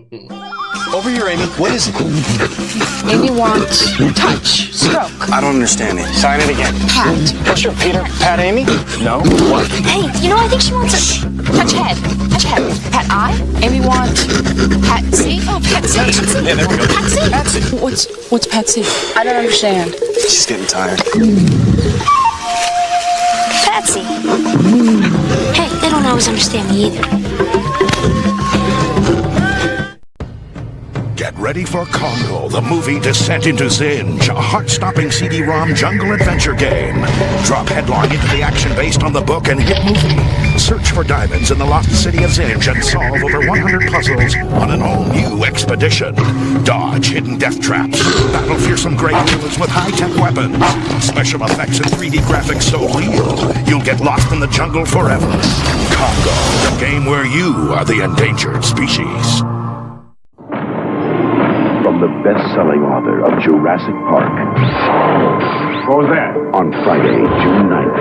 Over here, Amy. What is it? Amy wants touch, stroke. I don't understand it. Sign it again. Pat. What's your Peter? Pat Amy? No. What? Hey, I think she wants a touch head. Touch head. Pat eye. Amy wants Patsy. Oh, Patsy. Yeah, there we go. Patsy? Patsy. What's Patsy? I don't understand. She's getting tired. Patsy. Hey, they don't always understand me either. Get ready for Congo, the movie Descent into Zinj, a heart-stopping CD-ROM jungle adventure game. Drop headlong into the action based on the book and hit movie. Search for diamonds in the lost city of Zinj and solve over 100 puzzles on an all-new expedition. Dodge hidden death traps. Battle fearsome great killers with high-tech weapons. Special effects and 3D graphics so real, you'll get lost in the jungle forever. Congo, the game where you are the endangered species. From the best-selling author of Jurassic Park. What was that? On Friday, June 9th.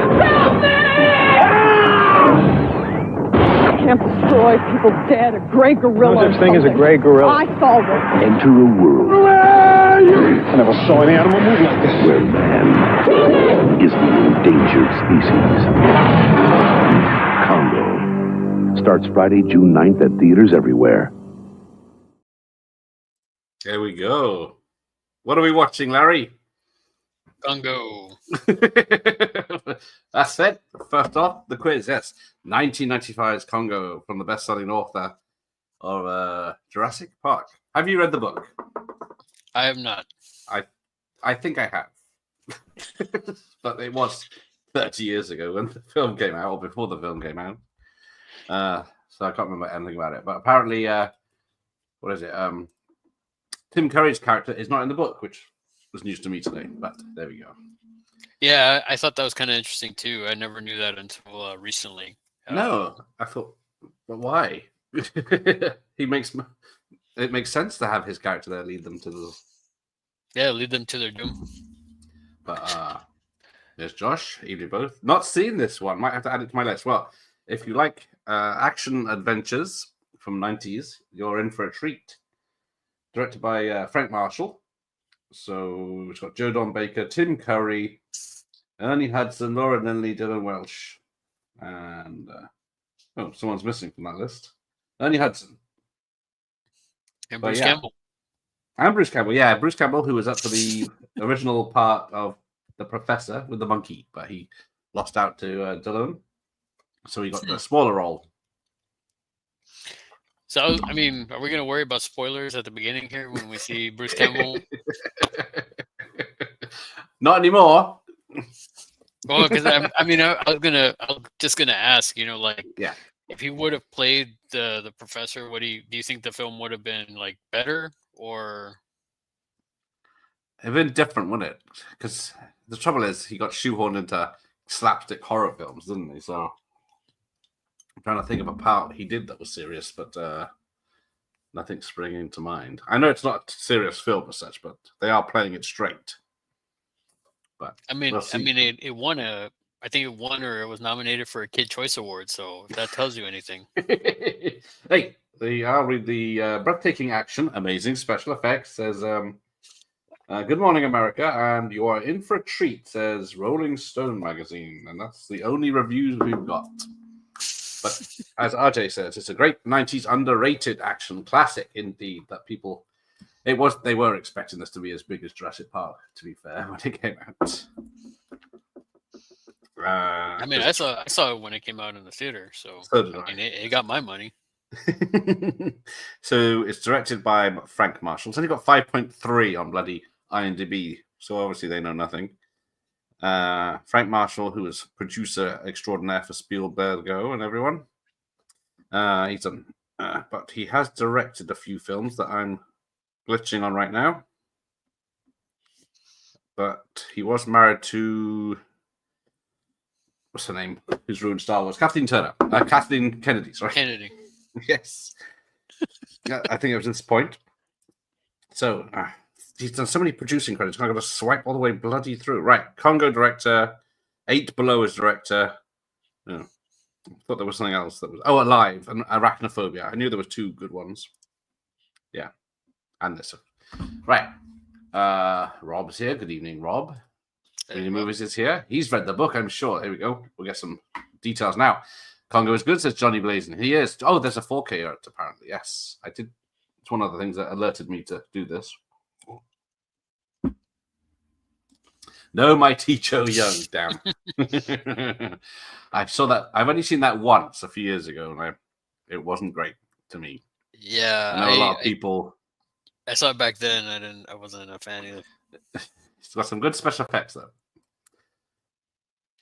Can't destroy people dead, a gray gorilla. No such thing as a gray gorilla. I saw one. Enter a world. I never saw any animal move like this. Where man is the endangered species. Congo starts Friday, June 9th at theaters everywhere. There we go. What are we watching, Larry? Congo. That's it. First off, the quiz. Yes, 1995's Congo from the best-selling author of Jurassic Park. Have you read the book? I have not. I think I have, but it was 30 years ago when the film came out, or before the film came out. So I can't remember anything about it. But apparently, what is it? Tim Curry's character is not in the book, which was news to me today, but there we go. Yeah, I thought that was kind of interesting too. I never knew that until recently. No, I thought, but why? It makes sense to have his character there lead them to their doom. But there's Josh, you both. Not seen this one, might have to add it to my list. Well, if you like action adventures from 90s, you're in for a treat. Directed by Frank Marshall. So it's got Joe Don Baker, Tim Curry, Ernie Hudson, Laura Lindley, Dylan Welch, and someone's missing from that list. Ernie Hudson. And Bruce Campbell. And Bruce Campbell, yeah. Bruce Campbell, who was up for the original part of The Professor with the monkey, but he lost out to Dylan. So he got the smaller role. So, I mean, are we going to worry about spoilers at the beginning here when we see Bruce Campbell? Not anymore. Well, because I was just gonna ask, if he would have played the professor, do you think the film would have been like better or? It'd been different, wouldn't it? Because the trouble is, he got shoehorned into slapstick horror films, didn't he? So. I'm trying to think of a part he did that was serious, but nothing's springing to mind. I know it's not a serious film as such, but they are playing it straight. But it won I think it won or it was nominated for a Kid Choice Award. So if that tells you anything. Hey, I'll read the breathtaking action, amazing special effects. Says, "Good morning, America, and you are in for a treat." Says Rolling Stone magazine, and that's the only reviews we've got. But as RJ says, it's a great 90s underrated action classic indeed that they were expecting this to be as big as Jurassic Park, to be fair, when it came out. I saw it when it came out in the theater, so did I. It got my money. So it's directed by Frank Marshall. It's only got 5.3 on bloody IMDb, so obviously they know nothing. Frank Marshall, who was producer extraordinaire for Spielberg and everyone. He's done, but he has directed a few films that I'm glitching on right now. But he was married to what's her name? Who's ruined Star Wars? Kathleen Kennedy. Sorry, Kennedy. Yes, I think it was this point. So. He's done so many producing credits. I'm going to swipe all the way bloody through. Right, Congo director, 8 Below is director. I thought there was something else that was. Alive and Arachnophobia. I knew there was 2 good ones. Yeah, and this. Right. Rob's here. Good evening, Rob. Reading Movies is here. He's read the book, I'm sure. Here we go. We'll get some details now. Congo is good, says Johnny Blazin. He is. Oh, there's a 4K art, apparently. Yes, I did. It's one of the things that alerted me to do this. No, my teacher Young. Damn. I saw that. I've only seen that once a few years ago, and it wasn't great to me. Yeah, I know a lot of people. I saw it back then. I wasn't a fan either. It's got some good special effects, though.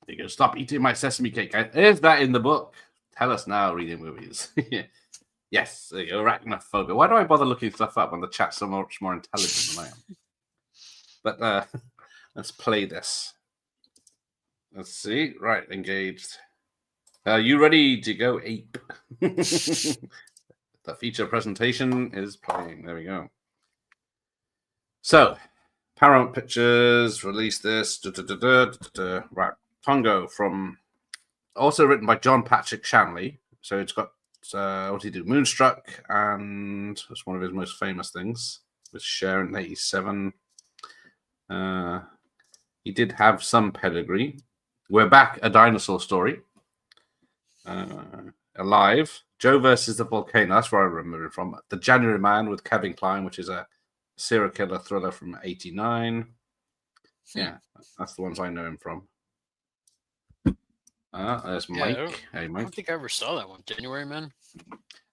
You go, stop eating my sesame cake. Is that in the book? Tell us now, reading movies. Yes, there you go, arachnophobia. Why do I bother looking stuff up when the chat's so much more intelligent than I am? But let's play this. Let's see. Right, engaged. You ready to go ape? The feature presentation is playing. There we go. So, Paramount Pictures released this. Right, Congo also written by John Patrick Shanley. So it's got what did he do? Moonstruck, and it's one of his most famous things with Cher in '87. He did have some pedigree. We're Back, A Dinosaur Story. Alive. Joe versus the Volcano. That's where I remember it from. The January Man with Kevin Kline, which is a serial killer thriller from '89. Yeah, that's the ones I know him from. There's Mike. Hey, Mike. I don't think I ever saw that one. January Man?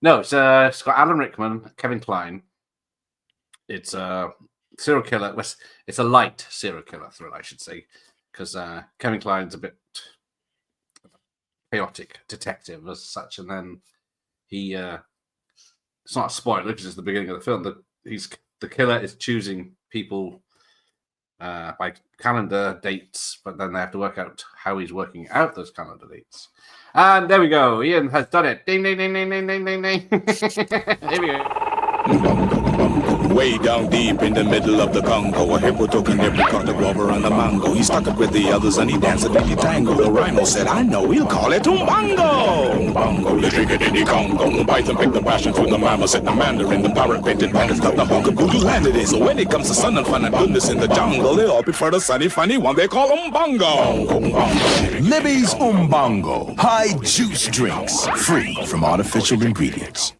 No, it's got Alan Rickman, Kevin Kline. It's a serial killer. It's a light serial killer thriller, I should say, because Kevin Kline's a bit chaotic detective as such, and then he it's not a spoiler because it's the beginning of the film. The killer is choosing people by calendar dates, but then they have to work out how he's working out those calendar dates. And there we go. Ian has done it. Ding, ding, ding, ding, ding, ding, ding, ding. Here we go. Way down deep in the middle of the Congo, a hippo took an apricot, a guava, and a mango. He stuck it with the others and he danced a diddy tango. The rhino said, I know, we'll call it Umbango. Umbango, the trick-a-diddy Congo. Python picked the passion through the mammal, said the mandarin. The parrot painted bandits got the hunk of voodoo land it is. So when it comes to sun and fun and goodness in the jungle, they all prefer the sunny, funny one they call Umbango. Libby's Umbango. High juice drinks, free from artificial ingredients.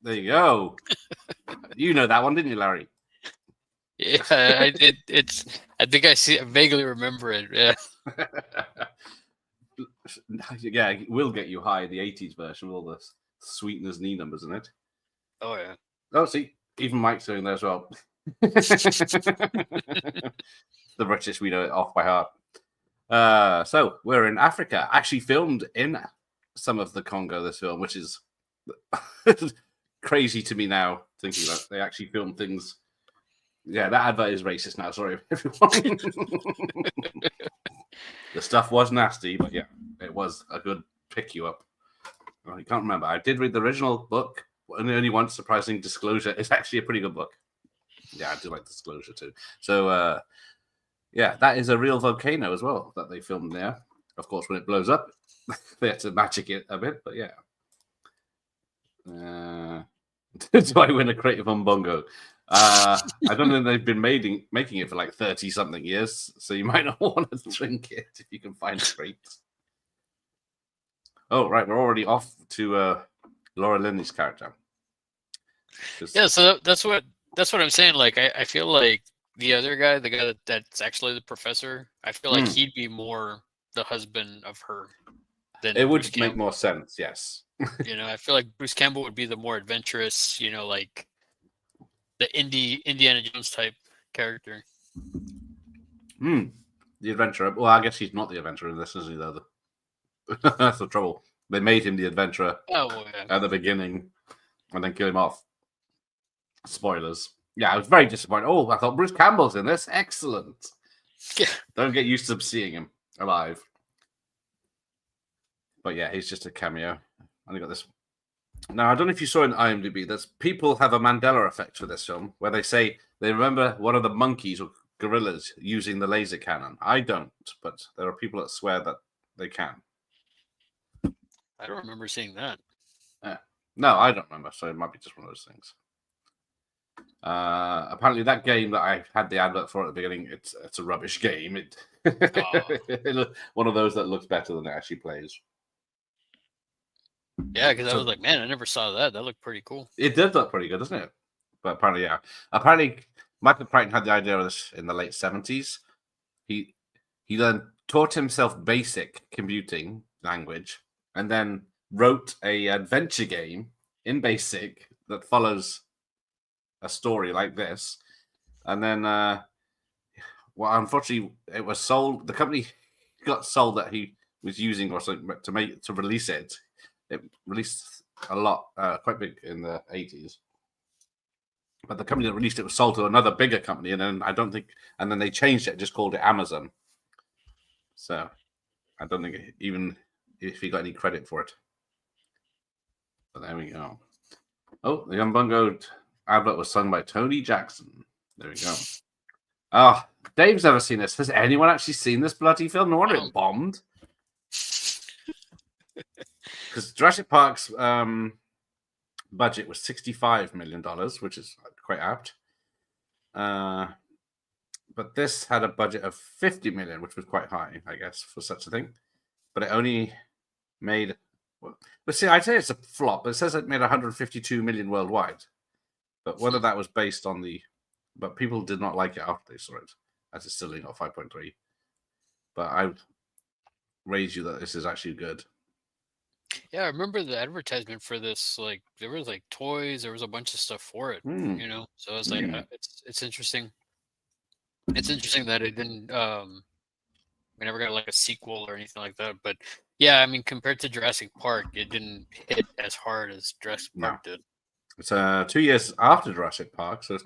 There you go. You know that one, didn't you, Larry? Yeah, I did. I think I vaguely remember it. Yeah. Yeah, it will get you high. The '80s version with all the sweeteners knee numbers in it. Oh yeah. Oh, see, even Mike's doing that as well. The British, we know it off by heart. So we're in Africa. Actually filmed in some of the Congo, this film, which is crazy to me now, thinking that they actually filmed things. Yeah, that advert is racist now. Sorry, everyone. The stuff was nasty, but yeah, it was a good pick you up. I can't remember. I did read the original book, and only once. Surprising disclosure. It's actually a pretty good book. Yeah, I do like Disclosure too. So, yeah, that is a real volcano as well that they filmed there. Of course, when it blows up, they had to magic it a bit, but yeah. Do I win a crate of Umbongo? I don't know. They've been making it for like 30-something years, so you might not want to drink it if you can find a crate. Oh, right, we're already off to Laura Linney's character. Yeah, so that's what I'm saying. Like, I feel like the other guy, the guy that's actually the professor, I feel like he'd be more the husband of her. Than it would Bruce make Campbell. more sense, yes. You know, I feel like Bruce Campbell would be the more adventurous, you know, like the Indiana Jones type character. The adventurer. Well, I guess he's not the adventurer in this, is he, though? That's the trouble. They made him the adventurer at the beginning and then kill him off. Spoilers. Yeah, I was very disappointed. Oh, I thought Bruce Campbell's in this. Excellent. Yeah. Don't get used to seeing him alive. But yeah, he's just a cameo. I got this. Now, I don't know if you saw in IMDb, there's people have a Mandela effect for this film where they say they remember one of the monkeys or gorillas using the laser cannon. I don't, but there are people that swear that they can. I don't remember seeing that. Yeah. No, I don't remember. So it might be just one of those things. Apparently, that game that I had the advert for at the beginning, it's a rubbish game. One of those that looks better than it actually plays. Yeah, because I was like, man, I never saw that. That looked pretty cool. It did look pretty good, doesn't it? But apparently, yeah. Apparently, Michael Crichton had the idea of this in the late 70s. He then taught himself basic computing language and then wrote a adventure game in BASIC that follows a story like this. And then, well, unfortunately, it was sold. The company got sold that he was using or something to release it. It released a lot, quite big in the 80s. But the company that released it was sold to another bigger company, and then they changed it, just called it Amazon. So I don't think even if he got any credit for it. But there we go. Oh, the Umbungo advert was sung by Tony Jackson. There we go. Oh, Dave's never seen this. Has anyone actually seen this bloody film? No wonder it bombed. Because Jurassic Park's budget was $65 million, which is quite apt. But this had a budget of $50 million, which was quite high, I guess, for such a thing. But it only made... But see, I'd say it's a flop. It says it made 152 million worldwide. But whether that was based on the... But people did not like it after they saw it, as it's still got 5.3. But I raise you that this is actually good. Yeah, I remember the advertisement for this. Like, there was like toys, there was a bunch of stuff for it. You know, so I was like, it's interesting. It's interesting that it didn't. We never got like a sequel or anything like that. But yeah, I mean, compared to Jurassic Park, it didn't hit as hard as Jurassic Park did. It's 2 years after Jurassic Park, so it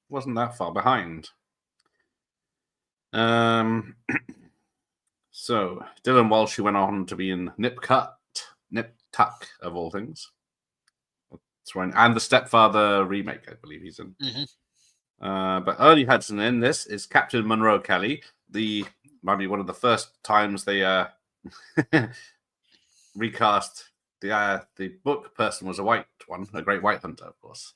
wasn't that far behind. So Dylan Walsh, who went on to be in Nip Tuck of all things, and the Stepfather remake, I believe he's in. But Ernie Hudson in this is Captain Monroe Kelly. Might be one of the first times they recast the book person was a white one, a great white hunter, of course.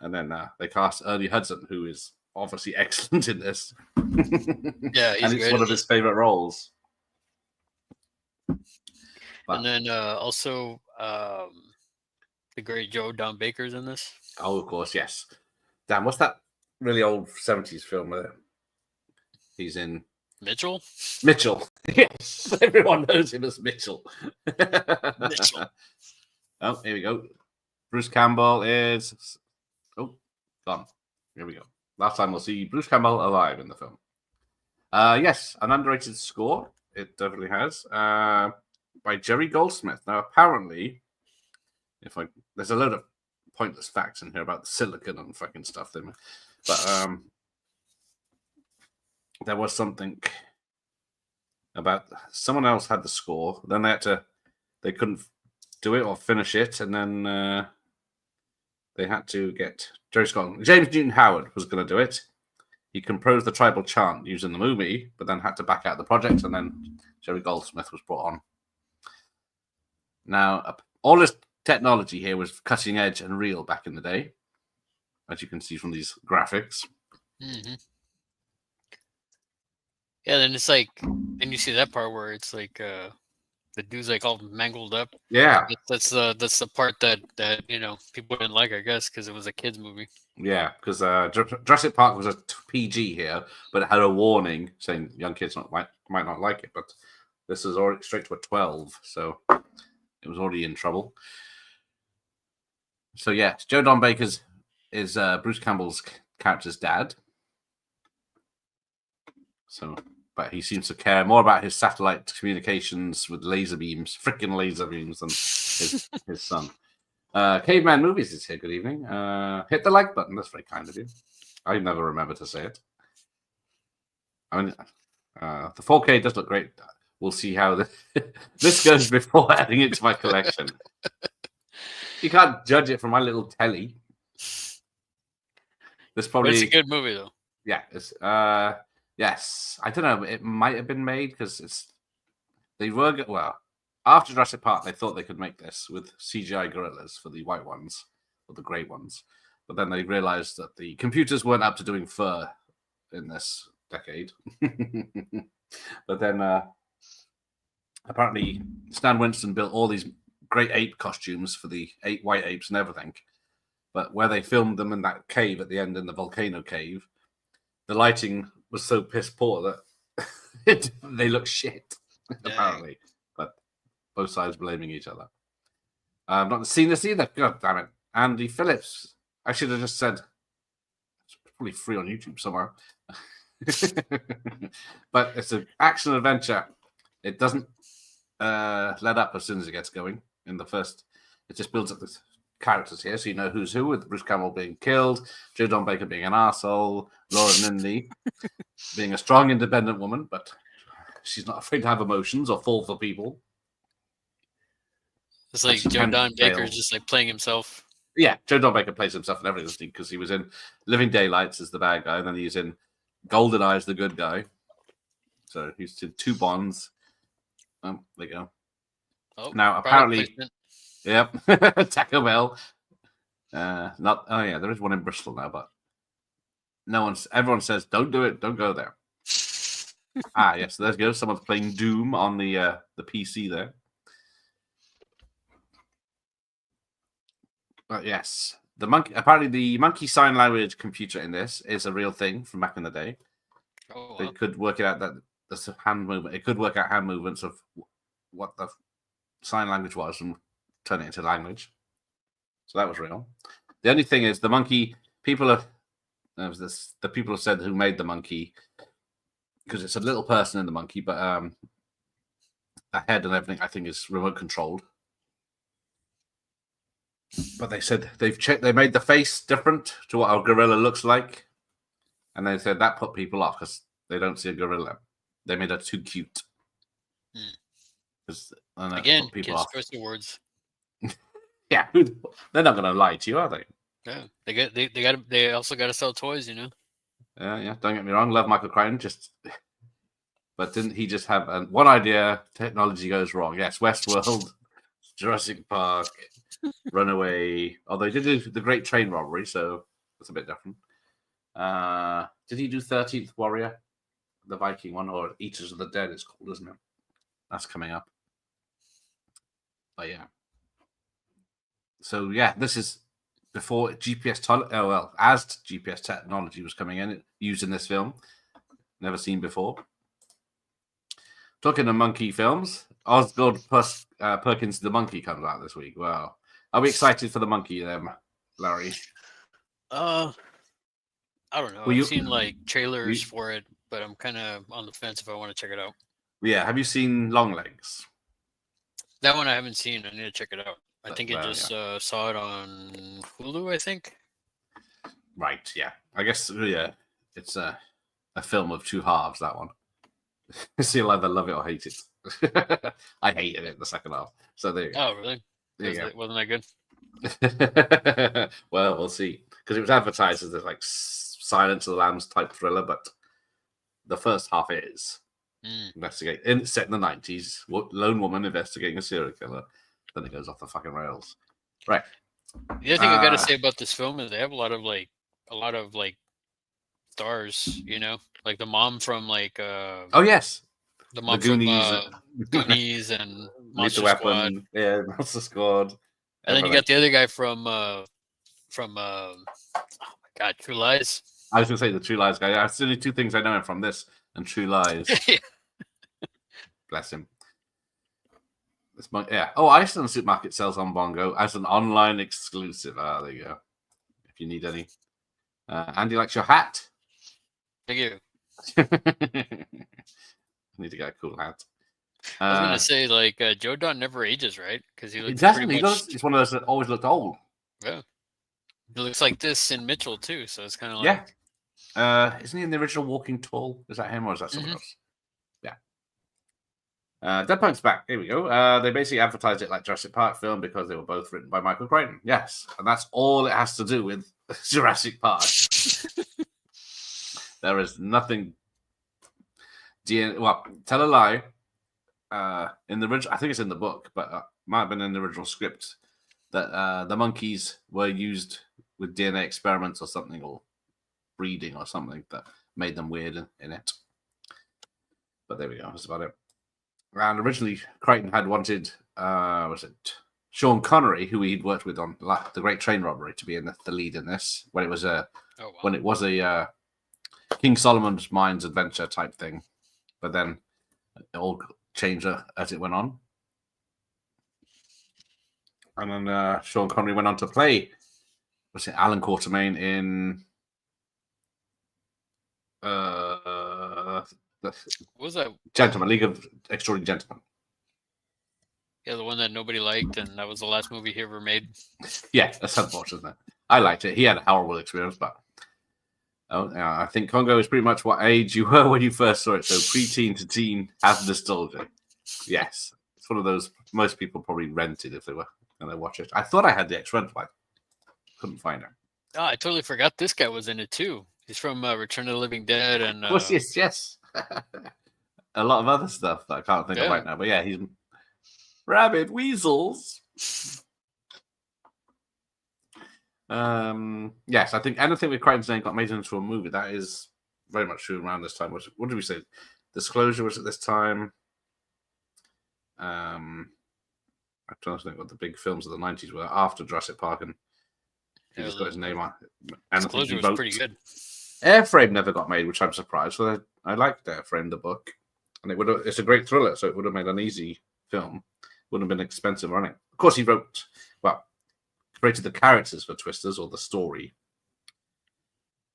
And then they cast Ernie Hudson, who is obviously excellent in this. Yeah, and it's one of his favorite roles. And then also the great Joe Don Baker's in this. Oh, of course, yes. Damn, what's that really old 70s film where he's in? Mitchell? Mitchell. Yes, everyone knows him as Mitchell. Mitchell. Oh, here we go. Bruce Campbell is... Oh, gone. Here we go. Last time we'll see Bruce Campbell alive in the film. Yes, an underrated score. It definitely has. By Jerry Goldsmith. Now, apparently, there's a load of pointless facts in here about the silicon and fucking stuff. But there was something about someone else had the score. Then they couldn't do it or finish it, and then they had to get Jerry Scott. James Newton Howard was going to do it. He composed the tribal chant using the movie, but then had to back out the project, and then Jerry Goldsmith was brought on. Now, all this technology here was cutting edge and real back in the day, as you can see from these graphics. Yeah, then it's like, then you see that part where it's like the dude's like all mangled up. Yeah, that's the part that people didn't like, I guess, because it was a kids movie. Yeah, because Jurassic Park was a PG here, but it had a warning saying young kids might not like it. But this is already straight to a 12, so it was already in trouble. So yeah, Joe Don Baker's is Bruce Campbell's character's dad. So, but he seems to care more about his satellite communications with freaking laser beams, than his son. Caveman Movies is here. Good evening. Hit the like button. That's very kind of you. I never remember to say it. I mean, the 4K does look great. We'll see how this goes before adding it to my collection. You can't judge it from my little telly. This probably It's a good movie though. Yeah. It's yes. I don't know. It might have been made because they were well. after Jurassic Park, they thought they could make this with CGI gorillas for the white ones or the grey ones, but then they realized that the computers weren't up to doing fur in this decade. But then apparently Stan Winston built all these great ape costumes for the white apes and everything. But where they filmed them in that cave at the end, in the volcano cave, the lighting was so piss poor that they look shit, apparently. But both sides blaming each other. I've not seen this either. God damn it. Andy Phillips. I should have just said it's probably free on YouTube somewhere. But it's an action adventure. It doesn't let up as soon as it gets going. In the first, it just builds up the characters here, so you know who's who, with Bruce Campbell being killed, Joe Don Baker being an arsehole, Laura Lindley being a strong, independent woman, but she's not afraid to have emotions or fall for people. It's like Joe Don Baker's just like playing himself. Yeah, Joe Don Baker plays himself in everything because he was in Living Daylights as the bad guy, and then he's in GoldenEye as the good guy. So he's in 2 Bonds. There you go. Oh, now apparently, yep, Taco Bell. Not. Oh yeah, there is one in Bristol now, but everyone says don't do it, don't go there. Yes, there you go. Someone's playing Doom on the PC there. But yes, apparently the monkey sign language computer in this is a real thing from back in the day. Oh, They could work it out that there's a hand movement. It could work out hand movements of what the sign language was and turn it into language. So that was real. The only thing is the monkey people have the people have said who made the monkey, because it's a little person in the monkey, but the head and everything I think is remote controlled. But they said they made the face different to what a gorilla looks like, and they said that put people off because they don't see a gorilla. They made her too cute. Again, Kids' Choice Awards. Yeah, they're not going to lie to you, are they? Yeah, they also got to sell toys, you know. Yeah. Don't get me wrong, love Michael Crichton, but didn't he just have one idea? Technology goes wrong. Yes, Westworld, Jurassic Park, Runaway. Although he did do the Great Train Robbery, so that's a bit different. Did he do 13th Warrior, the Viking one, or Eaters of the Dead? It's called, isn't it? That's coming up. But yeah. So yeah, this is before GPS. As GPS technology was coming in, used in this film, never seen before. Talking of monkey films, Osgood Perkins the Monkey comes out this week. Wow, are we excited for the monkey, then, Larry? I don't know. I've seen like trailers for it, but I'm kind of on the fence if I want to check it out. Yeah, have you seen Longlegs? That one I haven't seen. I need to check it out. I think I just saw it on Hulu, I think. Right, yeah. I guess, yeah, it's a film of 2 halves, that one. So you'll either love it or hate it. I hated it the second half. So there you go. Oh, really? Wasn't that good? Well, we'll see. Because it was advertised as like Silence of the Lambs type thriller, but the first half is set in the 90s. Lone woman investigating a serial killer. Then it goes off the fucking rails. Right. The other thing I got to say about this film is they have a lot of stars, you know, like the mom from like oh yes, the mom the Goonies, from Goonies and Monster Squad. Weapon. Yeah, Monster Squad. And then you got the other guy from oh my god, True Lies. I was gonna say the True Lies guy. That's the only 2 things I know him from, this and True Lies. Bless him. Yeah. Oh, Iceland Supermarket sells on Bongo as an online exclusive. There you go. If you need any. Andy likes your hat. Thank you. I need to get a cool hat. I was gonna say like Joe Don never ages, right? Because he looks He's one of those that always looked old. Yeah. He looks like this in Mitchell too, so it's kind of like isn't he in the original Walking Tall? Is that him or is that someone else? Dead Punk's back. Here we go. They basically advertised it like Jurassic Park film because they were both written by Michael Crichton. Yes, and that's all it has to do with Jurassic Park. There is nothing. Well, tell a lie. in the original, I think it's in the book, but might have been in the original script, that the monkeys were used with DNA experiments or something, or breeding or something that made them weird in it. But there we go. That's about it. And originally, Crichton had wanted, Sean Connery, who he'd worked with on The Great Train Robbery, to be in the lead in this when it was a King Solomon's Mines adventure type thing. But then it all changed as it went on. And then Sean Connery went on to play Alan Quatermain in what was that? Gentlemen, League of Extraordinary Gentlemen. Yeah, the one that nobody liked, and that was the last movie he ever made. Yeah, that's unfortunate, isn't it? I liked it. He had a horrible experience, but I think Congo is pretty much what age you were when you first saw it. So pre-teen to teen, have nostalgia. Yes, it's one of those most people probably rented if they were going to watch it. I thought I had the X-Rental, but I couldn't find it. Oh, I totally forgot this guy was in it too. He's from Return of the Living Dead, and of course, yes. A lot of other stuff that I can't think of right now. But yeah, he's Rabbit Weasels. Yes, I think anything with Crichton's name got made into a movie. That is very much true around this time. What did we say? Disclosure was at this time. I'm trying to think what the big films of the 90s were after Jurassic Park, and he just got his name on. Disclosure was pretty good. Airframe never got made, which I'm surprised. So I liked Airframe, the book, and it's a great thriller, so it would have made an easy film. Wouldn't have been expensive running. Of course, he created the characters for Twisters, or the story.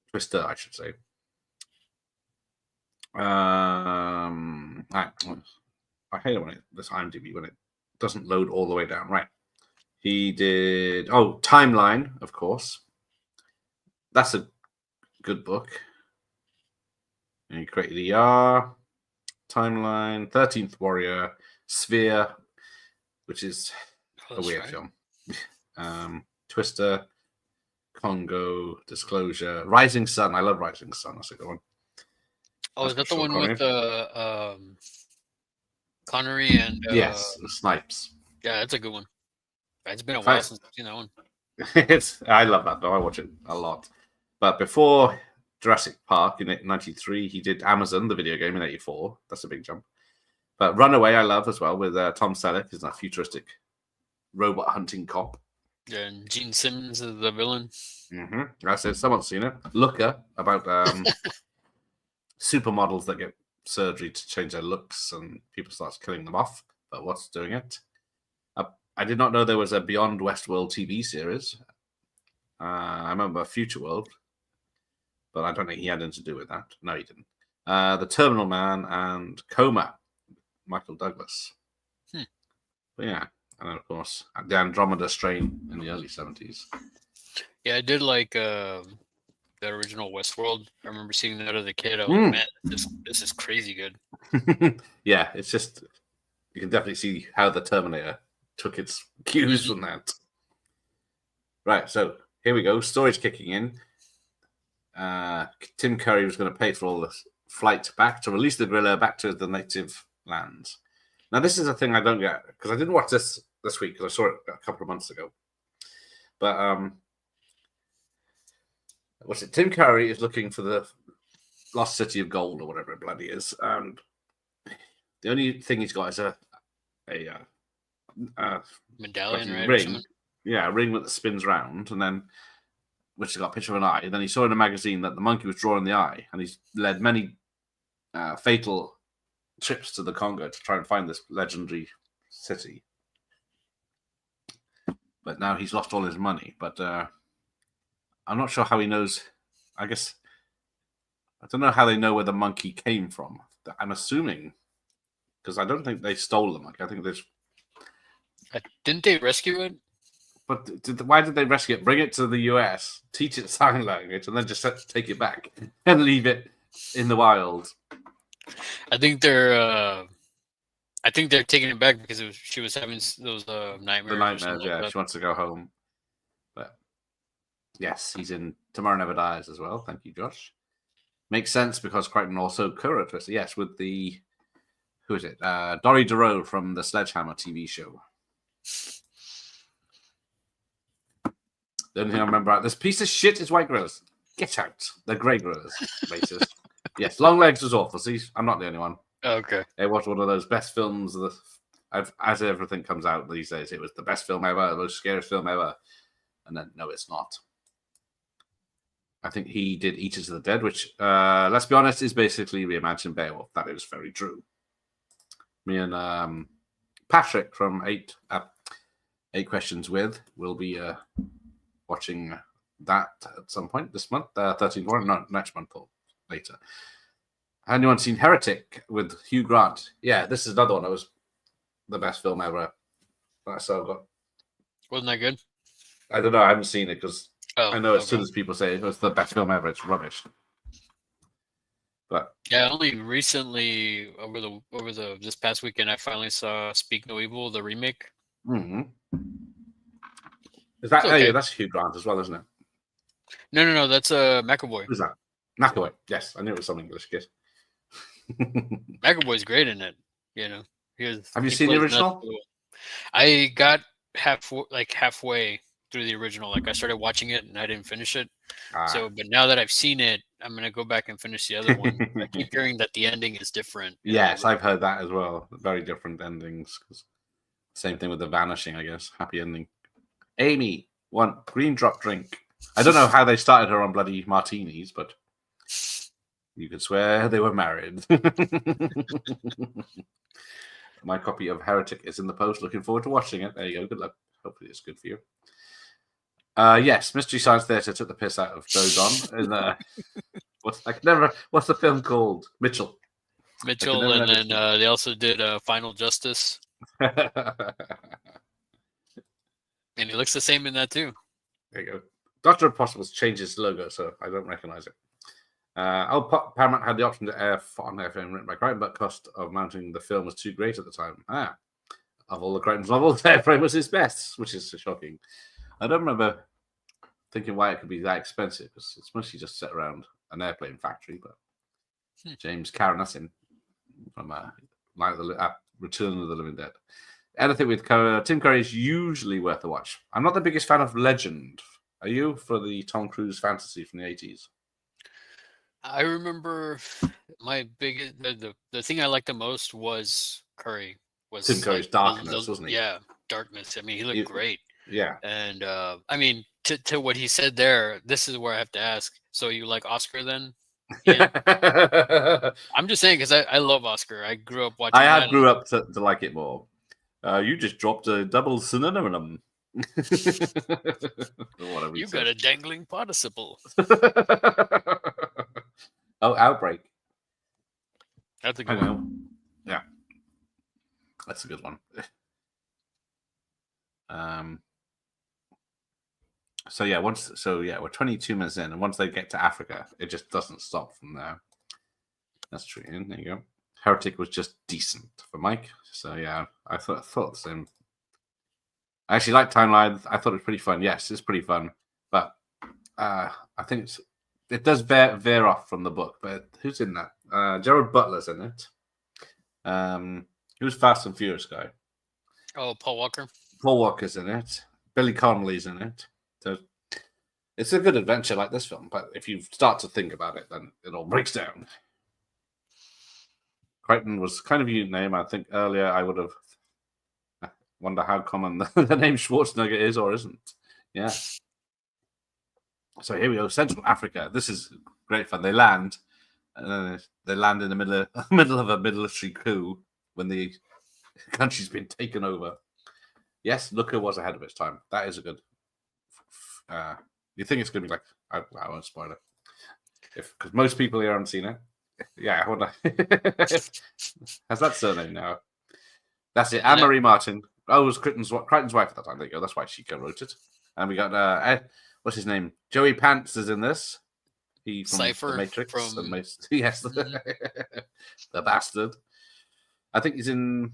Twister, I should say. I hate it when this IMDb when it doesn't load all the way down. Right. He did Timeline, of course. That's a good book. And he created ER, Timeline, 13th Warrior, Sphere, which is a weird film. Twister, Congo, Disclosure, Rising Sun. I love Rising Sun. That's a good one. Oh, is that the one with Connery and yes, Snipes. Yeah, that's a good one. It's been a while since I've seen that one. I love that though. I watch it a lot. But before Jurassic Park in 93, he did Amazon, the video game, in 84. That's a big jump. But Runaway, I love as well, with Tom Selleck, who's a futuristic robot hunting cop. Yeah, and Gene Simmons is the villain. I said someone's seen it. Looker, about supermodels that get surgery to change their looks, and people start killing them off. But what's doing it? I did not know there was a Beyond Westworld TV series. I remember Future World, but I don't think he had anything to do with that. No, he didn't. The Terminal Man and Coma, Michael Douglas. But yeah, and then of course the Andromeda Strain in the early 70s. Yeah, I did like the original Westworld. I remember seeing that as a kid. I was like, man, this is crazy good. Yeah, it's just you can definitely see how the Terminator took its cues from that. Right, so here we go. Story's kicking in. Tim Curry was going to pay for all the flight back to release the gorilla back to the native lands. Now, this is a thing I don't get, because I didn't watch this week, because I saw it a couple of months ago. But Tim Curry is looking for the lost city of gold, or whatever it bloody is, and the only thing he's got is a medallion, right? Ring. Yeah, a ring that spins round, and then which has got a picture of an eye. And then he saw in a magazine that the monkey was drawing the eye, and he's led many fatal trips to the Congo to try and find this legendary city. But now he's lost all his money. But I'm not sure how he knows. I guess I don't know how they know where the monkey came from. I'm assuming, because I don't think they stole the monkey. I think didn't they rescue it? But why did they rescue it? Bring it to the US, teach it sign language, and then just take it back and leave it in the wild. I think they're taking it back because she was having those nightmares. The nightmares, yeah. She wants to go home. But yes, he's in Tomorrow Never Dies as well. Thank you, Josh. Makes sense because Criton also co-wrote this. Yes, with the who is it? Dory DeRoe from the Sledgehammer TV show. The only thing I remember about this piece of shit is white gorillas. Get out. They're grey gorillas. Racist. Yes, Long Legs was awful. See, I'm not the only one. Okay. It was one of those best films as everything comes out these days. It was the best film ever, the most scariest film ever. And then, no, it's not. I think he did Eaters of the Dead, which, let's be honest, is basically reimagined Beowulf. That is very true. Me and Patrick from Eight Questions With will be watching that at some point this month, 13th one, no, next month or later. Anyone seen Heretic with Hugh Grant? Yeah, this is another one that was the best film ever. So I've got. Wasn't that good? I don't know. I haven't seen it because I know as soon as people say it was the best film ever, it's rubbish. But yeah, only recently over the this past weekend I finally saw Speak No Evil, the remake. Mm-hmm. Is that yeah? That's Hugh Grant as well, isn't it? No. That's McAvoy. Who's that? McAvoy. Yes, I knew it was some English kid. McAvoy's great in it. You know, have you seen the original? I got halfway through the original. Like I started watching it and I didn't finish it. So, but now that I've seen it, I'm gonna go back and finish the other one. I keep hearing that the ending is different. Yes, I've heard that as well. Very different endings. Same thing with The Vanishing, I guess. Happy ending. Amy, one green drop drink. I don't know how they started her on bloody martinis, but you could swear they were married. My copy of Heretic is in the post. Looking forward to watching it. There you go. Good luck. Hopefully it's good for you. Yes, Mystery Science Theatre took the piss out of Dodon. What's the film called? Mitchell. And then they also did Final Justice. And he looks the same in that too. There you go. Dr. Impossible's changed his logo, so I don't recognize it. Paramount had the option to air on their film written by Criton, but cost of mounting the film was too great at the time. Of all the Criton's novels, Airframe was his best, which is shocking. I don't remember thinking why it could be that expensive, because it's mostly just set around an airplane factory. But James Carradine from Return of the Living Dead. Anything with Tim Curry is usually worth a watch. I'm not the biggest fan of Legend. Are you, for the Tom Cruise fantasy from the 80s? I remember my biggest the thing I liked the most was Curry. Was Tim Curry's Darkness, wasn't he? Yeah, Darkness. I mean, he looked great. Yeah. And I mean, to what he said there, this is where I have to ask. So you like Oscar then? Yeah. I'm just saying because I love Oscar. I grew up watching. I grew up to like it more. You just dropped a double synonym. You got a dangling participle. Oh, Outbreak. That's a good one. Yeah, that's a good one. We're 22 minutes in, and once they get to Africa, it just doesn't stop from there. That's true. There you go. Heretic was just decent for Mike. So yeah, I thought the same. I actually like Timeline. I thought it was pretty fun. Yes, it's pretty fun, but I think it does veer off from the book. But who's in that? Gerald Butler's in it. Who's Fast and Furious guy? Oh, Paul Walker. Paul Walker's in it. Billy Connolly's in it. So it's a good adventure like this film. But if you start to think about it, then it all breaks down. Criton was kind of a unique name. I think earlier I would have wonder how common the name Schwarzenegger is or isn't. Yeah. So here we go, Central Africa. This is great fun. They land, and then they land in the middle of a military coup when the country's been taken over. Yes, Looker was ahead of its time. That is a good. You think it's going to be like I won't spoil it, because most people here haven't seen it. Yeah, I wonder. Has that surname now? That's it. Anne-Marie Martin. Oh, it was Criton's wife at that time. There you go. That's why she co-wrote it. And we got what's his name? Joey Pants is in this. He from Cypher The Matrix. from... Yes, the bastard. I think he's in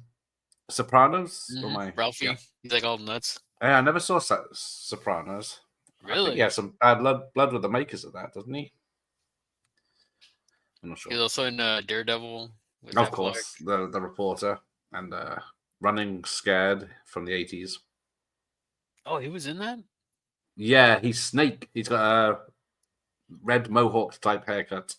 Sopranos. Ralphie. Yeah. He's like all nuts. Yeah, I never saw Sopranos. Really? Yeah, some bad blood with the makers of that, doesn't he? I'm not sure. He's also in Daredevil Of course, the reporter and running scared from the 80s. Oh, he was in that? Yeah, he's Snake. He's got a red mohawk type haircut.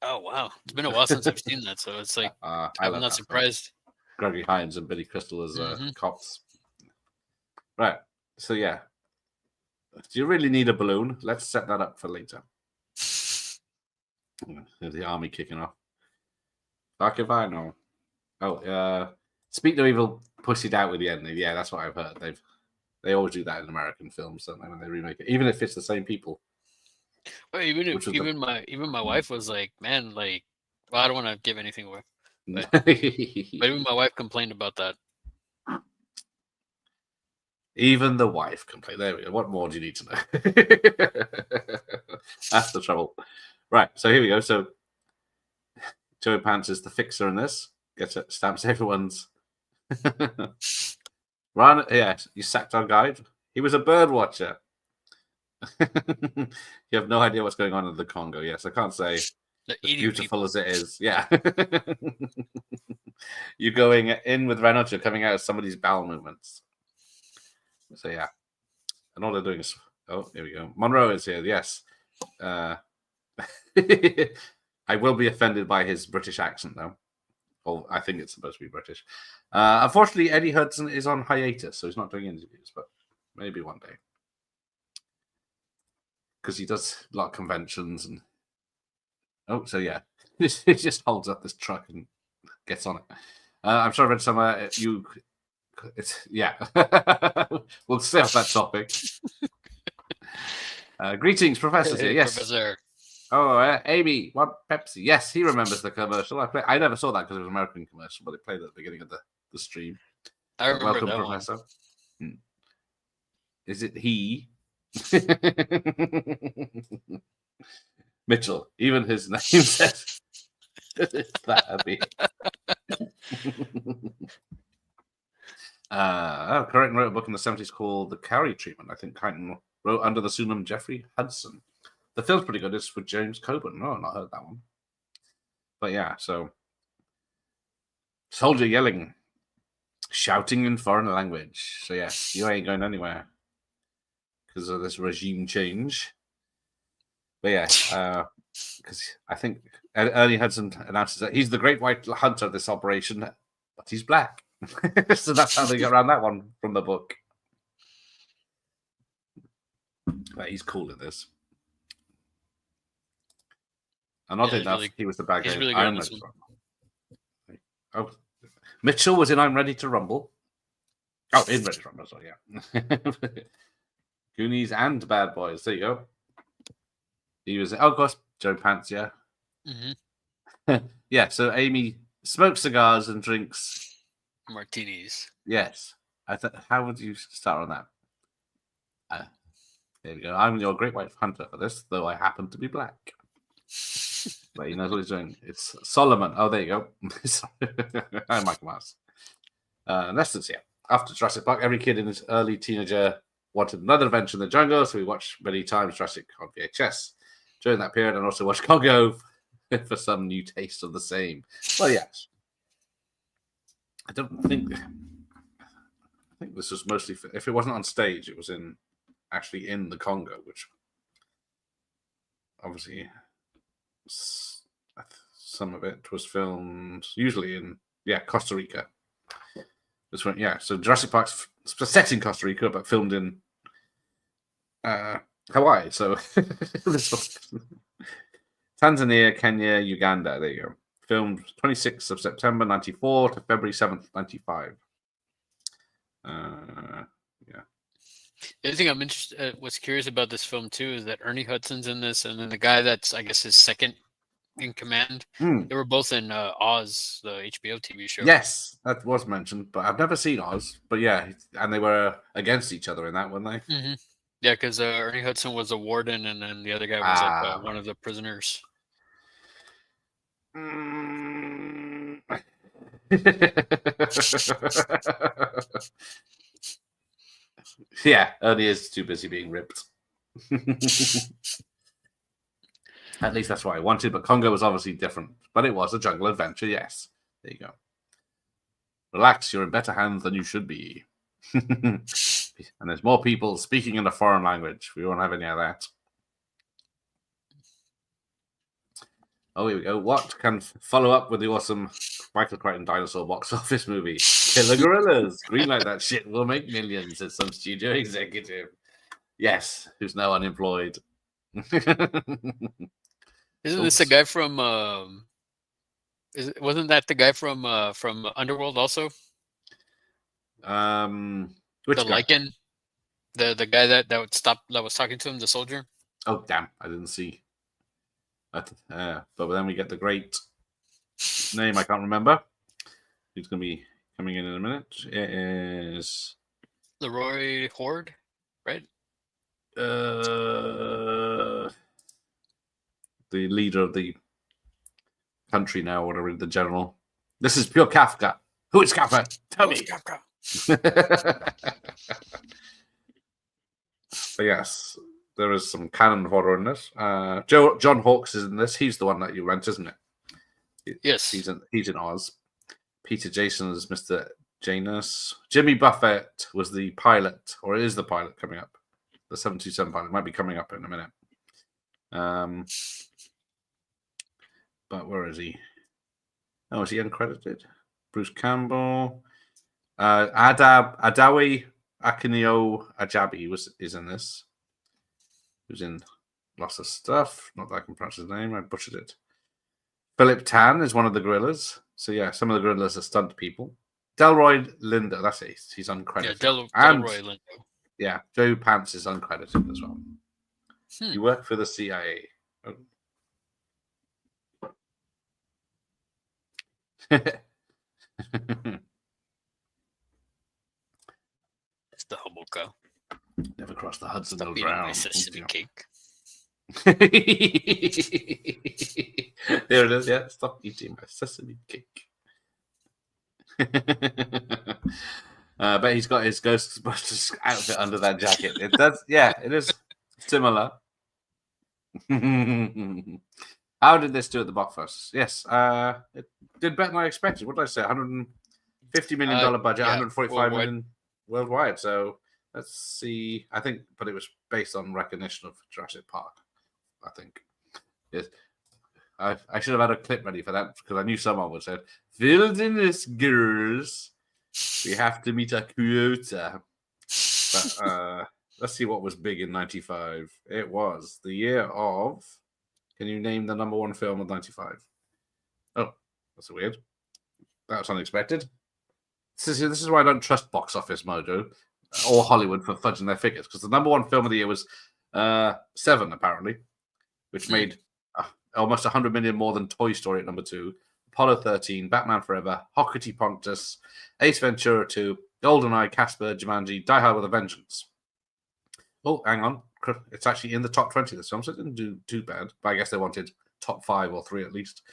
Oh, wow. It's been a while since I've seen that, so it's like, I'm not surprised. Gregory Hines and Billy Crystal as cops. Right. So, yeah. Do you really need a balloon? Let's set that up for later. The army kicking off. Fuck if I know. Oh, Speak No Evil pussied out with the ending. Yeah, that's what I've heard. They always do that in American films, don't they, when they remake it, even if it's the same people. Well, even my wife was like, man, like, well, I don't want to give anything away, but even my wife complained about that. Even the wife complained. There we go. What more do you need to know? That's the trouble. Right. So here we go. So Joey Pants is the fixer in this. Gets it. Stamps everyone's. Run. Yeah. You sacked our guide. He was a bird watcher. You have no idea what's going on in the Congo. Yes, I can't say as beautiful as it is. Yeah. You're going in with Reynolds. You're coming out of somebody's bowel movements. So yeah, and all they're doing is here we go. Monroe is here. Yes, I will be offended by his British accent though. Well, I think it's supposed to be British. Unfortunately, Eddie Hudson is on hiatus, so he's not doing interviews. But maybe one day, because he does a lot of conventions and. So yeah, he just holds up this truck and gets on it. I'm sure I read somewhere we'll stay off that topic. Greetings, Professor's here. Yes. Professor. Oh, Amy, what Pepsi? Yes, he remembers the commercial. I never saw that because it was an American commercial, but it played at the beginning of the stream. I remember Welcome, that Professor. One. Is it he? Mitchell. Even his name says it's that happy. Criton wrote a book in the 70s called The Cowrie Treatment. I think Criton wrote under the pseudonym Jeffrey Hudson. The film's pretty good. It's with James Coburn. No, I've not heard that one. But yeah, so soldier yelling, shouting in foreign language. So yeah, you ain't going anywhere because of this regime change. But yeah, because I think Ernie Hudson announces that he's the great white hunter of this operation, but he's black. So that's how they get around that one from the book. But he's cool in this. And oddly enough, he was the bad guy. He's really good in this one. Oh, Mitchell was in I'm Ready to Rumble. Oh, in Ready to Rumble, sorry, yeah. Goonies and Bad Boys. There you go. He was, of course, Joe Pants, yeah. Mm-hmm. Yeah, so Amy smokes cigars and drinks martinis. Yes. How would you start on that? There we go. I'm your great white hunter for this, though I happen to be black. But he knows what he's doing. It's Solomon. Oh, there you go. I'm Michael Mouse. Lessons here. After Jurassic Park, every kid in his early teenager wanted another adventure in the jungle, so we watched many times Jurassic on VHS during that period, and also watched Congo for some new taste of the same. Well, yes. I think this was mostly if it wasn't on stage, it was actually in the Congo, which obviously some of it was filmed usually in Costa Rica. This one, so Jurassic Park's set in Costa Rica, but filmed in Hawaii. So this was Tanzania, Kenya, Uganda. There you go. Filmed 26th of September 94 to February 7th, 95. The other thing I'm interested, what's curious about this film too, is that Ernie Hudson's in this, and then the guy that's, I guess, his second in command. They were both in Oz, the HBO TV show. Yes, that was mentioned, but I've never seen Oz. But yeah, and they were against each other in that, weren't they? Mm-hmm. Yeah, because Ernie Hudson was a warden, and then the other guy was like one of the prisoners. Yeah, Ernie is too busy being ripped. At least that's what I wanted, but Congo was obviously different. But it was a jungle adventure, yes. There you go. Relax, you're in better hands than you should be. And there's more people speaking in a foreign language. We won't have any of that. Oh, here we go. What can follow up with the awesome Michael Crichton dinosaur box office movie? Killer Gorillas. Greenlight that shit. We'll make millions, said some studio executive. Yes, who's now unemployed. Isn't this the guy from? Wasn't that the guy from Underworld also? Which the guy? Lycan, the guy that was talking to him, the soldier. Oh damn! I didn't see. But then we get the great name I can't remember. Who's going to be coming in a minute? It is Leroy Horde, right? The leader of the country now, whatever, the general. This is pure Kafka. Who is Kafka? Tell me. Kafka. But yes, there is some canon horror in this. John Hawkes is in this. He's the one that you rent, isn't it? Yes. He's in Oz. Peter Jason is Mr. Janus. Jimmy Buffett was the pilot, or is the pilot coming up. The 727 pilot might be coming up in a minute. But where is he? Oh, is he uncredited? Bruce Campbell. Adawi Akinio Ajabi is in this. Who's in lots of stuff. Not that I can pronounce his name. I butchered it. Philip Tan is one of the gorillas. So yeah, some of the gorillas are stunt people. Delroy Lindo, that's it. He's uncredited. Yeah, Delroy Lindo. Yeah, Joe Pants is uncredited as well. You work for the CIA. Oh. It's the Hoboka. Never crossed the Hudson Stop or eating my drowned. sesame cake. There it is. Yeah, stop eating my sesame cake. But he's got his Ghostbusters outfit under that jacket. It does. Yeah, it is similar. How did this do at the box office? Yes, it did better than I expected. What did I say? $150 million budget, 145 million worldwide. So let's see. I think, but it was based on recognition of Jurassic Park. I think. Yes. I should have had a clip ready for that because I knew someone would say, "Wilderness girls, we have to meet a quota." But let's see what was big in '95. It was the year of. Can you name the number one film of '95? Oh, that's weird. That was unexpected. This is why I don't trust Box Office Mojo or Hollywood for fudging their figures, because the number one film of the year was Seven, apparently, which made almost 100 million more than Toy Story at number 2, Apollo 13, Batman Forever, Hockety Pontus, Ace Ventura 2, GoldenEye, Casper, Jumanji, Die Hard with a Vengeance. Oh, hang on. It's actually in the top 20 of this film, so it didn't do too bad. But I guess they wanted top 5 or 3 at least.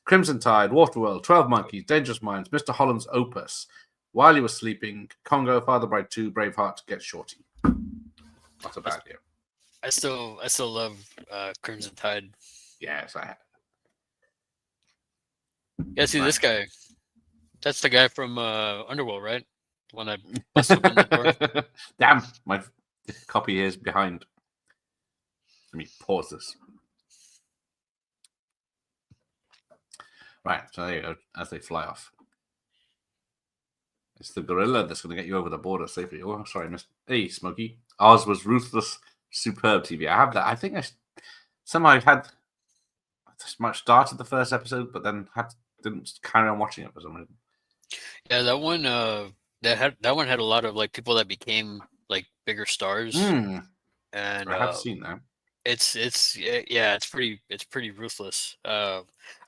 Crimson Tide, Waterworld, 12 Monkeys, Dangerous Minds, Mr. Holland's Opus, While You Were Sleeping, Congo, Father Bride 2, Braveheart, Get Shorty. Not a bad year. I still love Crimson Tide. Yes, I have. Yeah, see this guy. That's the guy from Underworld, right? The one that busted open the door. Damn, my copy here is behind. Let me pause this. Right, so there you go, as they fly off. It's the gorilla that's going to get you over the border safely. Oh, sorry, Miss. Hey, Smokey. Oz was ruthless, superb TV. I have that. I think I somehow had much started the first episode, but then didn't carry on watching it for some reason. Yeah, that one. That one had a lot of like people that became like bigger stars. And I have seen that. It's pretty ruthless. I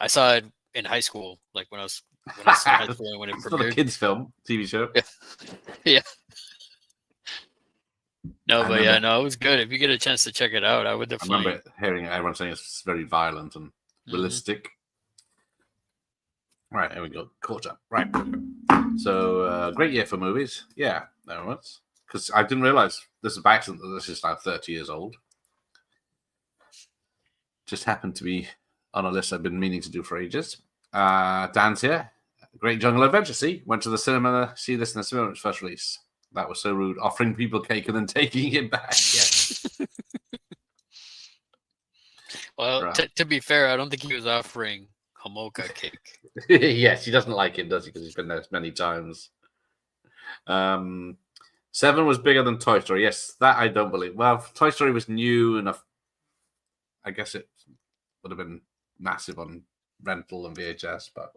saw it in high school, like when I was in high school when it It's premiered. not a kids' film, TV show. Yeah. No, but it was good. If you get a chance to check it out, I would definitely. I remember hearing everyone saying it's very violent and realistic. Right, here we go. Caught up. Right. So, great year for movies. Yeah, there was. Because I didn't realize this is by accident that this is now 30 years old. Just happened to be on a list I've been meaning to do for ages. Dan's here. Great Jungle Adventure. See, went to the cinema to see this in the cinema when its first release. That was so rude. Offering people cake and then taking it back. Yes. Well, Right. to be fair, I don't think he was offering Homoka cake. Yes, he doesn't like it, does he? Because he's been there many times. 7 was bigger than Toy Story. Yes, that I don't believe. Well, Toy Story was new enough. I guess it would have been massive on rental and VHS, but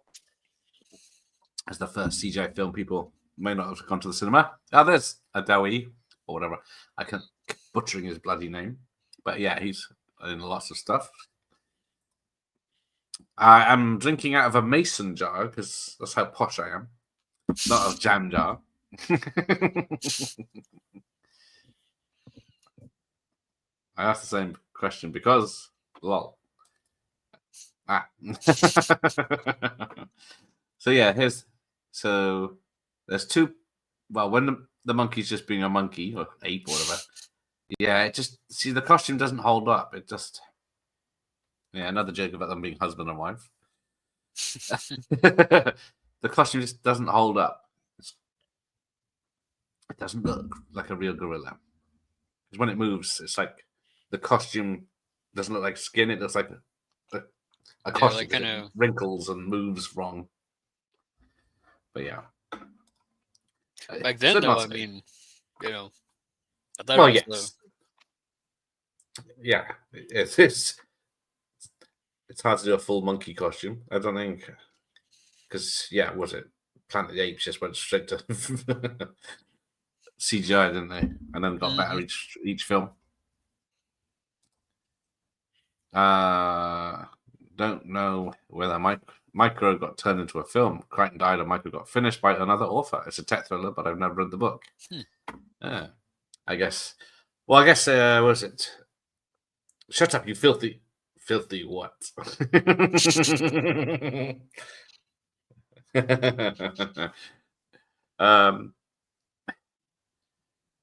as the first CGI film, people may not have gone to the cinema. There's Adowie or whatever. I can't butchering his bloody name, but yeah, he's in lots of stuff. I am drinking out of a mason jar because that's how posh I am, not a jam jar. I asked the same question because, lol. So yeah, there's two. Well, when the monkey's just being a monkey or ape or whatever, yeah, the costume doesn't hold up. It just, yeah, another joke about them being husband and wife. The costume just doesn't hold up. It doesn't look like a real gorilla. Because when it moves, it's like the costume doesn't look like skin. It looks like a costume like kind of wrinkles and moves wrong. But yeah. Back then, though, I mean, I thought well, it was yes. Yeah, it's hard to do a full monkey costume. I don't think, because was it Planet of the Apes just went straight to CGI, didn't they? And then got better each film. Don't know whether Micro got turned into a film. Criton died and Micro got finished by another author. It's a tech thriller, but I've never read the book. I guess. Well, I guess, what was it? Shut up, you filthy what?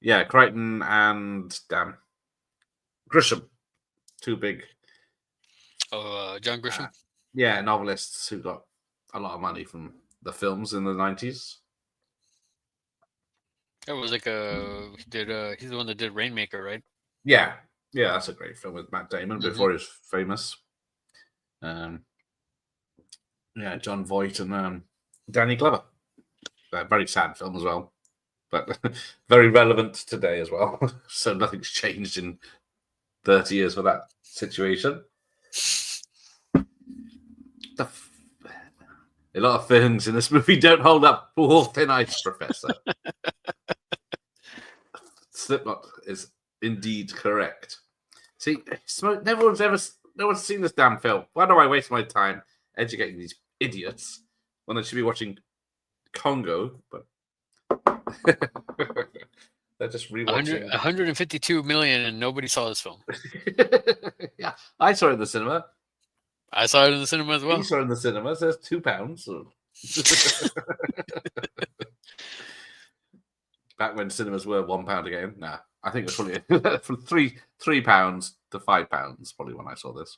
Yeah, Criton and Grisham, two big. John Grisham. Yeah, novelists who got a lot of money from the films in the 90s. It was like he's the one that did Rainmaker, right? Yeah, that's a great film with Matt Damon before he was famous. John Voight and Danny Glover. A very sad film as well, but very relevant today as well. So nothing's changed in 30 years for that situation. A lot of things in this movie don't hold up. Poor Thin Ice Professor. Slipknot is indeed correct. See, no one's seen this damn film. Why do I waste my time educating these idiots when I should be watching Congo? But they're just rewatching. 152 million, and nobody saw this film. Yeah, I saw it in the cinema. I saw it in the cinema as well. You saw it in the cinema. So it's £2. Back when cinemas were £1 again. Nah, I think it was probably from £3 to £5. Probably when I saw this.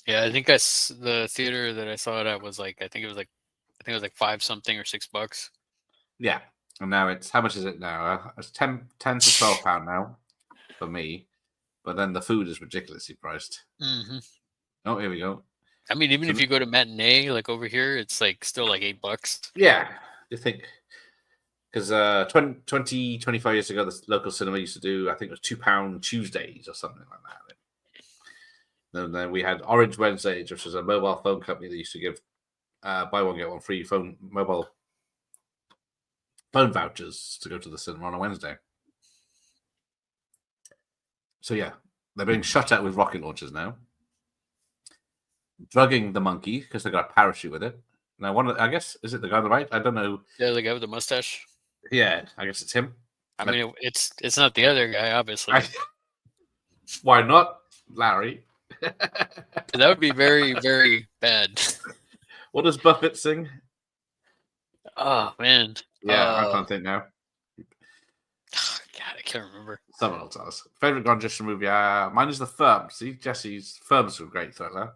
Yeah, I think the theater that I saw it at was like I think it was like 5 something or $6. Yeah, and now it's how much is it now? It's 10 to £12 now for me. But then the food is ridiculously priced. Mm-hmm. Oh, here we go. I mean, even if you go to matinee, like over here, it's like still like $8. Yeah, you think because 25 years ago, the local cinema used to do, I think it was £2 Tuesdays or something like that. And then we had Orange Wednesdays, which was a mobile phone company that used to give buy one get one free mobile phone vouchers to go to the cinema on a Wednesday. So yeah, they're being shot at with rocket launchers now. Drugging the monkey because they got a parachute with it. Now, I guess, is it the guy on the right? I don't know. Yeah, the guy with the mustache. Yeah, I guess it's him. I mean, it's not the other guy, obviously. Why not, Larry? That would be very, very bad. What does Buffett sing? Oh man. Yeah, I can't think now. God, I can't remember. Someone else does. Favorite Gone movie? Mine is The Firm. See, Jesse's Firm's a great thriller.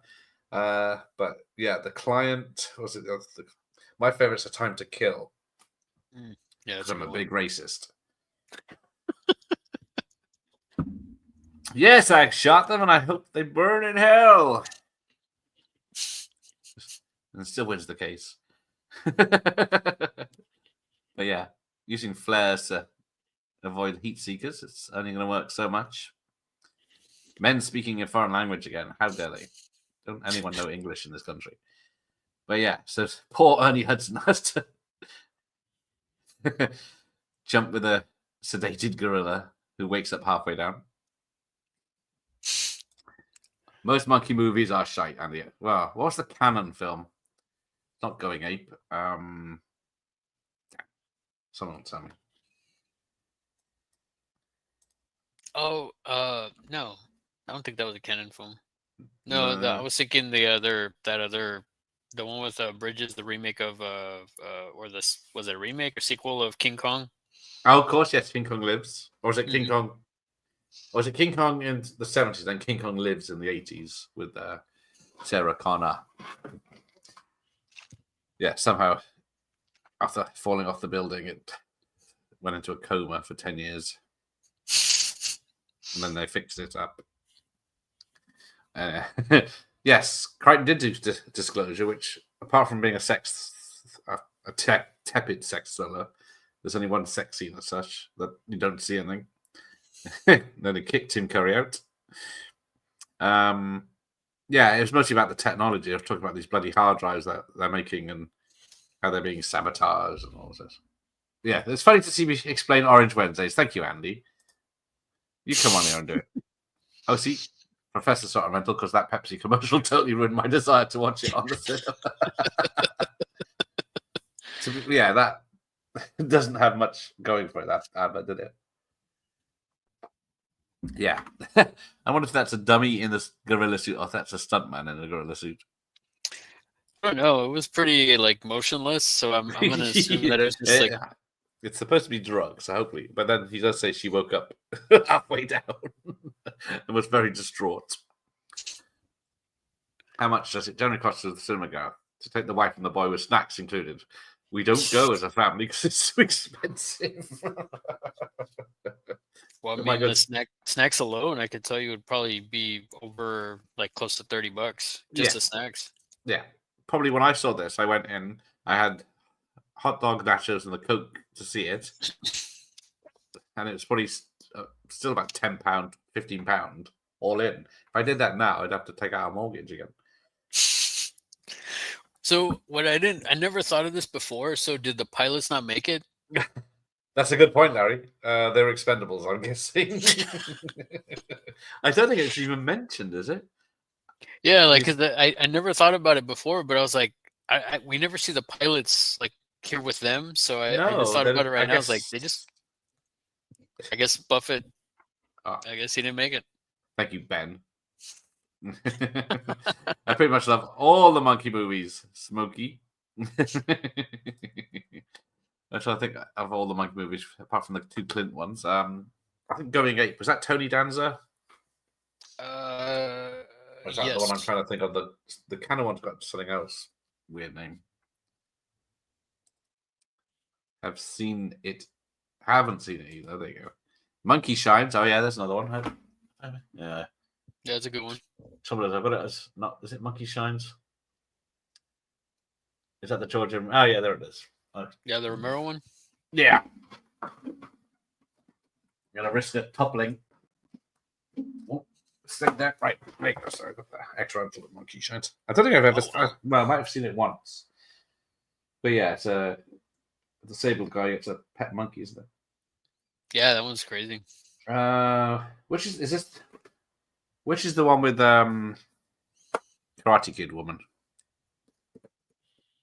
But yeah, the client was it? My favorite's A Time to Kill. Yeah, because I'm a big racist. Yes, I shot them, and I hope they burn in hell. And still wins the case. But yeah, using flares to avoid heat seekers, it's only going to work so much. Men speaking a foreign language again. How dare they? Don't anyone know English in this country? But yeah, so poor Ernie Hudson has to jump with a sedated gorilla who wakes up halfway down. Most monkey movies are shite, Andy. Well, what's the canon film? It's not Going Ape. Someone will tell me. Oh, no. I don't think that was a canon film. No, I was thinking the one with Bridges, the remake of or this was it a remake or sequel of King Kong? Oh, of course, yes, King Kong Lives. Or was it King Kong? Or was it King Kong in the 70s and King Kong Lives in the 80s with Sarah Connor? Yeah, somehow after falling off the building, it went into a coma for 10 years. And then they fixed it up. Yes, Criton did do Disclosure, which, apart from being a tepid sex thriller, there's only one sex scene as such that you don't see anything. Then they kicked Tim Curry out. Yeah, it was mostly about the technology. I was talking about these bloody hard drives that they're making and how they're being sabotaged and all this. Yeah, it's funny to see me explain Orange Wednesdays. Thank you, Andy. You come on here and do it. Oh, see, Professor sort of mental because that Pepsi commercial totally ruined my desire to watch it on the cinema. Yeah, that doesn't have much going for it, that advert, did it? Yeah. I wonder if that's a dummy in this gorilla suit or if that's a stuntman in a gorilla suit. I don't know. It was pretty like motionless, so I'm going to assume that it's just like it's supposed to be drugs, so hopefully. But then he does say she woke up halfway down and was very distraught. How much does it generally cost to the cinema go to take the wife and the boy with snacks included? We don't go as a family because it's so expensive. Well, I mean, the snacks alone, I could tell you would probably be over like close to $30 just the snacks. Yeah, probably when I saw this, I went in. I had hot dog, nachos, and the Coke to see it, and it was probably still about £10, £15 all in. If I did that now, I'd have to take out a mortgage again. So I never thought of this before. So did the pilots not make it? That's a good point, Larry. They're expendables, I'm guessing. I don't think it's even mentioned, is it? Yeah, like because I never thought about it before, but I was like, we never see the pilots like here with them, so I just thought about it right now. I was like, I guess Buffett. I guess he didn't make it. Thank you, Ben. I pretty much love all the monkey movies, Smokey. Actually, I think of all the monkey movies, apart from the two Clint ones, I think Going Ape, was that Tony Danza? Or is that the one I'm trying to think of? The kind of one's got something else. Weird name. Have seen it. Haven't seen it either. There you go. Monkey Shines. Oh, yeah, there's another one. Yeah. Yeah, it's a good one. Trouble is, I've got it as not. Is it Monkey Shines? Is that the Georgia? Oh, yeah, there it is. Yeah, the Romero one. Yeah. Gonna risk it toppling. Oh, stick that right. Sorry, got the extra for the Monkey Shines. I don't think I've ever. Well, I might have seen it once. But yeah, it's a disabled guy. It's a pet monkey, isn't it? Yeah, that one's crazy. Which is this? Which is the one with Karate Kid woman?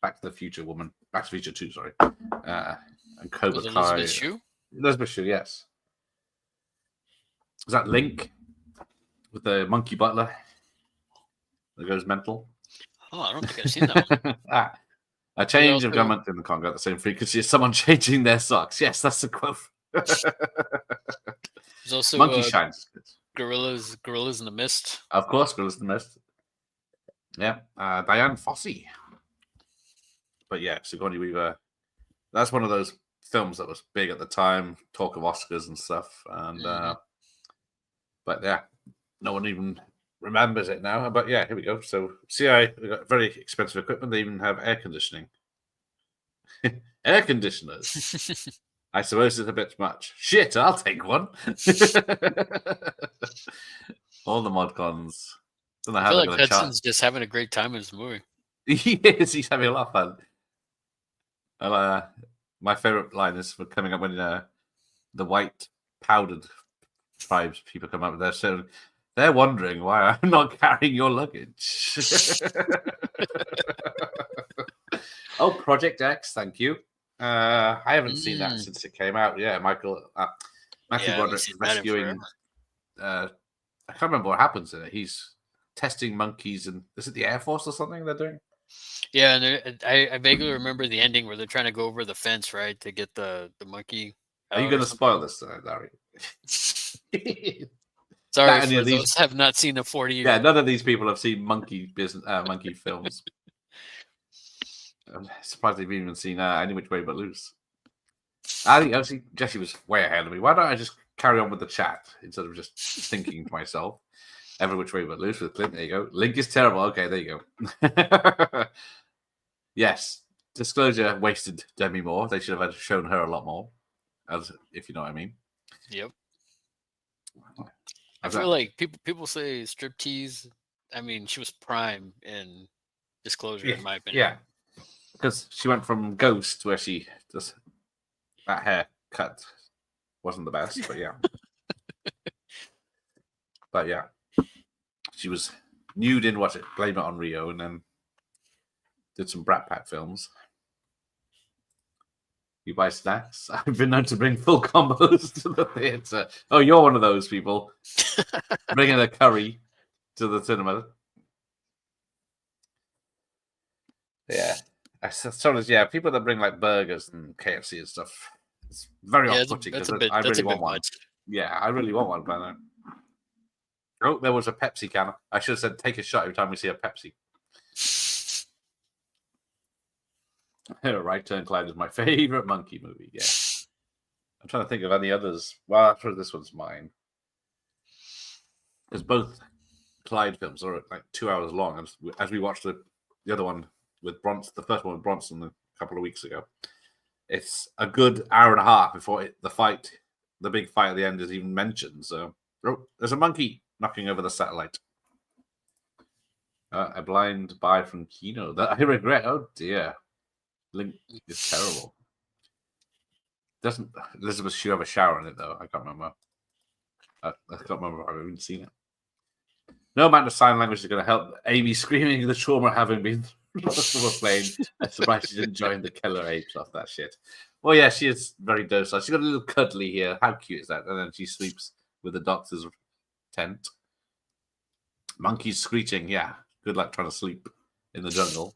Back to the Future woman. Back to the Future 2, sorry. And Cobra Kai. Elizabeth Shue? Elizabeth Shue, yes. Is that Link with the monkey butler that goes mental? Oh, I don't think I've seen that one. A change of government in the Congo at the same frequency as someone changing their socks. Yes, that's the quote. There's also Monkey Shines. Gorillas in the Mist. Of course, Gorillas in the Mist. Yeah, Diane Fossey. But yeah, Sigourney Weaver. That's one of those films that was big at the time, talk of Oscars and stuff. And but yeah, no one even remembers it now. But yeah, here we go. So CI, we got very expensive equipment. They even have air conditioning. Air conditioners. I suppose it's a bit much. Shit, I'll take one. All the mod cons. Don't know how I feel they're like going to Hudson's just having a great time in this movie. He is. He's having a lot of fun. And, my favorite line is for coming up when the white powdered tribes people come up with their so they're wondering why I'm not carrying your luggage. Oh, Project X, thank you. I haven't seen that since it came out. Yeah, Matthew Broderick rescuing. I can't remember what happens in it. He's testing monkeys, and is it the Air Force or something they're doing? Yeah, and I vaguely remember the ending where they're trying to go over the fence, right, to get the monkey. Are you going to spoil this, Larry? Sorry, for those have not seen the 40 years. Yeah, none of these people have seen monkey films. I'm surprised they've even seen Any Which Way But Loose. I think actually Jesse was way ahead of me. Why don't I just carry on with the chat instead of just thinking to myself? Every Which Way But Loose with Clint. There you go. Link is terrible. Okay, there you go. Yes, disclosure wasted Demi Moore. They should have shown her a lot more, if you know what I mean. Yep. I feel like people say striptease. I mean, she was prime in Disclosure, in my opinion. Yeah, because she went from Ghost, where she just that haircut wasn't the best, but yeah. But yeah, she was nude in Blame It on Rio, and then did some Brat Pack films. You buy snacks? I've been known to bring full combos to the theatre. Oh, you're one of those people. Bringing a curry to the cinema. Yeah. People that bring like burgers and KFC and stuff. It's very off-putting. I really want one. Yeah, I really want one, but oh, there was a Pepsi can. I should have said take a shot every time we see a Pepsi. Right Turn Clyde is my favorite monkey movie. Yeah, I'm trying to think of any others. Well, I'm sure this one's mine. Because both Clyde films are like 2 hours long, as we watched the other one with Bronson, the first one with Bronson a couple of weeks ago. It's a good hour and a half before the big fight at the end is even mentioned. So, there's a monkey knocking over the satellite. A blind buy from Kino that I regret. Oh dear. Link is terrible. Doesn't Elizabeth Shue have a shower in it though? I can't remember. I can't remember if I've even seen it. No amount of sign language is going to help Amy screaming the trauma having been playing. I'm surprised she didn't join the killer apes off that shit. Well, yeah, she is very docile. She's got a little cuddly here. How cute is that? And then she sleeps with the doctor's tent. Monkeys screeching. Yeah, good luck trying to sleep in the jungle.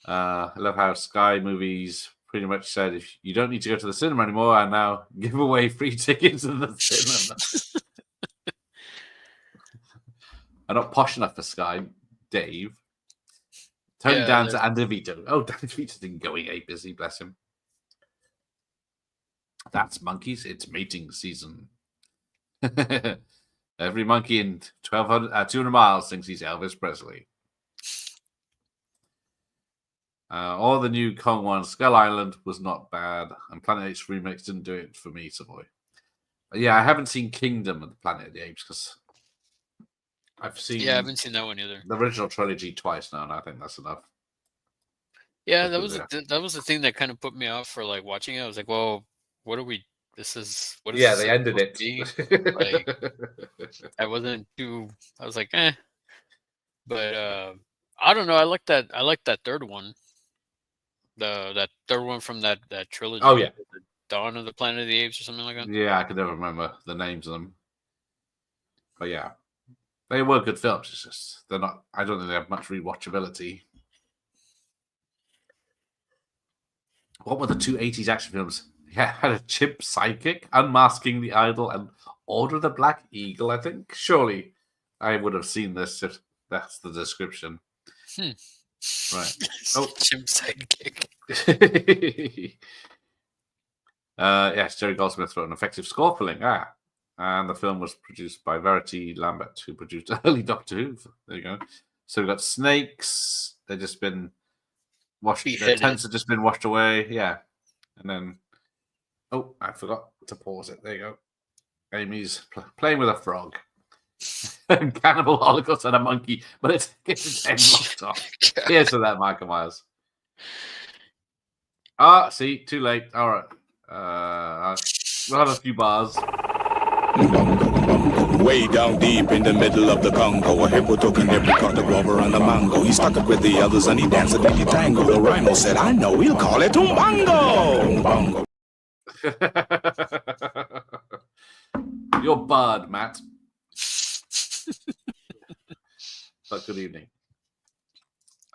I love how Sky Movies pretty much said if you don't need to go to the cinema anymore, and now give away free tickets to the cinema. I'm not posh enough for Sky, Dave. Tony Danza and DeVito. Oh, Danny DeVito's been going ape, is he? Bless him. That's monkeys. It's mating season. Every monkey in 200 miles thinks he's Elvis Presley. All the new Kong one, Skull Island was not bad, and Planet Apes remakes didn't do it for me, Savoy. But yeah, I haven't seen Kingdom of the Planet of the Apes because I've seen. Yeah, I haven't seen that one either. The original trilogy twice now, and I think that's enough. Yeah, that was the thing that kind of put me off for like watching it. I was like, well, what are we? This is what is. Yeah, they ended it. Like, I wasn't too. I was like, eh. But I don't know. I like that third one. That third one from that trilogy. Oh yeah, the Dawn of the Planet of the Apes or something like that. Yeah, I can never remember the names of them. But yeah, they were good films. It's just they're not. I don't think they have much rewatchability. What were the two 80s action films? Yeah, had a chimp sidekick, Unmasking the Idol, and Order of the Black Eagle. I think surely I would have seen this if That's the description. Right. Oh, Jim sidekick. Yes, Jerry Goldsmith wrote an effective score for Link. And the film was produced by Verity Lambert, who produced early Doctor Who. There you go. So we've got snakes. They've just been washed. Their tents have just been washed away. Yeah. And then, oh, I forgot to pause it. There you go. Amy's playing with a frog. Cannibal Holocaust and a monkey, but it's getting its head locked off. Here's to that, Michael Myers. See, too late. All right. We'll have a few bars. Way down deep in the middle of the Congo, a hippo took an apricot, a guava, and a mango. He stuck it with the others and he danced a dinky tango. The rhino said, I know, we'll call it umbango. You're barred, Matt. But good evening.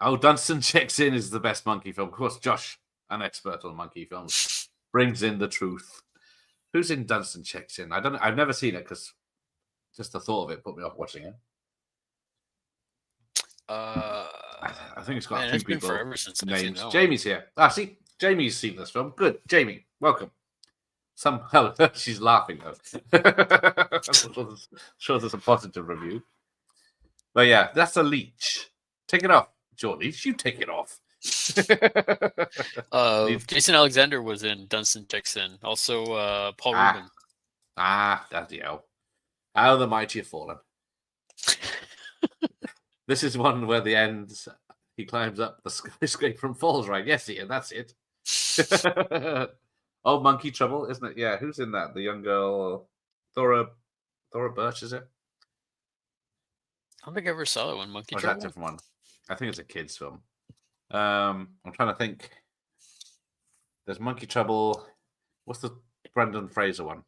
Oh, Dunstan Checks In is the best monkey film. Of course, Josh, an expert on monkey films, brings in the truth. Who's in Dunstan Checks In? I've never seen it because just the thought of it put me off watching it. I think it's got a few people forever since names. Jamie's here. See, Jamie's seen this film. Good, Jamie, welcome. She's laughing though. Shows us a positive review. But yeah, that's a leech. Take it off, George. You take it off. Jason Alexander was in Dunstan Checks In. Also, Paul Rubin. That's the L. How the mighty have fallen. This is one where the end, he climbs up the skyscraper and falls, right? Yes, Ian, that's it. Oh, Monkey Trouble, isn't it? Yeah, who's in that? The young girl, Thora Birch, is it? I don't think I ever saw that one, Monkey Or is Trouble. that a different one? I think it's a kid's film. I'm trying to think. There's Monkey Trouble. What's the Brendan Fraser one?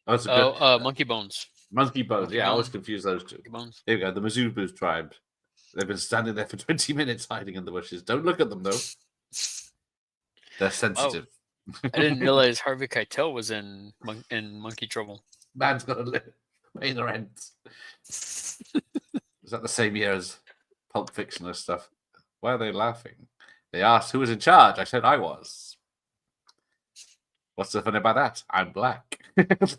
Monkey Bones. Monkey Bones. Yeah, I always confuse those two. Bones. There we go. The Mizubu tribe. They've been standing there for 20 minutes hiding in the bushes. Don't look at them, though. They're sensitive. I didn't realize Harvey Keitel was in Monkey Trouble. Man's got to pay the rent. Is that the same year as Pulp Fiction or stuff? Why are they laughing? They asked who was in charge. I said I was. What's so funny about that? I'm black.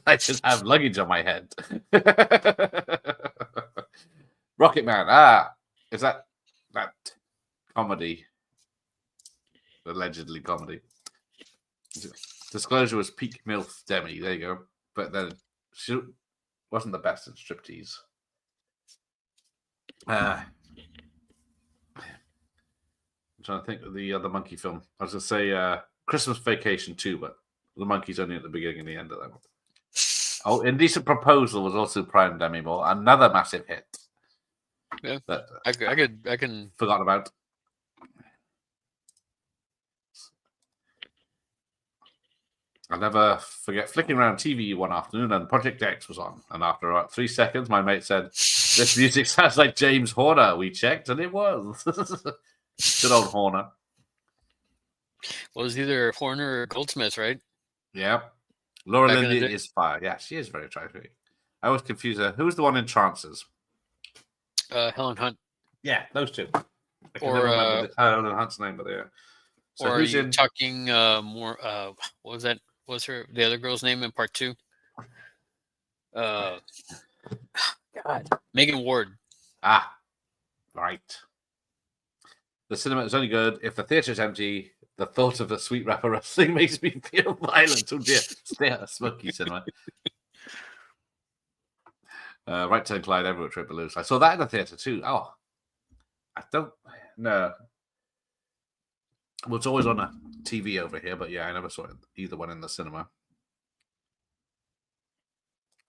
I just have luggage on my head. Rocket Man. Is that comedy? Allegedly comedy. Disclosure was peak MILF Demi. There you go. But then she wasn't the best at striptease. I'm trying to think of the other monkey film. I was going to say Christmas Vacation 2, but the monkey's only at the beginning and the end of that one. Oh, Indecent Proposal was also Prime Demi Moore. Another massive hit. Yeah, that I can forgot about. I'll never forget flicking around TV one afternoon and Project X was on. And after about 3 seconds, my mate said, this music sounds like James Horner. We checked and it was. Good old Horner. Well, it was either Horner or Goldsmith, right? Yeah. Laura Lindy is fire. Yeah, she is very attractive. I always confuse her. Who's the one in Trances? Helen Hunt. Yeah, those two. Or Helen Hunt's name, but yeah. So or who's are you in talking more? What was that? What was the other girl's name in part 2? God, Megan Ward. Right. The cinema is only good if the theatre is empty. The thought of a sweet rapper wrestling makes me feel violent. Oh dear. Stay out of smoky cinema. Right Turn Clyde, Everett Trip Loose. I saw that in the theatre too. Oh, I don't know. Well, it's always on a TV over here, but yeah, I never saw either one in the cinema.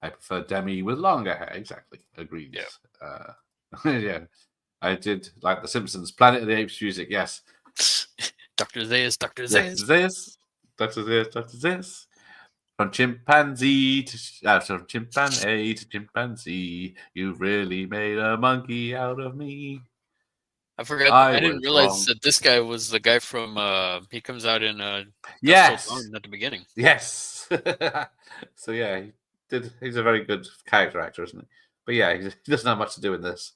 I prefer Demi with longer hair. Exactly. Agreed. Yeah. Yeah. I did like The Simpsons. Planet of the Apes music. Yes. Dr. Zayas, Dr. Zayas. Dr. Zayas. From chimpanzee to chimpanzee, you've really made a monkey out of me. I forgot. I didn't realize that this guy was the guy from. He comes out in. Yes. At the beginning. Yes. So yeah, he's a very good character actor, isn't he? But yeah, he doesn't have much to do in this.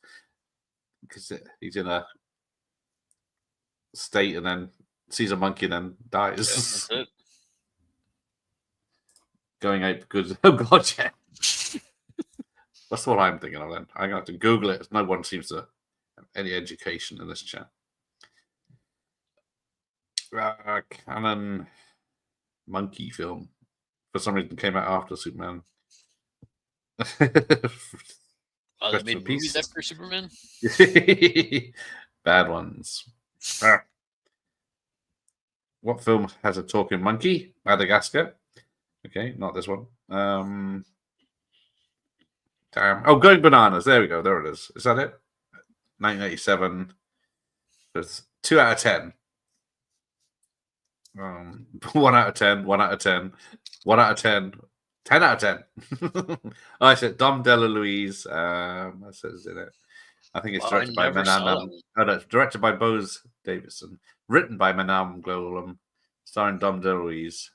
because he's in a state and then sees a monkey and then dies. That's it. Going ape good. Oh god, yeah. That's what I'm thinking of then. I'm gonna have to Google it. No one seems to have any education in this chat. Canon monkey film. For some reason came out after Superman. Oh, they made movies after Superman? Bad ones. What film has a talking monkey? Madagascar. Okay, not this one. Damn. Oh, Going Bananas. There we go. There it is. Is that it? 1987. It's 2 out of 10. 1 out of 10. 1 out of 10. 1 out of 10. 10 out of 10. I said Dom DeLuise. That says in it. I think it's directed by Manam. Oh, no, it's directed by Bose Davison. Written by Manam Golem. Starring Dom DeLuise.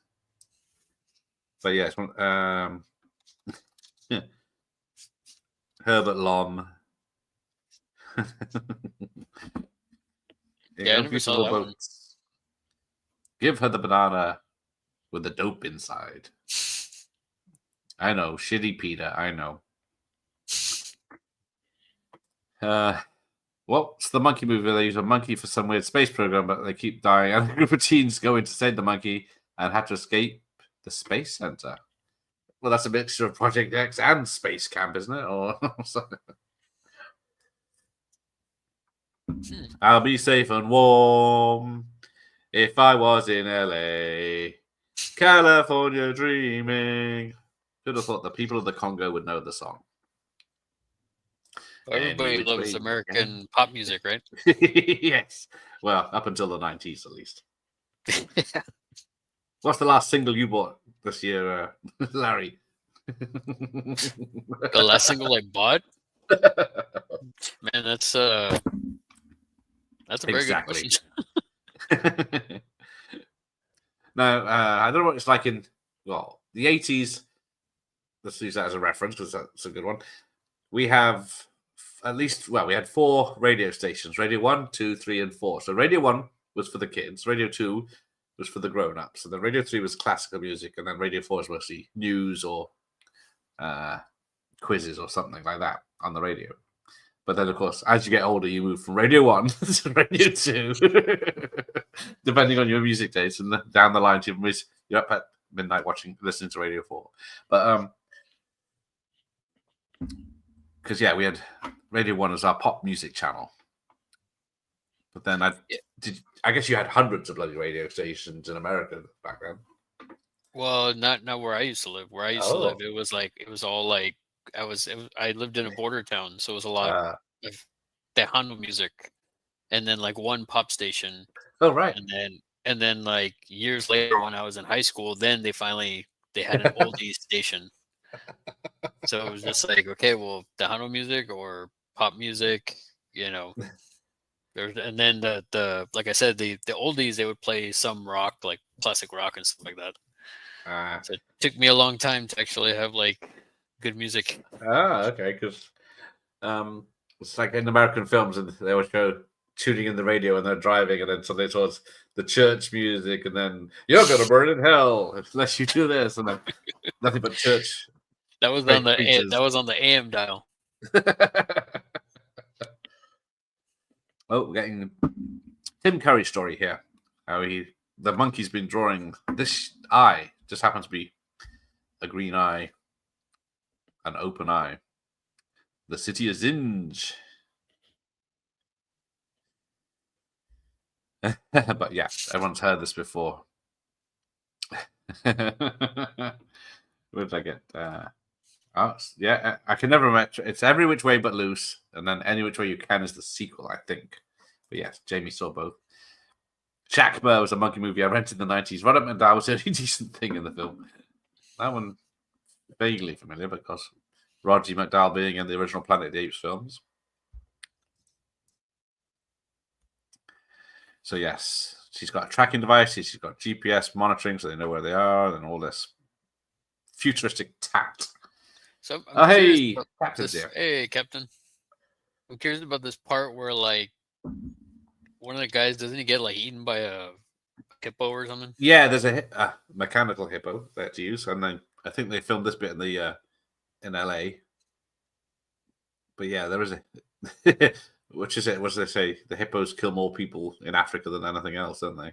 But yeah, it's one. Herbert Lom. Yeah, I never saw that one. Give her the banana with the dope inside. I know, shitty Peter. I know. What's the monkey movie? They use a monkey for some weird space program, but they keep dying. And a group of teens go in to save the monkey and have to escape the space center. Well, that's a mixture of Project X and Space Camp, isn't it? Or I'll be safe and warm if I was in LA, California dreaming. Should have thought the people of the Congo would know the song. Everybody loves American pop music, right? Yes. Well, up until the 90s, at least. What's the last single you bought this year, Larry? The last single I bought? Man, that's a very good question. No, I don't know what it's like in, well, the 80s. Let's use that as a reference because that's a good one. We have at least, well, we had 4 radio stations. Radio 1, 2, 3, and 4. So Radio 1 was for the kids. Radio 2 was for the grown-ups. And then Radio 3 was classical music. And then Radio 4 was mostly news or quizzes or something like that on the radio. But then, of course, as you get older, you move from Radio 1 to Radio 2, depending on your music taste. And down the line, you're up at midnight listening to Radio 4. But, because, yeah, we had Radio 1 as our pop music channel. But then I guess you had hundreds of bloody radio stations in America back then. Well, not where I used to live. Where I used to live, it was all like I lived in a border town, so it was a lot of Tejano music, and then like one pop station. Oh right. And then like years later, when I was in high school, then they had an oldies station. So it was just like, okay, well, Tejano music or pop music, you know. And then the like I said, the oldies, they would play some rock, like classic rock and stuff like that. So it took me a long time to actually have like good music. Okay, because it's like in American films, and they would show tuning in the radio and they're driving, and then suddenly towards the church music, and then you're gonna burn in hell unless you do this, and then nothing but church. That was on the AM dial. Oh, we're getting Tim Curry story here. How the monkey's been drawing this eye. Just happens to be a green eye, an open eye. The city of Zinj. But yeah, everyone's heard this before. Where did I get? Yeah, I can never remember. It's Every Which Way But Loose, and then Any Which Way You Can is the sequel, I think. But yes, Jamie saw both. Shakma was a monkey movie I rented in the 90s. Run Up and Down was the only decent thing in the film. That one, vaguely familiar, because Roger McDowell being in the original Planet of the Apes films. So yes, she's got a tracking device. She's got GPS monitoring, so they know where they are, and all this futuristic tat. So, hey, Captain's here. Hey, Captain. Who cares about this part where like one of the guys doesn't he get like eaten by a hippo or something? Yeah, there's a mechanical hippo they had to use, and then I think they filmed this bit in the in LA. But yeah, there is a which is it? What do they say? The hippos kill more people in Africa than anything else, don't they?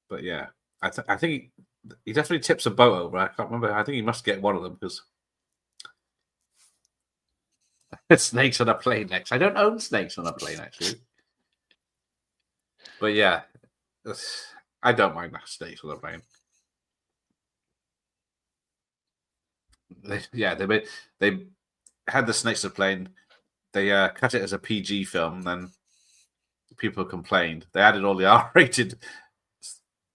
But yeah, I think he definitely tips a boat over. I can't remember. I think he must get one of them because snakes on a plane next. I don't own snakes on a plane actually. But yeah, I don't mind snakes on a plane. They had the snakes on a plane. They cut it as a PG film. Then people complained. They added all the R-rated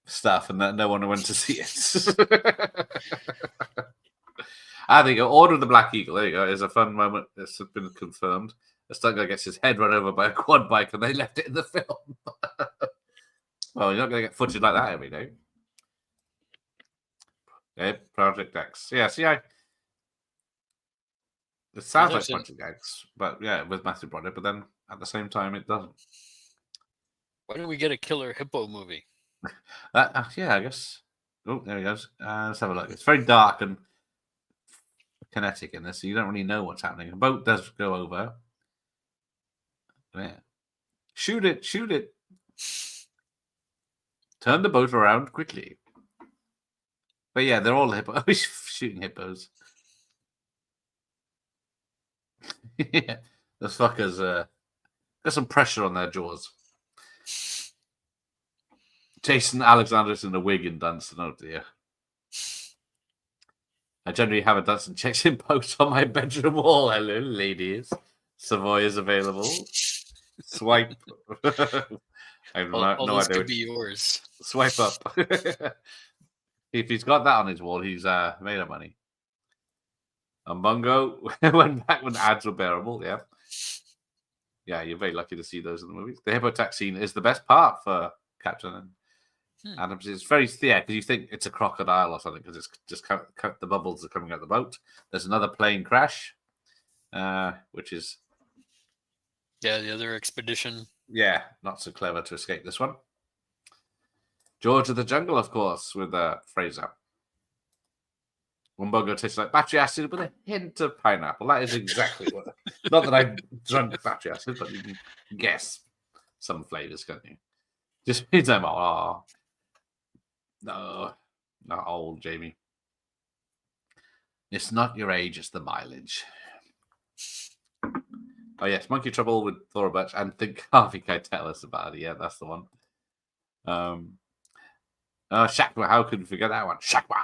stuff, and no one went to see it. There you go. Order of the Black Eagle. There you go. It's a fun moment. It's been confirmed. The stunt guy gets his head run over by a quad bike, and they left it in the film. Well, you're not going to get footage like that every day. Okay, Project X. Yeah, see, it sounds like Project X, but yeah, with Matthew Broderick, but then at the same time, it doesn't. Why don't we get a killer hippo movie? Yeah, I guess. Oh, there he goes. Let's have a look. It's very dark and kinetic in this, so you don't really know what's happening. A boat does go over. Yeah. Shoot it. Turn the boat around quickly. But yeah, they're all hippos. Shooting hippos. Yeah, those fuckers got some pressure on their jaws. Jason Alexander's in a wig in Dunstan. Oh dear. I generally have a Dunstan check-in post on my bedroom wall. Hello, ladies. Savoy is available. Swipe. I have no this idea. Could be yours. Swipe up. If he's got that on his wall, he's made of money. And Bungo went back when ads were bearable. Yeah. Yeah, you're very lucky to see those in the movies. The hippo attack scene is the best part for Captain and Adams. It's very because you think it's a crocodile or something because it's just the bubbles are coming out of the boat. There's another plane crash, which is the other expedition. Yeah, not so clever to escape this one. George of the Jungle, of course, with Fraser. Wumbogo tastes like battery acid with a hint of pineapple. That is exactly what. Not that I've drunk battery acid, but you can guess some flavors, can't you? Just means I'm no, not old, Jamie. It's not your age; it's the mileage. Oh yes, Monkey Trouble with Thora Birch and Think Harvey Keitel us about it. Yeah, that's the one. Shakwa, how could we forget that one? Shakwa.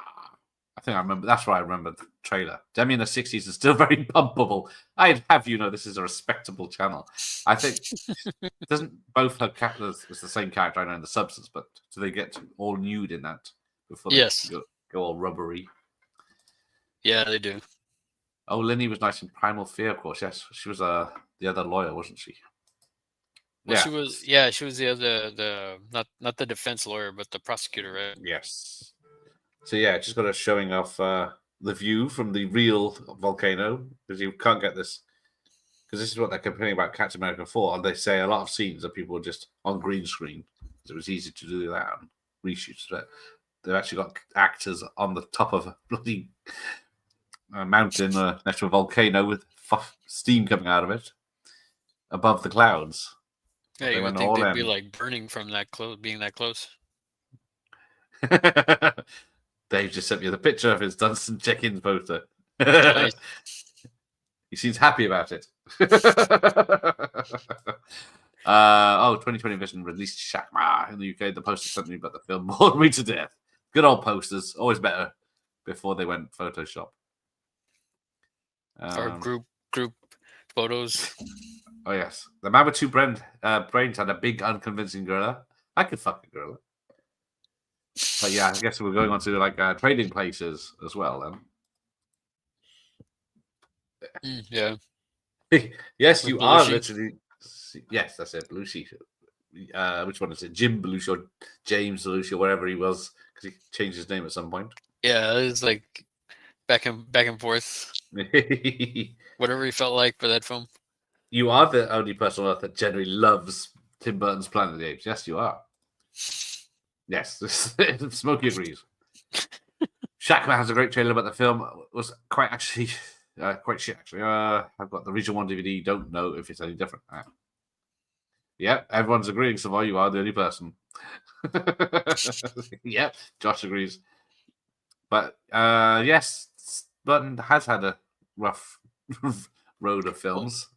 I think I remember. That's why I remember the trailer. Demi in the 60s is still very pumpable. I'd have you know this is a respectable channel. I think doesn't both her characters it's the same character I know in the substance, but do they get all nude in that before they go all rubbery? Yeah, they do. Oh, Linny was nice in Primal Fear, of course. Yes, she was the other lawyer, wasn't she? Well, she was. Yeah, she was the other not the defense lawyer, but the prosecutor, right? Yes. So yeah, just got a showing off the view from the real volcano because you can't get this because this is what they're complaining about Captain America 4. And they say a lot of scenes of people just on green screen. It was easy to do that and reshoots. But they've actually got actors on the top of a bloody mountain next to a volcano with steam coming out of it above the clouds. Yeah, you would think they'd be like burning from that close, being that close. Dave just sent me the picture of his Dunstan check-in poster. Nice. He seems happy about it. 2020 Vision released Shakma in the UK. The poster sent me, but the film bored me to death. Good old posters, always better before they went Photoshop. Or group photos. Oh yes, the man with two brains had a big, unconvincing gorilla. I could fuck a gorilla. But yeah, I guess we're going on to like trading places as well then. Yeah. Yes, with you Belushi. are literally. Yes, that's it, Belushi. Which one is it? Jim Belushi or James Belushi or whatever he was, because he changed his name at some point. Yeah, it was like back and forth. Whatever he felt like for that film. You are the only person on Earth that generally loves Tim Burton's Planet of the Apes. Yes, you are. Yes, Smokey agrees. Shackman has a great trailer about the film. It was quite shit. Actually, I've got the Region 1 DVD. Don't know if it's any different. Yep, everyone's agreeing. So you are the only person. Yep, Josh agrees. But yes, Burton has had a rough road of films.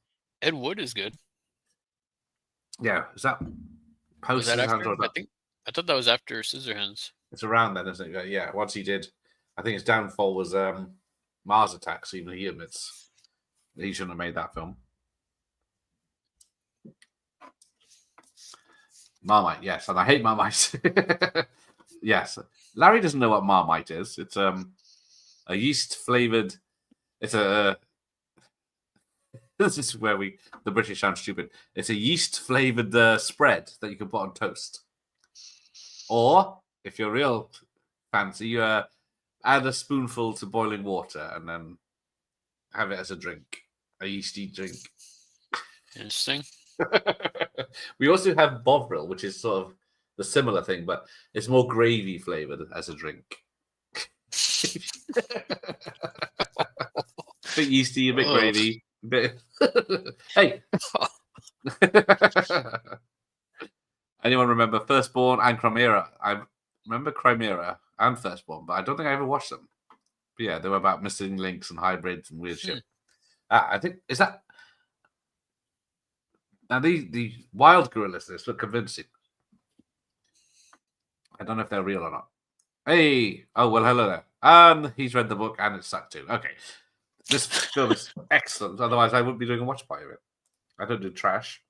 Ed Wood is good. Yeah, is that post? Was that after? I thought that was after Scissorhands. It's around then, isn't it? Yeah, once he did, I think his downfall was Mars Attacks. Even he admits he shouldn't have made that film. Marmite, yes, and I hate Marmite. Yes, Larry doesn't know what Marmite is. It's a yeast flavored. It's a. This is where the British sound stupid. It's a yeast flavored spread that you can put on toast. Or if you're real fancy, you add a spoonful to boiling water and then have it as a drink, a yeasty drink. Interesting. We also have Bovril, which is sort of the similar thing, but it's more gravy flavored as a drink. A bit yeasty, a bit gravy. Hey. Anyone remember Firstborn and Chimera? I remember Chimera and Firstborn, but I don't think I ever watched them. But yeah, they were about missing links and hybrids and weird shit. I think is that now the wild gorillas. This look convincing. I don't know if they're real or not. Hey, oh well, hello there. And he's read the book and it sucked too. Okay, this film is excellent. Otherwise, I wouldn't be doing a watch party of it. I don't do trash.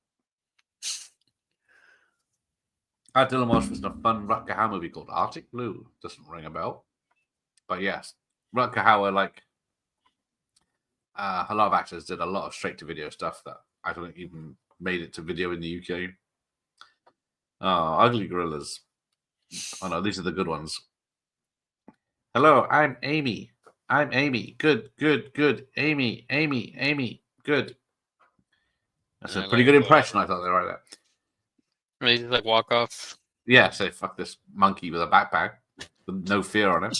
Dylan Walsh was in a fun Rutger Hauer movie called Arctic Blue. Doesn't ring a bell. But yes, Rutger Hauer, like a lot of actors did a lot of straight-to-video stuff that I don't think even made it to video in the UK. Oh, Ugly Gorillas. Oh no, these are the good ones. Hello, I'm Amy. I'm Amy. Good, good, good. Amy, Amy, Amy. Good. That's a pretty good impression, I thought they were right there. Really, like walk off. Yeah, say fuck this monkey with a backpack with no fear on it.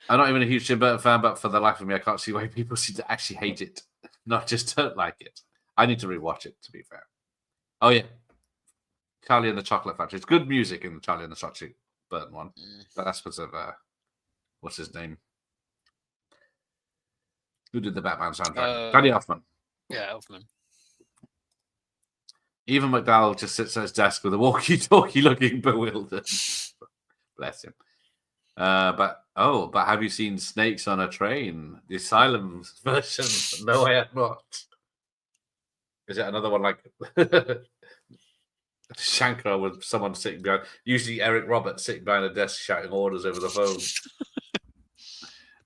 I'm not even a huge Tim Burton fan, but for the life of me, I can't see why people seem to actually hate it, not just don't like it. I need to rewatch it, to be fair. Oh yeah, Charlie and the Chocolate Factory. It's good music in the Charlie and the Chocolate Burton one, but that's because of what's his name? Who did the Batman soundtrack? Danny Elfman. Yeah, Elfman. Even McDowell just sits at his desk with a walkie-talkie looking bewildered. Bless him. But have you seen Snakes on a Train? The Asylum version? No, I have not. Is it another one like Shankar with someone sitting behind? Usually Eric Roberts sitting behind a desk shouting orders over the phone.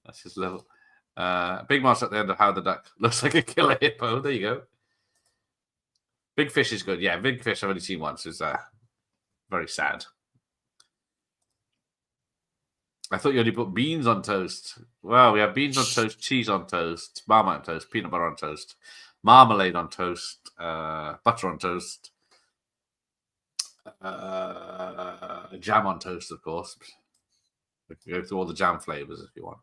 That's his level. Big Monster at the end of Howard the Duck. Looks like a killer hippo. There you go. Big Fish is good. Yeah, Big Fish I've only seen once. It's very sad. I thought you only put beans on toast. Well, we have beans on toast, cheese on toast, marmite on toast, peanut butter on toast, marmalade on toast, butter on toast, jam on toast, of course. We can go through all the jam flavors if you want.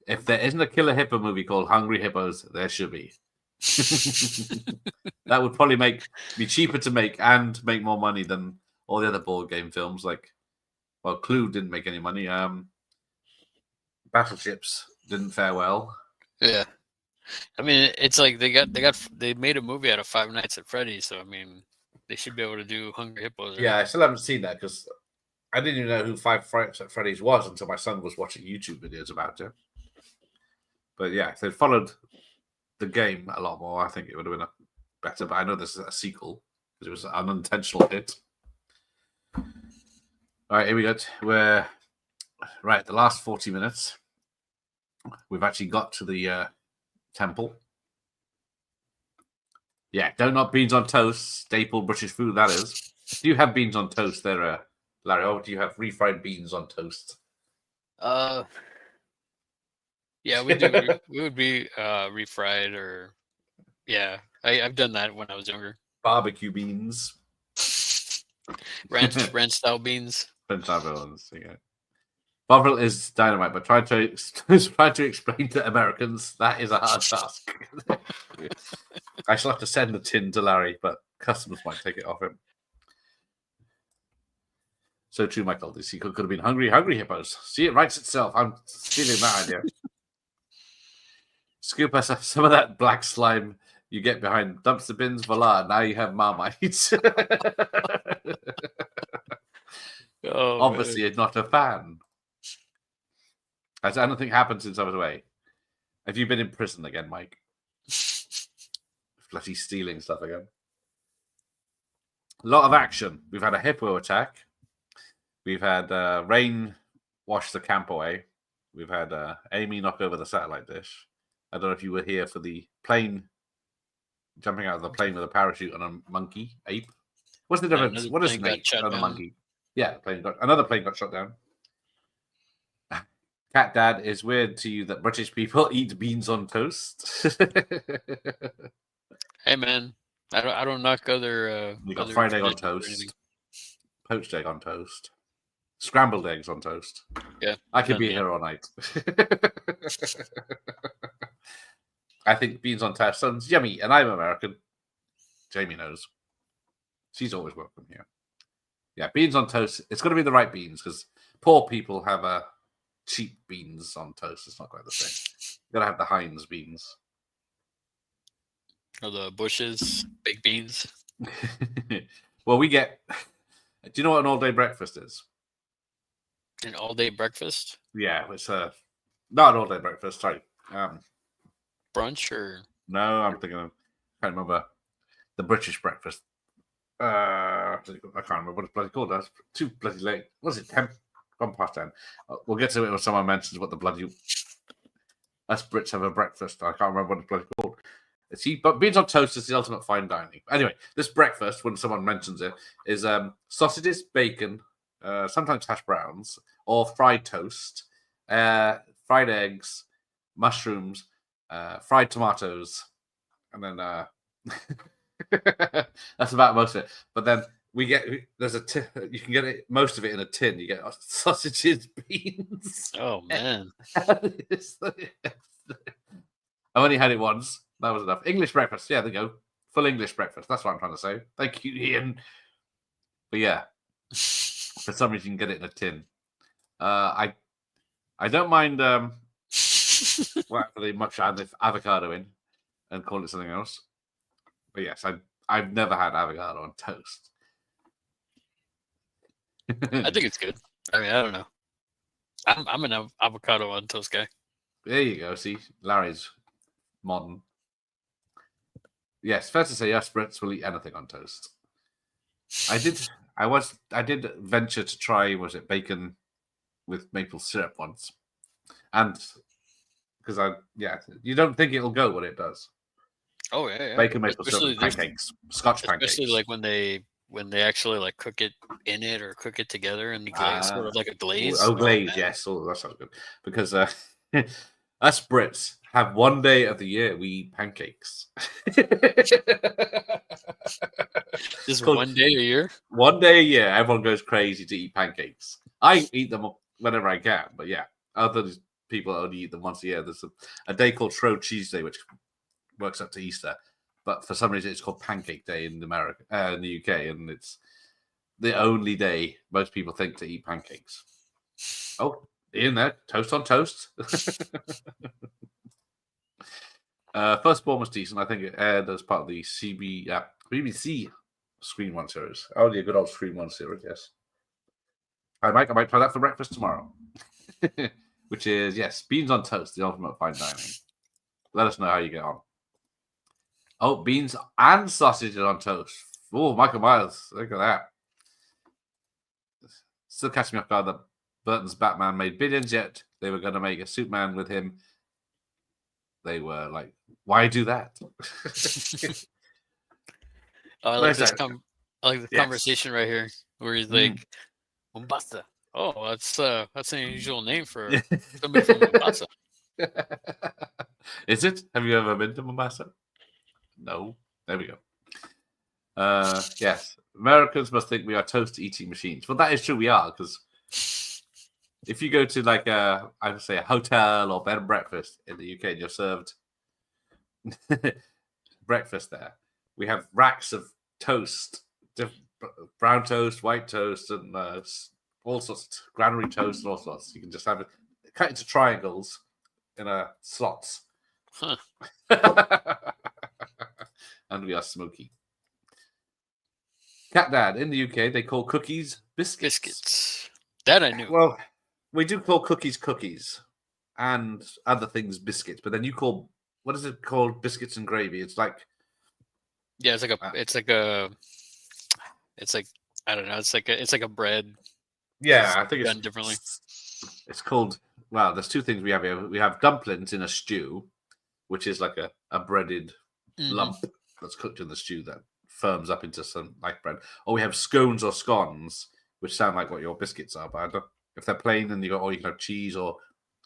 If there isn't a killer hippo movie called Hungry Hippos, there should be. That would probably be cheaper to make and make more money than all the other board game films. Well, Clue didn't make any money. Battleships didn't fare well. Yeah, I mean, it's like they made a movie out of Five Nights at Freddy's, so I mean, they should be able to do Hungry Hippos. Right? Yeah, I still haven't seen that because I didn't even know who Five Nights at Freddy's was until my son was watching YouTube videos about it. But yeah, if they'd followed the game a lot more, I think it would have been better. But I know this is a sequel because it was an unintentional hit. All right, here we go. We're right. The last 40 minutes, we've actually got to the temple. Yeah, donut beans on toast, staple British food. That is. Do you have beans on toast there, Larry? Or do you have refried beans on toast? Yeah, we do. We would be refried or I've done that when I was younger. Barbecue beans. Ranch style beans. Ranch style beans. Yeah. Bovril is dynamite, but try to explain to Americans that is a hard task. I shall have to send the tin to Larry, but customers might take it off him. So true, Michael. This sequel could have been Hungry Hippos. See, it writes itself. I'm stealing that idea. Scoop us some of that black slime you get behind dumpster bins. Voila, now you have Marmite. Obviously, you're not a fan. Has anything happened since I was away? Have you been in prison again, Mike? Bloody stealing stuff again. A lot of action. We've had a hippo attack. We've had rain wash the camp away. We've had Amy knock over the satellite dish. I don't know if you were here for the plane, jumping out of the plane with a parachute on a monkey, ape. What's the difference? What is an ape and a monkey? Yeah, another plane got shot down. Cat Dad, is weird to you that British people eat beans on toast? Hey man, I don't knock other. You got fried egg on toast, poached egg on toast, scrambled eggs on toast. Yeah, I could be here all night. I think beans on toast sounds yummy, and I'm American. Jamie knows. She's always welcome here. Yeah, beans on toast. It's got to be the right beans because poor people have cheap beans on toast. It's not quite the same. You gotta have the Heinz beans. Or the Bush's baked beans. Well, we get. Do you know what an all-day breakfast is? An all-day breakfast? Yeah, it's not an all-day breakfast. Sorry, brunch or no? I'm thinking of. I can't remember the British breakfast. I can't remember what it's bloody called. That's too bloody late. What is it? 10? Gone past 10. We'll get to it when someone mentions what the bloody us Brits have a breakfast. I can't remember what it's bloody called. But beans on toast is the ultimate fine dining. Anyway, this breakfast, when someone mentions it, is sausages, bacon, sometimes hash browns, or fried toast, fried eggs, mushrooms, fried tomatoes, and then that's about most of it. But then we get you can get it most of it in a tin. You get sausages, beans. Oh man, I've only had it once. That was enough. English breakfast. Yeah, there you go. Full English breakfast. That's what I'm trying to say. Thank you, Ian. But yeah, for some reason you can get it in a tin. I don't mind they much add avocado in and call it something else. But yes, I've never had avocado on toast. I think it's good. I mean, I don't know. I'm an avocado on toast guy. There you go. See, Larry's modern. Yes, fair to say, us Brits will eat anything on toast. I did venture to try, was it bacon with maple syrup once, and because you don't think it'll go, but it does. Oh yeah. Bacon maple syrup pancakes, Scotch pancakes, especially like when they actually like cook it in it or cook it together and glaze, sort of like a glaze. Oh, glaze, yes. Oh, that sounds good because us Brits have one day of the year we eat pancakes. Just one day a year? One day a year, everyone goes crazy to eat pancakes. I eat them whenever I can, but yeah, other people only eat them once a year. There's a day called Shrove Tuesday, which works up to Easter, but for some reason it's called Pancake Day in America, in the UK, and it's the only day most people think to eat pancakes. Oh, Ian there, toast on toast. Firstborn was decent. I think it aired as part of the BBC Screen One series. Only a good old Screen One series, yes. I might try that for breakfast tomorrow. Which is, yes, beans on toast, the ultimate fine dining. Let us know how you get on. Oh, beans and sausages on toast. Oh, Michael Myers, look at that. Still catching me off guard that Burton's Batman made billions, yet they were going to make a Superman with him. They were like, why do that? I like this conversation right here where he's like, Mombasa. Oh, that's an unusual name for somebody from Mombasa. Is it? Have you ever been to Mombasa? No. There we go. Yes. Americans must think we are toast eating machines. Well, that is true. We are, because if you go to like I would say a hotel or bed and breakfast in the UK and you're served breakfast there, we have racks of toast, brown toast, white toast, and all sorts of granary toast and all sorts. You can just have it cut into triangles in slots. Huh. And we are smoky. Cat Dad, in the UK, they call cookies biscuits. Biscuits. That I knew. Well, we do call cookies cookies and other things biscuits, but then you call, what is it called? Biscuits and gravy. It's like, yeah, it's like I don't know. It's like a bread. Yeah, I think done differently. It's called, well, there's two things we have here. We have dumplings in a stew, which is like a breaded lump that's cooked in the stew that firms up into some like bread. Or we have scones or scones, which sound like what your biscuits are, but I don't, if they're plain, then you can have cheese, or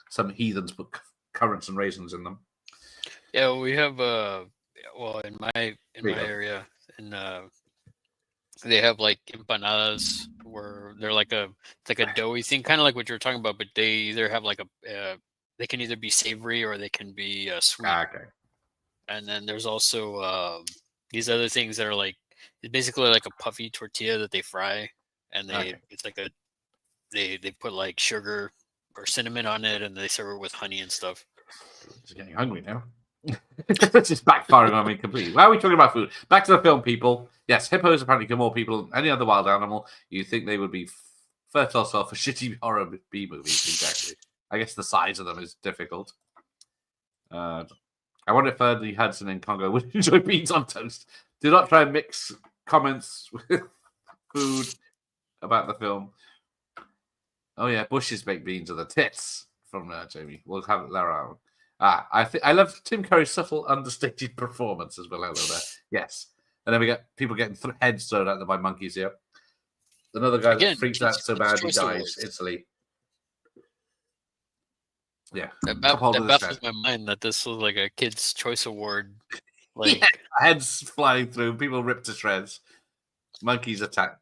some heathens put currants and raisins in them. Yeah, we have well, in my area, and they have like empanadas where they're like it's like a doughy thing, kind of like what you were talking about, but they either have like they can either be savory or they can be sweet. Okay. And then there's also these other things that are like, it's basically like a puffy tortilla that they fry, and it's like they put like sugar or cinnamon on it, and they serve it with honey and stuff. Just getting hungry now. It's just backfiring on me completely. Why are we talking about food? Back to the film, people. Yes, hippos apparently kill more people than any other wild animal. You think they would be fertile soil for shitty horror B movies? Exactly. I guess the size of them is difficult. I wonder if Ferdy Hudson in Congo would enjoy beans on toast. Do not try and mix comments with food about the film. Oh yeah, Bush's baked beans are the tits from Jamie. We'll have it there on. I love Tim Curry's subtle, understated performance as well. Hello there. Yes. And then we get people getting heads thrown at them by monkeys here. Another guy that freaks out so bad he dies instantly. Yeah. That baffles my mind that this was like a Kids' Choice Award. Like, yeah, heads flying through, people ripped to shreds, monkeys attack.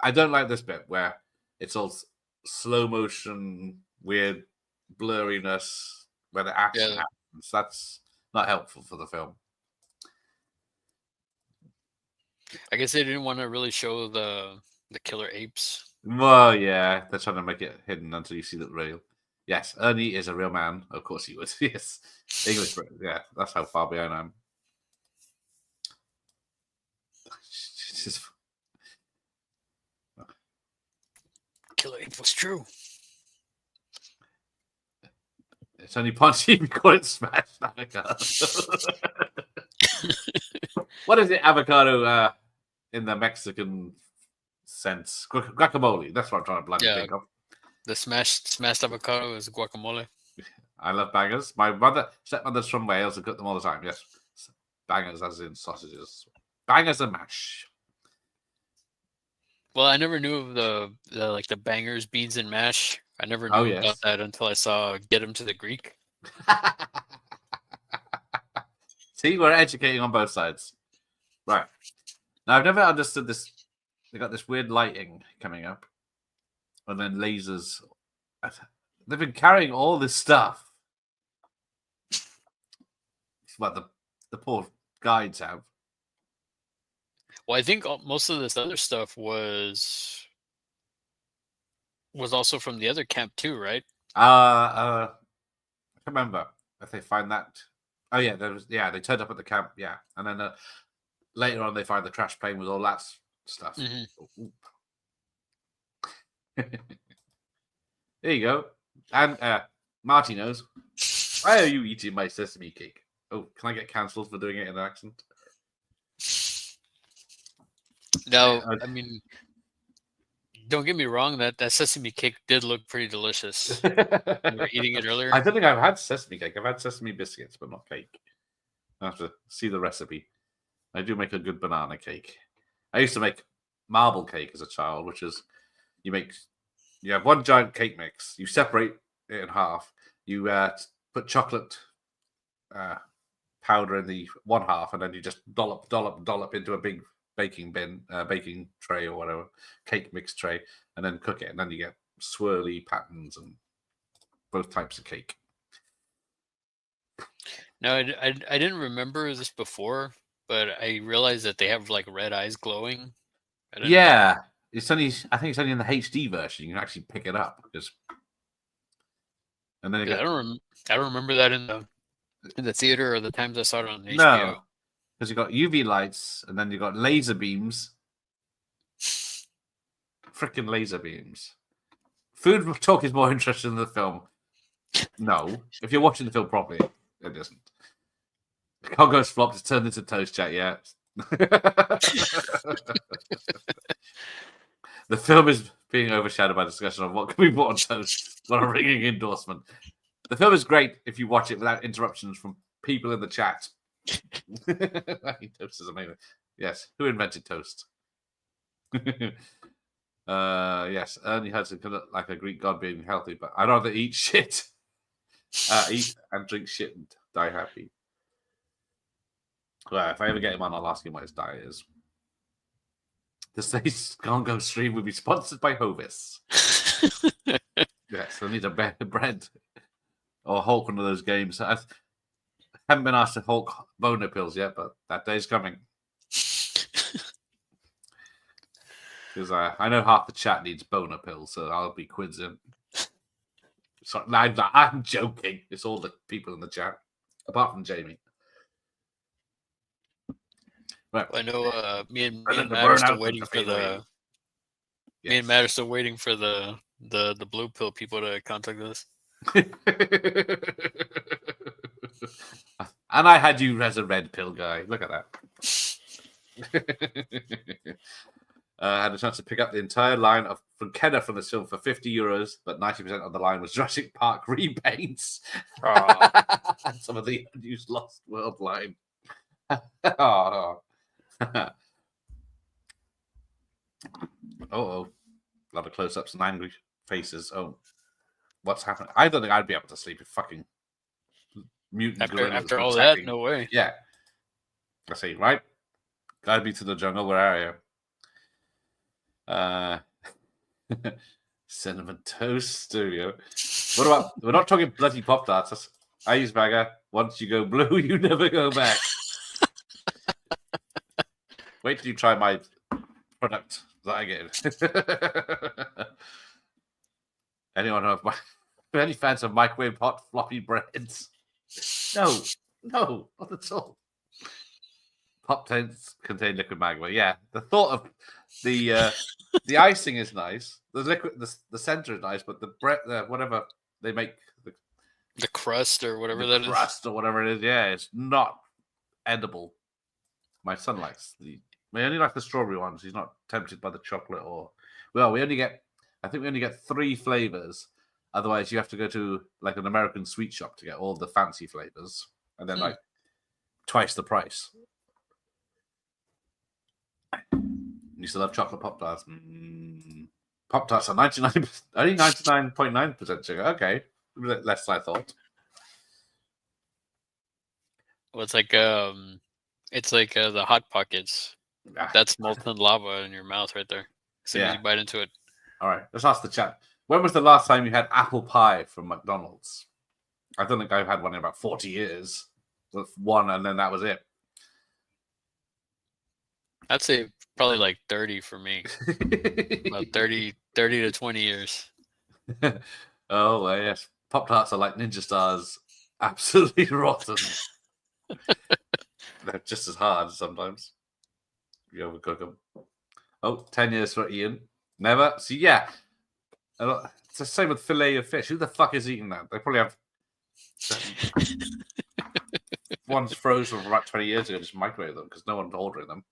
I don't like this bit where it's all slow motion, weird blurriness where the action happens. That's not helpful for the film. I guess they didn't want to really show the killer apes. Well, yeah, they're trying to make it hidden until you see the real. Yes, Ernie is a real man. Of course he would. Yes, English. Yeah, that's how far behind I am. Killer ape was true. It's only punchy if you call it smashed avocado. What is it, avocado in the Mexican sense? Guacamole. That's what I'm trying to bloody think of. The smashed avocado is guacamole. I love bangers. My stepmother's from Wales and cook them all the time. Yes, bangers as in sausages. Bangers and mash. Well, I never knew of the bangers, beans and mash. I never knew about that until I saw Get Him to the Greek. See, we're educating on both sides. Right. Now, I've never understood this. They got this weird lighting coming up. And then lasers. They've been carrying all this stuff. What the poor guides have. Well, I think most of this other stuff was also from the other camp too, right? I can't remember if they find that. Oh yeah, they turned up at the camp, yeah, and then later on they find the trash plane with all that stuff. Mm-hmm. There you go. And Marty knows. Why are you eating my sesame cake? Oh, can I get cancelled for doing it in an accent? No, I mean, don't get me wrong. That sesame cake did look pretty delicious. You were eating it earlier. I don't think I've had sesame cake. I've had sesame biscuits, but not cake. I have to see the recipe. I do make a good banana cake. I used to make marble cake as a child, which is you have one giant cake mix. You separate it in half. You put chocolate powder in the one half, and then you just dollop into a big baking bin, baking tray or whatever, cake mix tray, and then cook it, and then you get swirly patterns and both types of cake. No, I didn't remember this before, but I realized that they have like red eyes glowing. Yeah, it's only. I think it's only in the HD version you can actually pick it up because. And then I don't remember that in the theater or the times I saw it on HBO. No, because you got UV lights and then you got laser beams. Freaking laser beams. Food talk is more interesting than the film. No, if you're watching the film properly, it isn't. Congo's flopped. It's turned into toast chat. Yeah. The film is being overshadowed by discussion of what can be put on toast. What a ringing endorsement. The film is great if you watch it without interruptions from people in the chat. Toast is amazing. Yes. Who invented toast? Yes. Ernie Hudson could look like a Greek god being healthy, but I'd rather eat shit. Eat and drink shit and die happy. Well, if I ever get him on, I'll ask him what his diet is. The States Congo stream will be sponsored by Hovis. Yes, I need a bread or Hulk, one of those games. I haven't been asked to Hulk boner pills yet, but that day's coming. Because I know half the chat needs boner pills, so I'll be quids in. So, I'm joking. It's all the people in the chat, apart from Jamie. Right. I know me and Matt are still waiting for the. Yes. Me and Matt are still waiting for the blue pill people to contact us. And I had you as a red pill guy. Look at that. I had a chance to pick up the entire line from Kenner from this film for €50, but 90% of the line was Jurassic Park repaints. And some of the unused Lost World line. Oh. Oh, a lot of close-ups and angry faces. Oh, what's happening? I don't think I'd be able to sleep if fucking mutant after all attacking. That. No way. Yeah, I see. Right, gotta be to the jungle. Where are you? Cinnamon toast studio. What about? We're not talking bloody Pop Tarts. I use bagger. Once you go blue, you never go back. Wait till you try my product that I get. Anyone have any fans of microwave hot floppy breads? No, not at all. Pop Tarts contain liquid magma. Yeah, the thought of the icing is nice. The liquid, the center is nice, but the bread, whatever they make, the crust or whatever that is, crust or whatever it is. Yeah, it's not edible. My son likes we only like the strawberry ones. He's not tempted by the chocolate we only get 3 flavors. Otherwise, you have to go to like an American sweet shop to get all the fancy flavors, and then like twice the price. You still have chocolate Pop Tarts. Pop Tarts are 99%, only 99.9% sugar. Okay, less than I thought. Well, it's like the Hot Pockets. That's molten lava in your mouth right there. As soon as you bite into it. All right, let's ask the chat. When was the last time you had apple pie from McDonald's? I don't think I've had one in about 40 years. One, and then that was it. I'd say probably like 30 for me. About 30 to 20 years. Oh, well, yes. Pop-Tarts are like Ninja Stars. Absolutely rotten. They're just as hard sometimes. You overcook them. Oh, 10 years for Ian. Never. See, yeah. It's the same with filet of fish. Who the fuck is eating that? They probably have one's frozen from about 20 years ago. Just microwave them because no one's ordering them.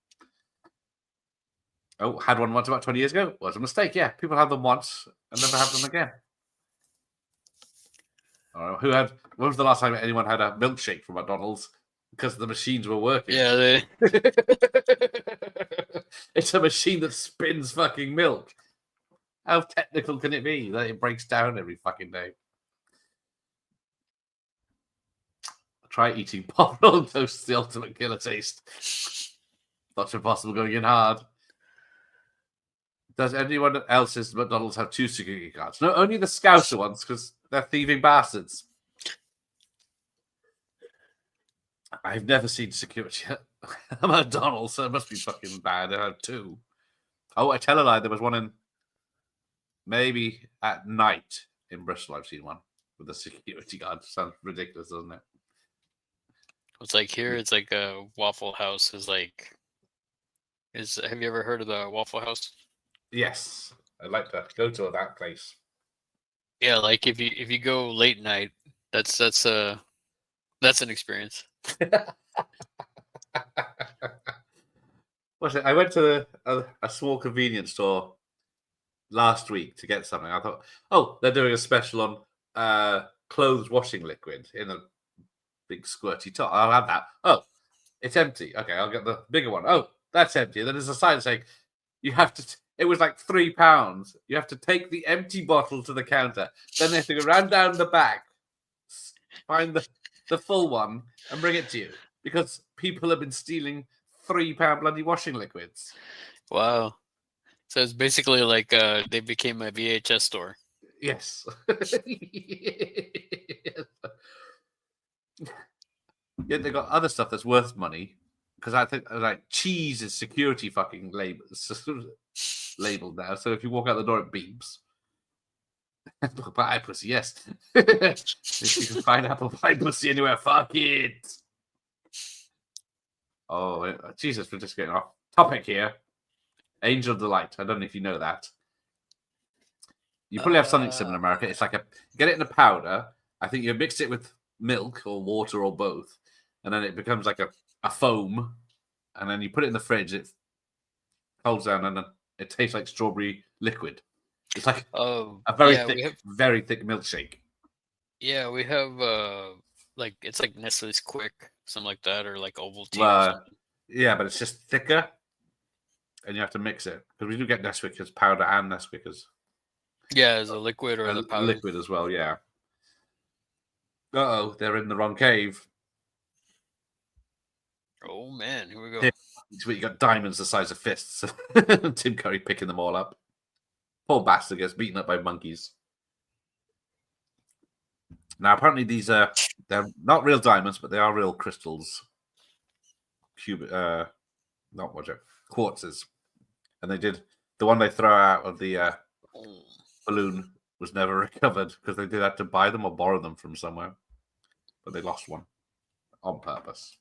Oh, had one once about 20 years ago. Was a mistake. Yeah, people have them once and never have them again. All right, when was the last time anyone had a milkshake from McDonald's because the machines were working? Yeah, it's a machine that spins fucking milk. How technical can it be that it breaks down every fucking day? Try eating pop-roll toast, the ultimate killer taste. Not impossible going in hard. Does anyone else's McDonald's have 2 security guards? No, only the Scouser ones, because they're thieving bastards. I've never seen security at McDonald's, so it must be fucking bad. I have 2. Oh, I tell a lie. There was one in maybe at night in Bristol. I've seen one with a security guard. Sounds ridiculous, doesn't it? It's like here. It's like a Waffle House is like. Have you ever heard of the Waffle House? Yes, I'd like to go to that place. Yeah, like if you go late night, that's an experience. What's it? I went to a small convenience store last week to get something. I thought, oh, they're doing a special on clothes washing liquid in a big squirty top. I'll have that. Oh, it's empty. Okay, I'll get the bigger one. Oh, that's empty. Then there's a sign saying you have to. It was like £3. You have to take the empty bottle to the counter. Then they have to go round down the back, find the full one, and bring it to you because people have been stealing £3 bloody washing liquids. Wow. So it's basically like they became a VHS store. Yes. Yeah, they got other stuff that's worth money because I think like cheese is security fucking labeled now. So if you walk out the door, it beeps. Pie pussy, yes. If you can find apple pie pussy anywhere, fuck it. Oh, Jesus, we're just getting off topic here. Angel Delight. I don't know if you know that. You probably have something similar in America. It's like get it in a powder. I think you mix it with milk or water or both, and then it becomes like a foam, and then you put it in the fridge. It holds down, and then it tastes like strawberry liquid. It's like a very thick milkshake. Yeah, we have like it's like Nestle's Quick, something like that, or like Ovaltine. Or something. Yeah, but it's just thicker, and you have to mix it because we do get Nesquik's powder and Nesquik's. Yeah, as a liquid or the powder. Liquid as well. Yeah. Uh-oh, they're in the wrong cave. Oh man, here we go. You got diamonds the size of fists. Tim Curry picking them all up. Poor bastard gets beaten up by monkeys. Now, apparently they're not real diamonds, but they are real crystals. Quartzes. And they did the one they throw out of the balloon was never recovered because they did have to buy them or borrow them from somewhere. But they lost one on purpose.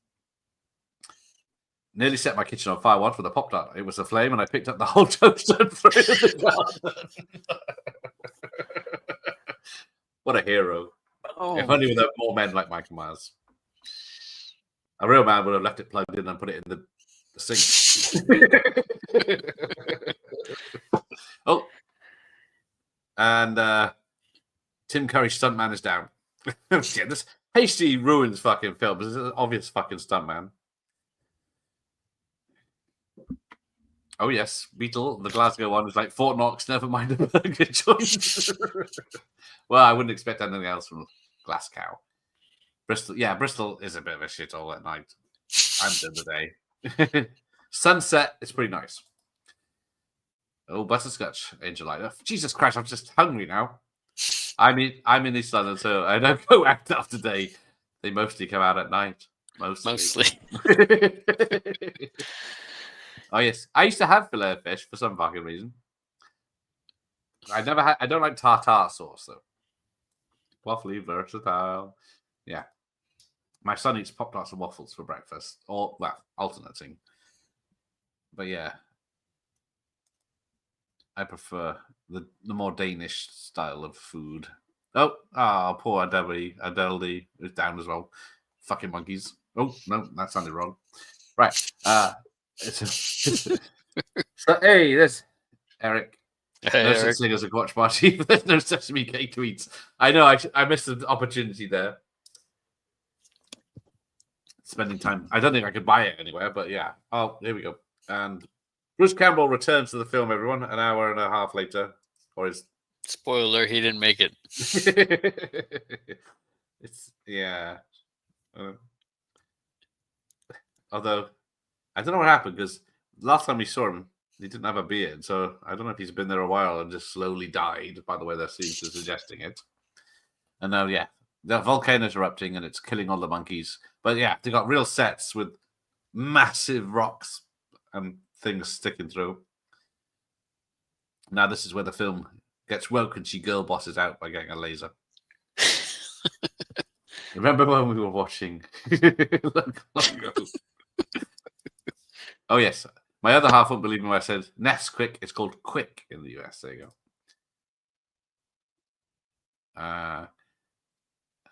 Nearly set my kitchen on fire once with a Pop-Tart. It was a flame, and I picked up the whole toaster and threw it in the garden. What a hero. Oh. If only there were more men like Michael Myers. A real man would have left it plugged in and put it in the sink. Oh. And Tim Curry's stuntman is down. Yeah, this hasty ruins fucking films. This is an obvious fucking stuntman. Oh, yes. Beetle, the Glasgow one, is like Fort Knox, never mind a burger joint. Well, I wouldn't expect anything else from Glasgow. Bristol, yeah, Bristol is a bit of a shithole at night and in the day. Sunset is pretty nice. Oh, butterscotch, Angel Light. Oh, Jesus Christ, I'm just hungry now. I'm in East London, so I don't go out after day. They mostly come out at night. Mostly. Oh yes, I used to have filet of fish for some fucking reason. I don't like tartar sauce though. Waffly versatile. Yeah, my son eats Pop-Tarts and waffles for breakfast, or well, alternating. But yeah, I prefer the more Danish style of food. Oh, poor Adele is down as well. Fucking monkeys. Oh no, that sounded wrong. Right. So hey, there's Eric. Hey, no Eric. such thing as a watch party. There's no sesame cake to eat. I know. I missed the opportunity there. Spending time. I don't think I could buy it anywhere, but yeah. Oh, here we go. And Bruce Campbell returns to the film. Everyone, an hour and a half later, or is spoiler? He didn't make it. It's yeah. Although, I don't know what happened because last time we saw him, he didn't have a beard. So I don't know if he's been there a while and just slowly died by the way they seem to suggesting it. And now, yeah, the volcano's erupting and it's killing all the monkeys. But yeah, they got real sets with massive rocks and things sticking through. Now this is where the film gets woke and she girl bosses out by getting a laser. Remember when we were watching? Oh yes, my other half won't believe me when I said Nesquik. It's called Quick in the US. There you go.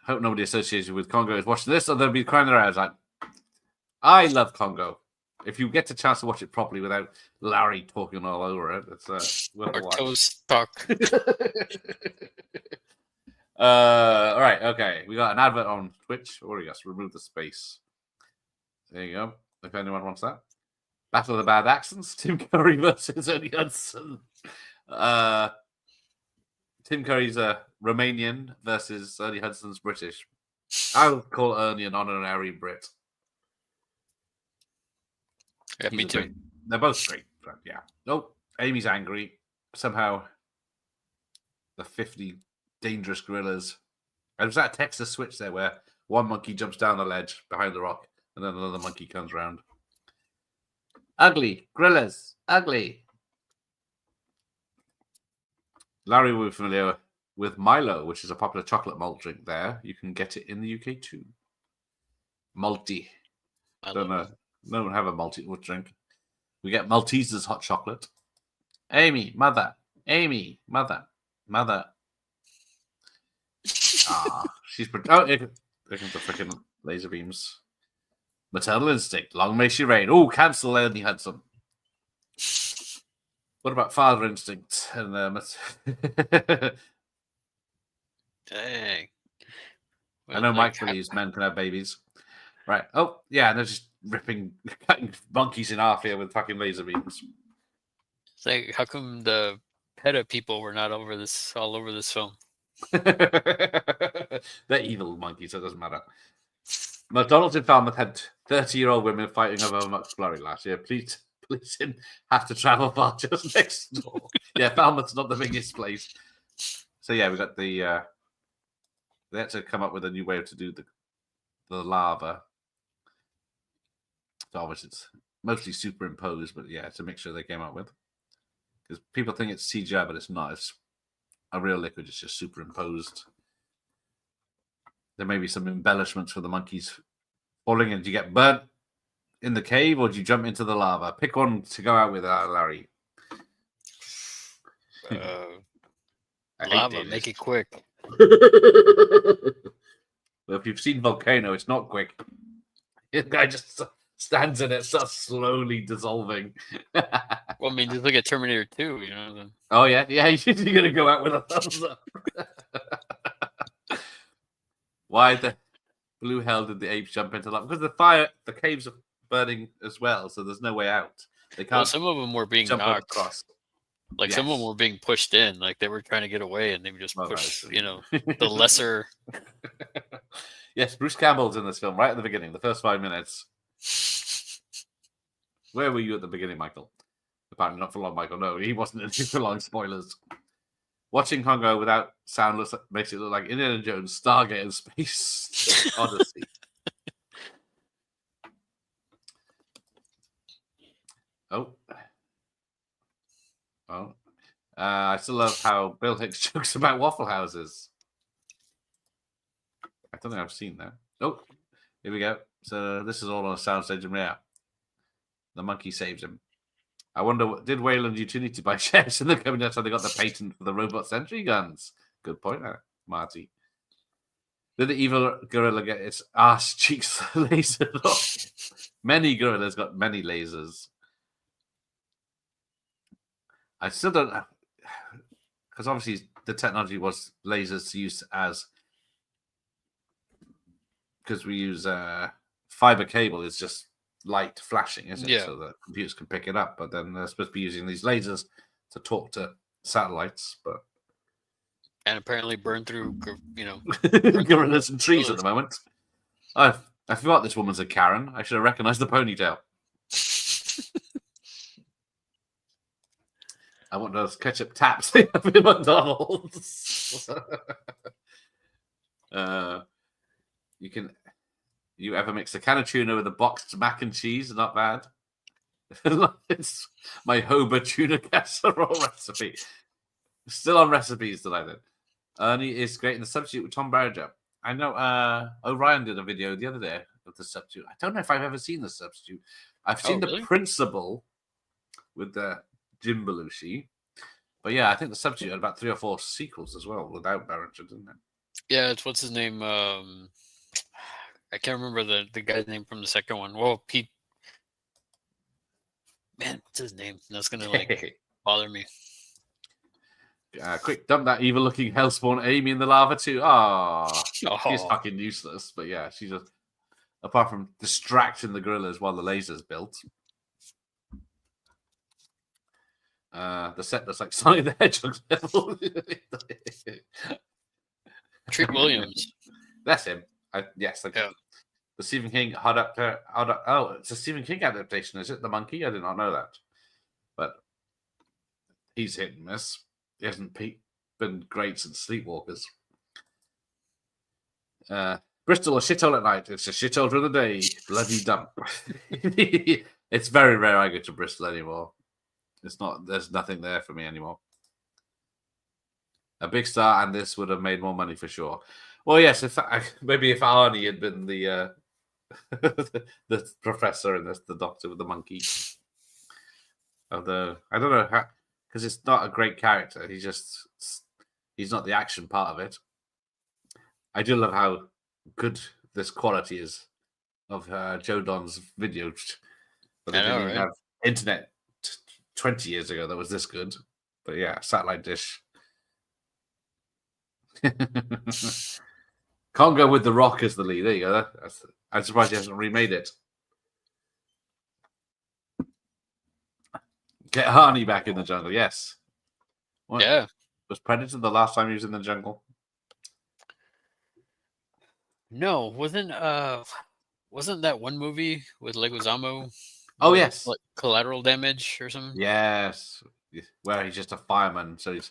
Hope nobody associated with Congo is watching this, or they'll be crying their eyes out. I love Congo. If you get the chance to watch it properly without Larry talking all over it, it's worth a watch. Toast talk. All right, okay. We got an advert on Twitch. Or we got to remove the space. There you go. If anyone wants that. Battle of the Bad Accents. Tim Curry versus Ernie Hudson. Tim Curry's Romanian versus Ernie Hudson's British. I would call Ernie an honorary Brit. Yeah, me too. They're both great, but yeah. Oh, Amy's angry. Somehow, the 50 dangerous gorillas. And was that a Texas switch there where one monkey jumps down the ledge behind the rock and then another monkey comes around? Ugly. Gorillas. Ugly. Larry will be familiar with Milo, which is a popular chocolate malt drink there. You can get it in the UK too. Malty. Don't know. No one have a Maltese drink. We get Maltesers hot chocolate. Amy, mother. Amy, mother. Mother. She's... Oh, here comes the freaking laser beams. Maternal instinct. Long may she reign. Oh, cancel Ernie Hudson. What about father instinct? And Dang. I know Mike believes men can have babies. Right. Oh, yeah, and they're just cutting monkeys in half here with fucking laser beams. It's like, how come the PETA people were not all over this film? They're evil monkeys, so it doesn't matter. McDonald's in Falmouth had 30-year-old women fighting over a McFlurry last year. Please didn't have to travel far, just next door. Yeah, Falmouth's not the biggest place. So yeah, we got the... they had to come up with a new way to do the lava. So obviously it's mostly superimposed, but yeah, it's a mixture they came up with. Because people think it's CGI, but it's not. It's a real liquid. It's just superimposed. There may be some embellishments for the monkeys falling in. Do you get burnt in the cave or do you jump into the lava? Pick one to go out with, Larry. Lava, make it quick. Well, if you've seen Volcano, it's not quick. The guy just stands in it, starts slowly dissolving. Well, I mean, just look at Terminator 2, you know. Oh, yeah? Yeah, you're going to go out with a thumbs up. Why the blue hell did the apes jump into lava? Because the caves are burning as well, so there's no way out. They can't. Well, some of them were being knocked across. Like some of them were being pushed in, like they were trying to get away, and they would just push, the lesser. Yes, Bruce Campbell's in this film right at the beginning, the first 5 minutes. Where were you at the beginning, Michael? Apparently not for long, Michael. No, he wasn't in for long. Spoilers. Watching Congo without sound makes it look like Indiana Jones, Stargate, and Space Odyssey. I still love how Bill Hicks jokes about Waffle Houses. I don't think I've seen that. Oh, here we go. So this is all on a soundstage in Riyadh. The monkey saves him. I wonder, did Wayland Utility buy shares in the company? That's how they got the patent for the robot sentry guns. Good point, Marty. Did the evil gorilla get its ass cheeks lasered off? Many gorillas got many lasers. I still don't, because obviously the technology was lasers to use as, because we use fiber cable is just light flashing, isn't it? Yeah. So that computers can pick it up, but then they're supposed to be using these lasers to talk to satellites, but and apparently burn through, gorillas and trees at the moment. I forgot this woman's a Karen. I should have recognized the ponytail. I want those ketchup taps in McDonald's. You ever mix a can of tuna with a boxed mac and cheese? Not bad. It's my Hoba tuna casserole recipe. Still on recipes that I did. Ernie is great in The Substitute with Tom Barringer. I know Orion did a video the other day of The Substitute. I don't know if I've ever seen The Substitute. I've seen The Principal with Jim Belushi. But yeah, I think The Substitute had about 3 or 4 sequels as well without Barringer, didn't it? Yeah, it's what's his name? I can't remember the guy's name from the second one. Well, Pete. Man, what's his name? That's gonna bother me. Quick, dump that evil-looking hellspawn Amy in the lava too. She's fucking useless. But yeah, she's just apart from distracting the gorillas while the laser's built. The set looks like Sonic the Hedgehog level. Treat Williams. That's him. Yes. The Stephen King it's a Stephen King adaptation. Is it The Monkey? I did not know that. But he's hit and miss. He hasn't been great since Sleepwalkers. Bristol, a shithole at night. It's a shithole during the day. Bloody dump. It's very rare I go to Bristol anymore. It's not. There's nothing there for me anymore. A big star, and this would have made more money for sure. Well, yes. Maybe if Arnie had been the the professor and the doctor with the monkey. Although I don't know how, because it's not a great character. He's not the action part of it. I do love how good this quality is of Joe Don's video. But they didn't even have internet 20 years ago that was this good. But yeah, satellite dish. Congo with The Rock as the lead. There you go. I'm surprised he hasn't remade it. Get Arnie back in the jungle. Yes. Yeah. Was Predator the last time he was in the jungle? No, wasn't that one movie with Leguizamo? Oh yes, like Collateral Damage or something. Yes, where he's just a fireman, so he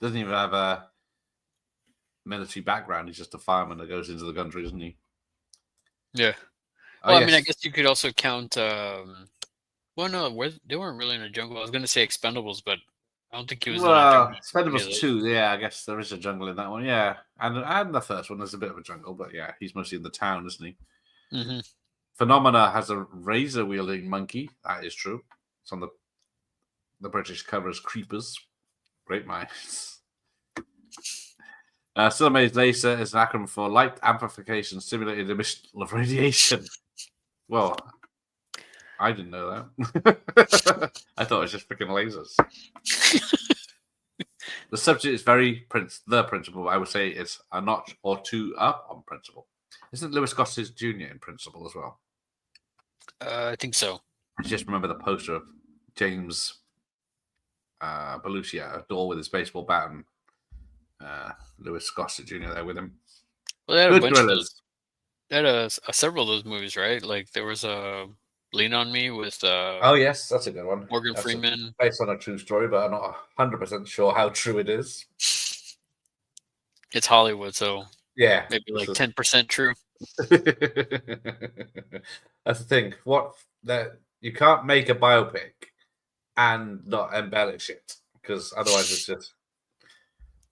doesn't even have a military background. He's just a fireman that goes into the country, isn't he? Yeah. Well, I mean, I guess you could also count. Well, no, they weren't really in a jungle. I was going to say Expendables, but I don't think he was. Well, Expendables 2, yeah, I guess there is a jungle in that one, yeah, and the first one there's a bit of a jungle, but yeah, he's mostly in the town, isn't he? Mm-hmm. Phenomena has a razor wielding monkey. That is true. It's on the British cover as Creepers. Great minds. Silamese laser is an acronym for light amplification simulated emission of radiation. Well, I didn't know that. I thought it was just freaking lasers. The subject is the principal. I would say it's a notch or 2 up on principal. Isn't Lewis Gossett Jr. in principal as well? I think so. I just remember the poster of James Belushi at a door with his baseball bat and Lewis Gossett Jr. there with him. Well, they had a bunch of those. They had several of those movies, right? Like there was a Lean on Me with. Oh yes, that's a good one. Morgan Freeman, based on a true story, but I'm not 100% sure how true it is. It's Hollywood, so yeah, maybe like 10% true. That's the thing. That you can't make a biopic and not embellish it, because otherwise it's just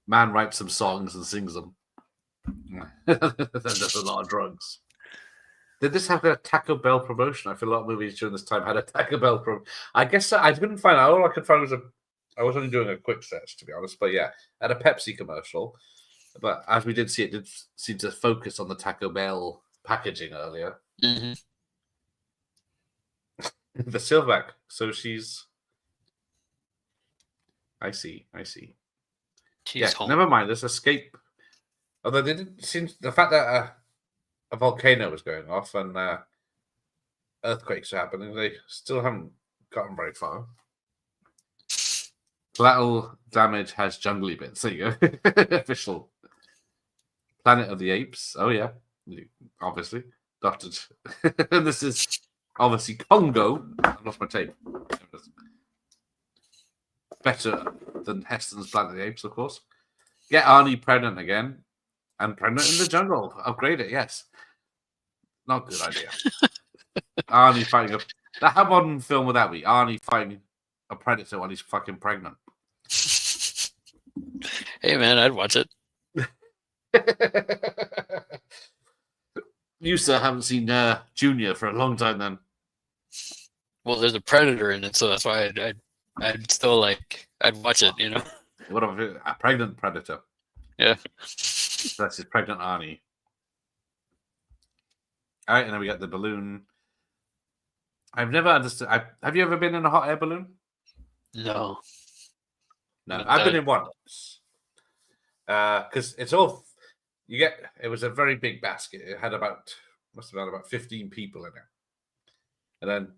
man writes some songs and sings them. There's a lot of drugs. Did this have a Taco Bell promotion? I feel a lot of movies during this time had a Taco Bell promotion. I guess I couldn't find out. All I could find was I was only doing a quick search, to be honest. But yeah, had a Pepsi commercial. But as we did see, it did seem to focus on the Taco Bell packaging earlier. Mm-hmm. The Silverback. So she's. I see. She's home. Never mind. This escape. Although they didn't seem the fact that a volcano was going off and earthquakes were happening, they still haven't gotten very far. Collateral Damage has jungly bits. There you go. Official. Planet of the Apes. Oh yeah, obviously. dotted. And this is obviously Congo. I lost my tape. Better than Heston's Planet of the Apes, of course. Get Arnie pregnant again. And pregnant in the jungle. Upgrade it, yes. Not a good idea. Arnie fighting how modern film would that be? Arnie fighting a predator while he's fucking pregnant. Hey man, I'd watch it. You, sir, haven't seen Junior for a long time then. Well, there's a predator in it, so that's why I'd still like, I'd watch it, you know? What of a pregnant predator? Yeah. That's his pregnant Arnie. All right, and then we got the balloon. I've never understood. Have you ever been in a hot air balloon? No. No, I've been in once. Because it's all you get. It was a very big basket. It had must have had about 15 people in it, and then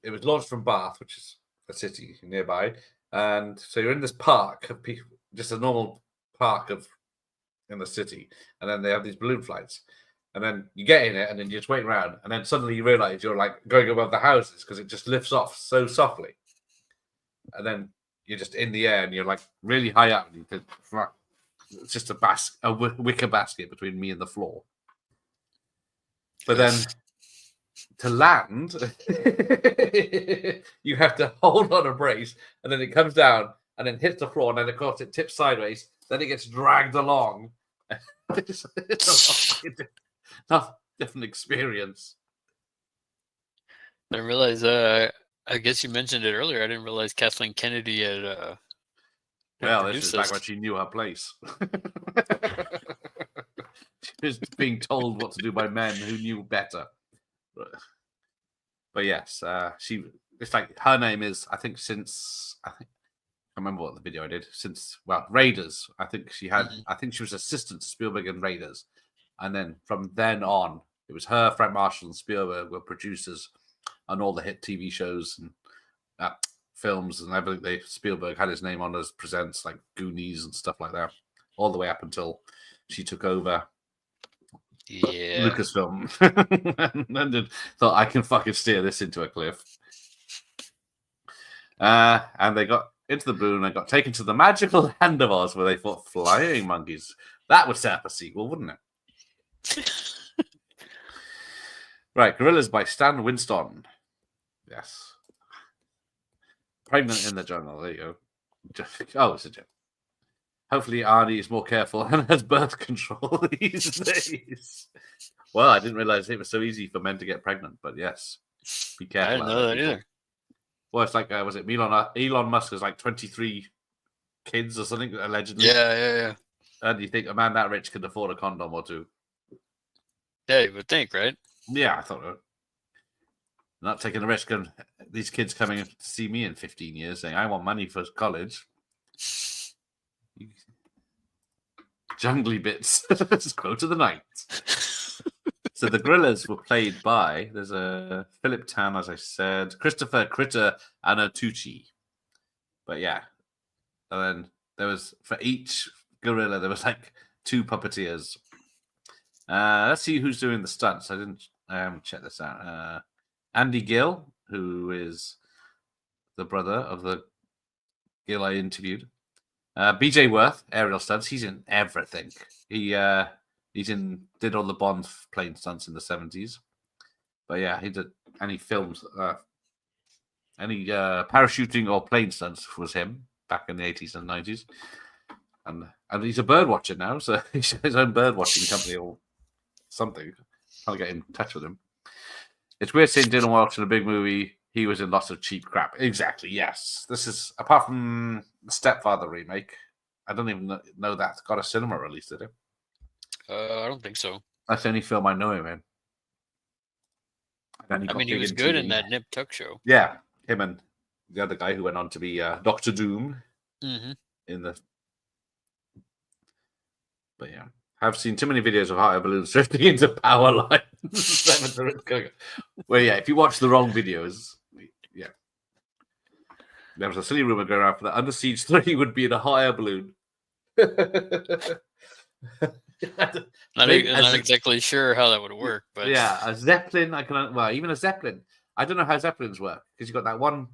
it was launched from Bath, which is a city nearby, and so you're in this park of people, just a normal park in the city, and then they have these balloon flights. And then you get in it, and then you just wait around, and then suddenly you realize you're like going above the houses because it just lifts off so softly. And then you're just in the air, and you're like really high up. And you think, it's just a wicker basket between me and the floor. But then to land, you have to hold on a brace, and then it comes down, and then hits the floor, and then of course it tips sideways. Then it gets dragged along. It's not different experience. I didn't realize. I guess you mentioned it earlier. I didn't realize Kathleen Kennedy had. Well, this is back when she knew her place. She was being told what to do by men who knew better. But yes, it's like her name is. I think I remember what the video I did since. Well, Raiders. I think she had. I think she was assistant to Spielberg in Raiders. And then from then on, it was her, Frank Marshall, and Spielberg were producers on all the hit TV shows and films and everything. Spielberg had his name on as presents, like Goonies and stuff like that, all the way up until she took over Lucasfilm. And then thought, I can fucking steer this into a cliff. And they got into the balloon and got taken to the magical land of Oz where they fought flying monkeys. That would set up a sequel, wouldn't it? Right, Gorillas by Stan Winston. Yes. Pregnant in the Jungle. There you go. Oh, it's a joke. Hopefully Arnie is more careful and has birth control these days. Well, I didn't realize it was so easy for men to get pregnant, but yes. Be careful. I didn't know that either. Well, it's like, was it Elon Musk has like 23 kids or something, allegedly? Yeah. And you think a man that rich could afford a condom or two? Yeah, you would think, right? Yeah, I thought so. Not taking the risk of these kids coming to see me in 15 years saying, I want money for college. Jungly bits. Let's go to the night. So the Gorillas were played by, there's a Philip Tan, as I said, Christopher Critter, Anna Tucci. But yeah. And then there was, for each gorilla, there was like 2 puppeteers. Let's see who's doing the stunts. I haven't checked this out. Andy Gill, who is the brother of the Gill I interviewed. BJ Worth, aerial stunts. He's in everything. He did all the Bond plane stunts in the 70s. But yeah, he did any films, any parachuting or plane stunts was him back in the 80s and 90s. And he's a bird watcher now, so he's his own bird watching company or something. Trying to get in touch with him. It's weird seeing Dylan Welch in a big movie. He was in lots of cheap crap. Exactly, yes. This is, apart from the Stepfather remake, I don't even know that got a cinema release, did it? I don't think so. That's the only film I know him in. I mean, he was good in that Nip Tuck show. Yeah, him and the other guy who went on to be Dr. Doom in the... But yeah, I've seen too many videos of hot air balloons drifting into power lines. Well, yeah, if you watch the wrong videos, yeah. There was a silly rumor going around for that Under Siege 3 would be in a hot air balloon. Not exactly sure how that would work, but yeah, a Zeppelin. Even a Zeppelin. I don't know how Zeppelins work because you've got that one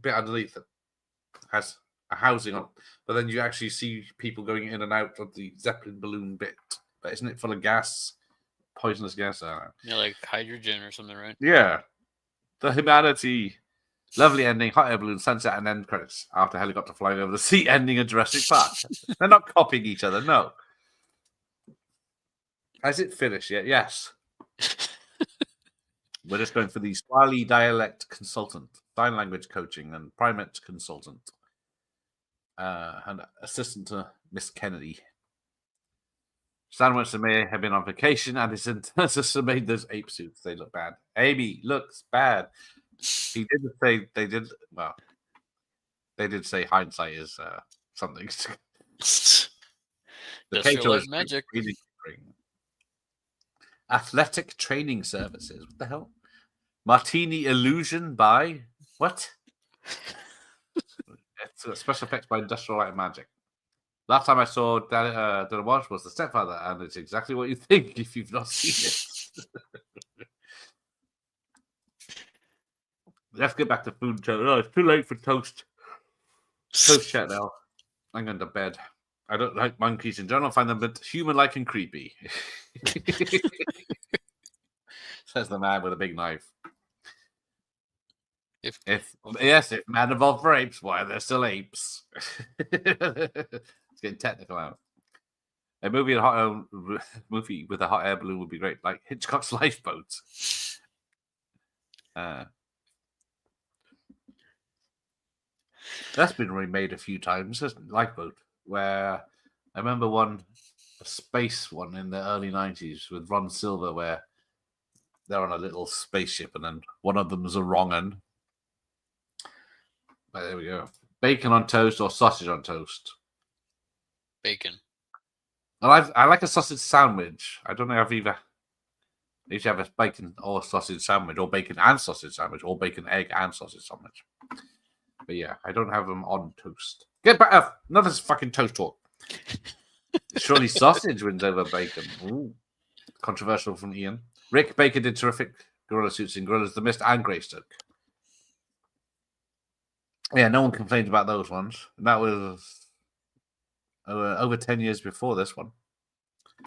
bit underneath that has a housing on, but then you actually see people going in and out of the Zeppelin balloon bit. But isn't it full of gas, poisonous gas? I don't know. Yeah, like hydrogen or something, right? Yeah, the humanity. Lovely ending, hot air balloon, sunset, and end credits after helicopter flying over the sea, ending at Jurassic Park. They're not copying each other, no. Has it finished yet? Yes. We're just going for the Swahili dialect consultant, sign language coaching, and primate consultant, and assistant to Miss Kennedy. Sandwich may have been on vacation, and his intercessor made those ape suits. They look bad. Amy looks bad. He did say they did. Well, they did say hindsight is something. The Industrial light magic. Athletic training services. What the hell? Martini illusion by what? It's special effects by Industrial Light and Magic. Last time I saw Dana Walsh was The Stepfather, and it's exactly what you think if you've not seen it. Let's get back to food. Oh, it's too late for toast. Toast chat now. I'm going to bed. I don't like monkeys in general. I find them a bit human-like and creepy. Says the man with a big knife. If man evolved for apes, why are there still apes? It's getting technical out. A movie with a hot air balloon would be great, like Hitchcock's Lifeboat. That's been remade a few times, hasn't it? Lifeboat, where I remember a space one in the early 90s with Ron Silver, where they're on a little spaceship and then one of them's a wrong un. But there we go. Bacon on toast or sausage on toast? Bacon. I like a sausage sandwich. I don't know if either. I usually have a bacon or sausage sandwich, or bacon and sausage sandwich, or bacon, egg, and sausage sandwich. But yeah, I don't have them on toast. Get back up! Another fucking toast talk. Surely sausage wins over bacon. Ooh. Controversial from Ian. Rick Baker did terrific gorilla suits in Gorillas the Mist and Greystoke. Yeah, no one complained about those ones. And that was over 10 years before this one.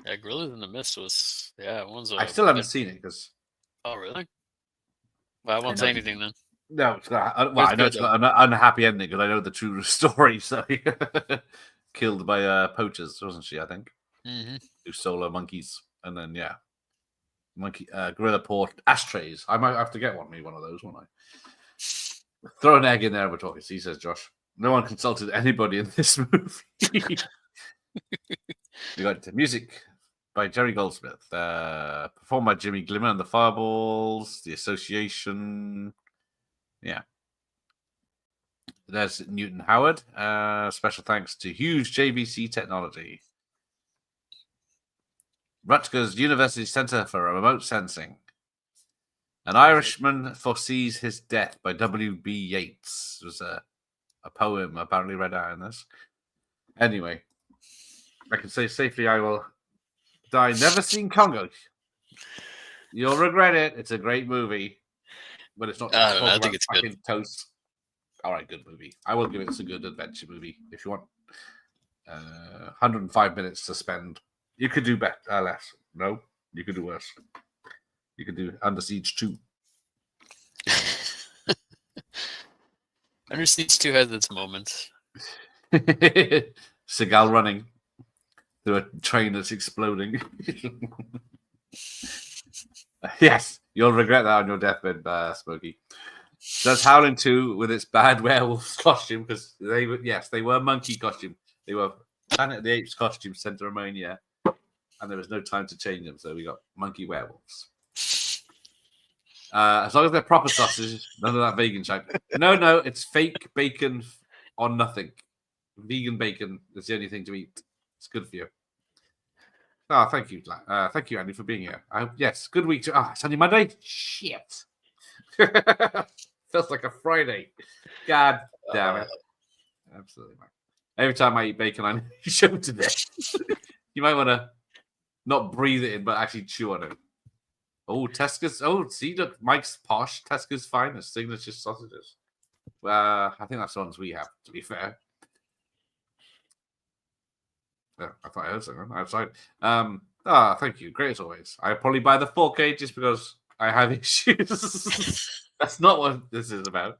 Yeah, Gorillas in the Mist was... Yeah, I still haven't seen it because... Oh, really? Well, I won't say anything then. No, it's got, I know it's got an unhappy ending because I know the true story. So, killed by poachers, wasn't she? I think who stole her monkeys, and then gorilla port ashtrays. I might have to get me one of those, won't I? Throw an egg in there. We're talking. He says, Josh. No one consulted anybody in this movie. We got music by Jerry Goldsmith, performed by Jimmy Glimmer and the Fireballs, The Association. Yeah. There's Newton Howard. Special thanks to Huge JVC Technology. Rutgers University Center for Remote Sensing. An Irishman Foresees His Death by W.B. Yeats. It was a poem apparently read out in this. Anyway, I can say safely I will die. Never seen Congo. You'll regret it. It's a great movie. But it's not. I think it's good. Toast. All right, good movie. I will give it a good adventure movie if you want. 105 minutes to spend. You could do better, less. No, you could do worse. You could do Under Siege 2. Under Siege 2 has its moments. Seagal running through a train that's exploding. Yes, you'll regret that on your deathbed, Smokey. Does Howling 2 with its bad werewolf costume, because they were monkey costume. They were Planet of the Apes costume sent to Romania, and there was no time to change them, so we got monkey werewolves. As long as they're proper sausages, none of that vegan shit. No, it's fake bacon on nothing. Vegan bacon is the only thing to eat. It's good for you. Oh, thank you. Thank you, Andy, for being here. Yes, good week. It's only Monday? Shit. Feels like a Friday. God damn it. Absolutely, man. Every time I eat bacon, I show today. You might want to not breathe it in, but actually chew on it. Oh, Tesco's. Oh, see, look, Mike's posh. Tesco's finest signature sausages. I think that's the ones we have, to be fair. Yeah, I thought I heard something outside. Thank you. Great as always. I probably buy the 4K just because I have issues. That's not what this is about.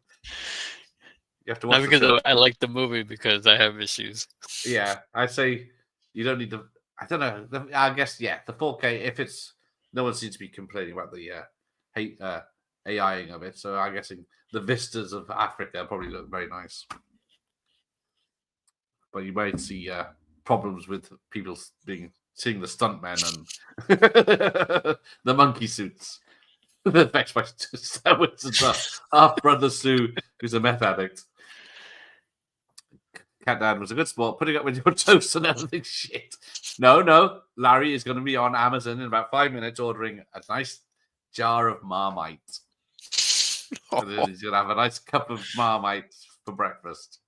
You have to watch Not because I like the movie, because I have issues. Yeah, I'd say you don't need to. I don't know. I guess the 4K. If it's no one seems to be complaining about the AIing of it, so I'm guessing the vistas of Africa probably look very nice. But you might see problems with people seeing the stuntmen and the monkey suits. The effects by half brother Sue, who's a meth addict. Cat Dad was a good sport, putting up with your toast and everything. Shit. No. Larry is going to be on Amazon in about 5 minutes ordering a nice jar of Marmite. And then he's going to have a nice cup of Marmite for breakfast.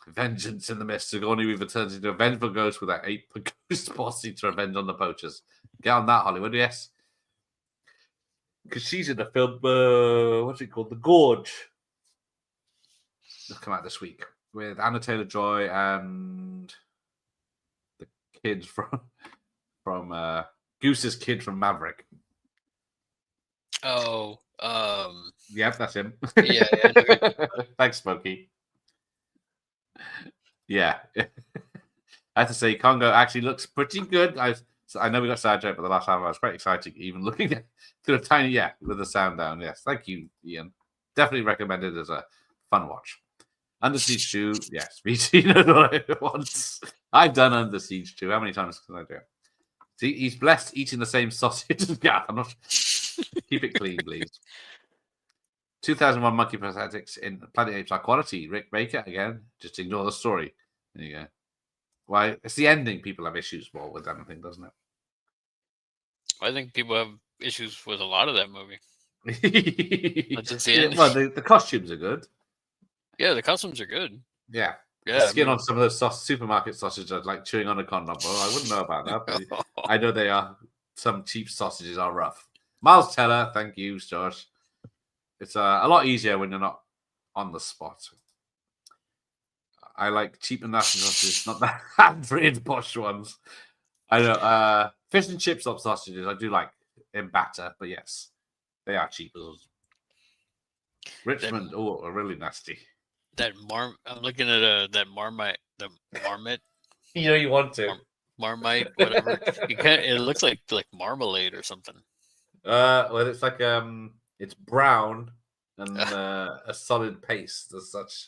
Vengeance in the mist. Sigourney Weaver turns into a vengeful ghost with that ape ghost posse to revenge on the poachers. Get on that, Hollywood, yes. Because she's in the film, what's it called? The Gorge. It'll come out this week with Anna Taylor-Joy and the kid from Goose's kid from Maverick. Oh, yep, that's him. Yeah. Thanks, Smokey. Yeah, I have to say, Congo actually looks pretty good. I know we got sidetracked, but the last time I was quite excited, even looking at through a tiny with the sound down. Yes, thank you, Ian. Definitely recommended as a fun watch. Under Siege 2, yes, BT once. I've done Under Siege 2. How many times can I do it? See, he's blessed eating the same sausage as Gath. I'm not. Keep it clean, please. 2001 Monkey Prosthetics in Planet Apes Are Quality. Rick Baker, again, just ignore the story. There you go. Why? It's the ending people have issues more with that, I think, doesn't it? I think people have issues with a lot of that movie. Not just the ending. Well, the costumes are good. Yeah, the costumes are good. Yeah. Yeah, the skin on some of those supermarket sausages are like chewing on a condom. Well, I wouldn't know about that, but I know they are. Some cheap sausages are rough. Miles Teller, thank you, Josh. It's a lot easier when you're not on the spot. I like cheap and nasty sausages, not the hand-fried posh ones. I know fish and chips sausages I do like in batter, but yes, they are cheap. Richmond, are really nasty. I'm looking at that Marmite, the Marmite. You know you want to. Marmite, whatever. It looks like marmalade or something. Well, it's like it's brown and a solid paste as such,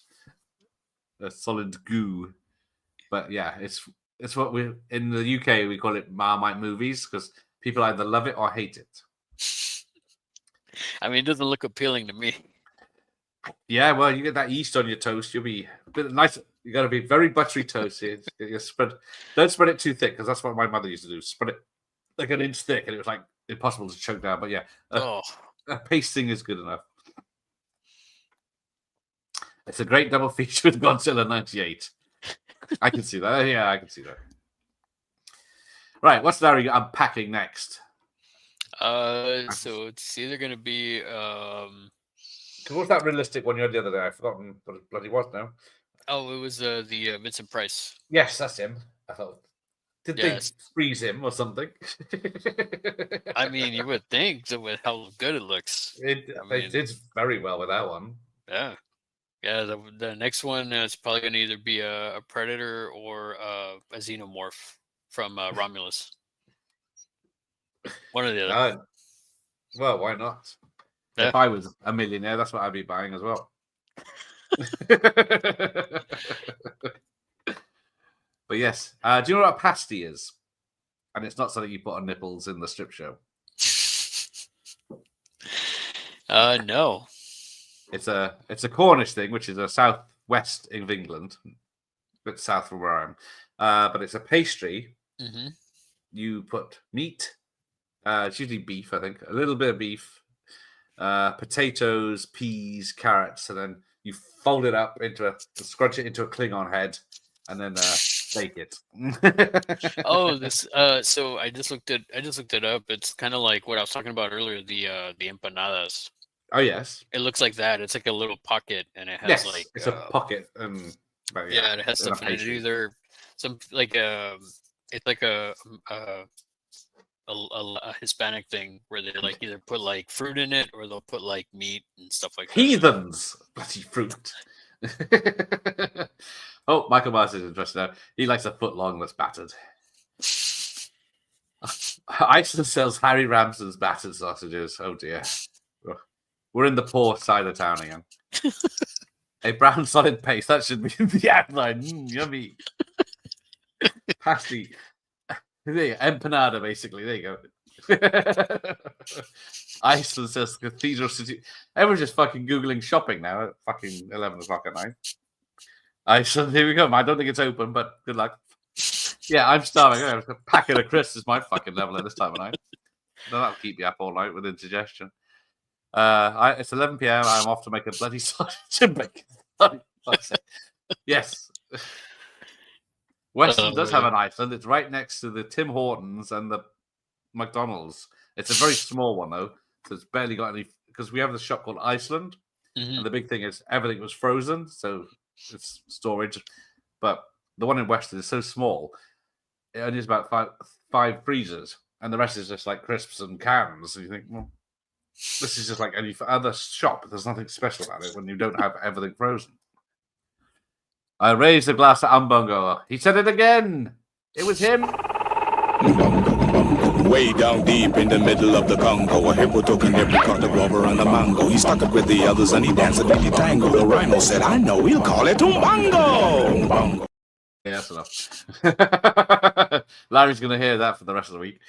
a solid goo. But yeah, it's what we in the UK we call it Marmite movies because people either love it or hate it. I mean, it doesn't look appealing to me. Yeah, well, you get that yeast on your toast, you'll be a bit nice. You got to be very buttery toast here. Don't spread it too thick because that's what my mother used to do. Spread it like an inch thick, and it was like impossible to choke down. But yeah, a pasting is good enough. It's a great double feature with Godzilla 98. I can see that. Yeah, I can see that. Right, what's Larry unpacking next? So it's either going to be what's that realistic one you had the other day? I've forgotten what it bloody was now. Oh, it was the Vincent Price. Yes, that's him. I thought. Did they freeze him or something? I mean, you would think so with how good it looks. They did very well with that one. Yeah. Yeah, the next one is probably going to either be a Predator or a Xenomorph from Romulus. One or the other. Well, why not? Yeah. If I was a millionaire, that's what I'd be buying as well. But yes, do you know what a pasty is? And it's not something you put on nipples in the strip show. No. It's a Cornish thing, which is a southwest of England, a bit south from where I am. But it's a pastry. Mm-hmm. You put meat, it's usually beef, I think, a little bit of beef, potatoes, peas, carrots, and then you fold it up scrunch it into a Klingon head, and then Take it. Oh, this. So I just looked it up. It's kind of like what I was talking about earlier. The empanadas. Oh yes. It looks like that. It's like a little pocket, and it has Yes, like it's a pocket. But yeah, it has and a stuff in it. pastry. Either some like it's like a Hispanic thing where they like either put like fruit in it or they'll put like meat and stuff like that. Heathens, bloody fruit. Oh, Michael Myers is interested now. He likes a foot long that's battered. Iceland sells Harry Ramsden's battered sausages. Oh dear. We're in the poor side of town again. A brown solid paste. That should be in the outline. Yummy. Pasty. There you go. Empanada, basically. There you go. Iceland says Cathedral City. Everyone's just fucking Googling shopping now at fucking 11 o'clock at night. Iceland, here we go. I don't think it's open, but good luck. Yeah, I'm starving. A packet of crisps is my fucking level at this time of night. That'll keep you up all night with indigestion. It's 11 p.m. I'm off to make a bloody sausage and bacon. Yes. Weston does have an Iceland. It's right next to the Tim Hortons and the McDonald's. It's a very small one, though. So it's barely got any... Because we have the shop called Iceland. And the big thing is everything was frozen. So it's storage. But the one in Weston is so small. It only has about five freezers. And the rest is just like crisps and cans. And you think, well... This is just like any other shop. There's nothing special about it when you don't have everything frozen. I raised a glass to Umbongo. He said it again. It was him. Way down deep in the middle of the Congo, a hippo took an apricot, a guava, and a mango. He stuck it with the others and he danced a ditty tango. The rhino said, I know, we'll call it Umbango. Yeah, that's enough. Larry's going to hear that for the rest of the week.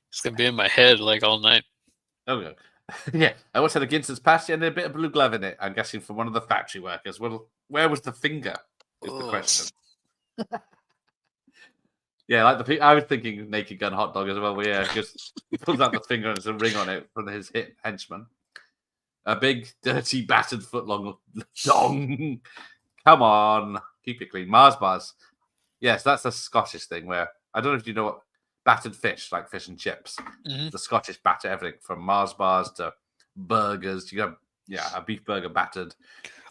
It's going to be in my head like all night. Okay. Yeah, I once had a Ginster's pasty and a bit of blue glove in it. I'm guessing from one of the factory workers. Well, where was the finger? Is the question. Yeah, like I was thinking Naked Gun hot dog as well. But yeah, just he pulls out the finger and there's a ring on it from his henchman. A big, dirty, battered footlong dong. Come on, keep it clean. Mars bars. Yes, that's a Scottish thing where I don't know if you know what. Battered fish, like fish and chips. The Scottish batter everything from Mars bars to burgers. You have a beef burger battered.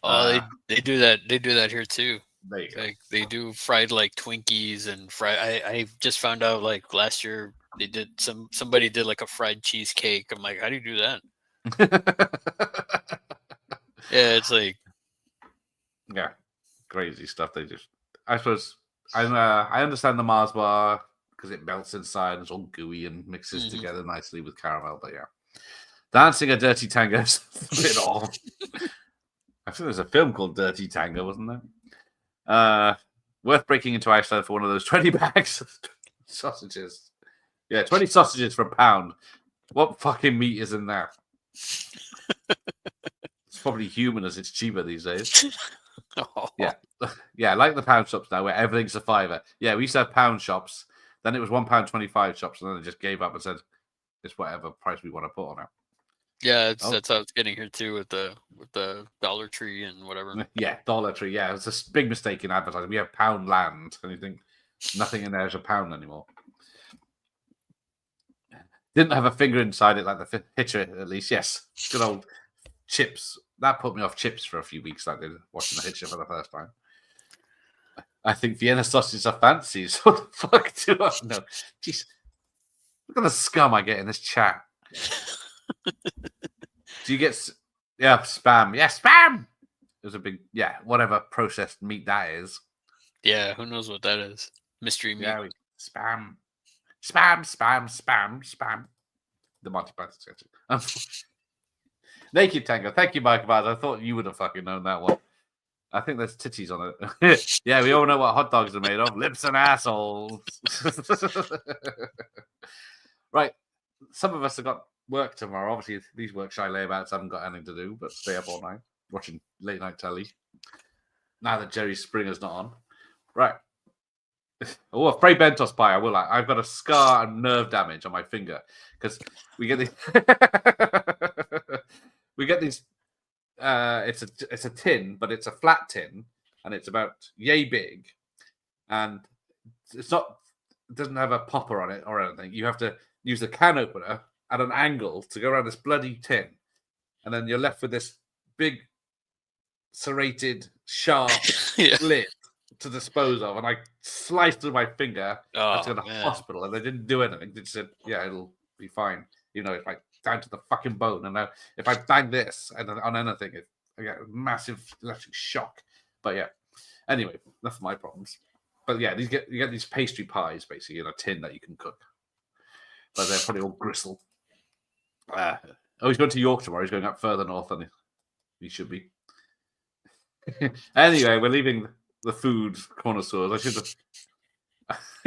Oh, they do that. They do that here too. There you go. Like they do fried like Twinkies and fried. I just found out like last year they did somebody did like a fried cheesecake. I'm like, how do you do that? Yeah, it's like crazy stuff. They just. I suppose I understand the Mars bar. Because it melts inside and it's all gooey and mixes together nicely with caramel. But yeah, dancing a dirty tango is a bit off. I think there's a film called Dirty Tango, wasn't there? Worth breaking into Iceland for one of those 20 bags of sausages. Yeah, 20 sausages for £1. What fucking meat is in there? It's probably human as it's cheaper these days. Yeah, like the pound shops now where everything's a £5. Yeah, we used to have pound shops. Then it was £1.25 shops, and then they just gave up and said, "It's whatever price we want to put on it." Yeah, that's how it's getting here too with the Dollar Tree and whatever. Yeah, Dollar Tree. Yeah, it's a big mistake in advertising. We have pound land, and you think nothing in there is a pound anymore. Didn't have a finger inside it like the Hitcher, at least. Yes, good old chips. That put me off chips for a few weeks. I did watching the Hitcher for the first time. I think Vienna sausages are fancies. What the fuck do I know? Jeez. Look at the scum I get in this chat. Do you get... Yeah, spam. Yeah, spam! There's a big... Yeah, whatever processed meat that is. Yeah, who knows what that is? Mystery meat. Yeah, spam. Spam, spam, spam, spam. The Monty Python sketch. Naked Tango. Thank you, Mike Vaz. I thought you would have fucking known that one. I think there's titties on it. Yeah, we all know what hot dogs are made of. Lips and assholes. Right. Some of us have got work tomorrow. Obviously, these work shy layabouts haven't got anything to do but stay up all night watching late night telly. Now that Jerry Springer's not on. Right. Oh, a Frey Bentos pie. I will. I've got a scar and nerve damage on my finger because we get these. We get these. It's a tin, but it's a flat tin, and it's about yay big. and it doesn't have a popper on it or anything. You have to use the can opener at an angle to go around this bloody tin, and then you're left with this big serrated, sharp lid to dispose of. And I sliced through my finger. I had to go to the hospital, and they didn't do anything. They just said, "Yeah, it'll be fine." You know, it's like down to the fucking bone. And now, if I bang this on anything, I get a massive electric shock. But yeah, anyway, enough of my problems. But yeah, you get these pastry pies basically in a tin that you can cook, but they're probably all gristle. He's going to York tomorrow. He's going up further north than he should be. Anyway, we're leaving the food connoisseurs. I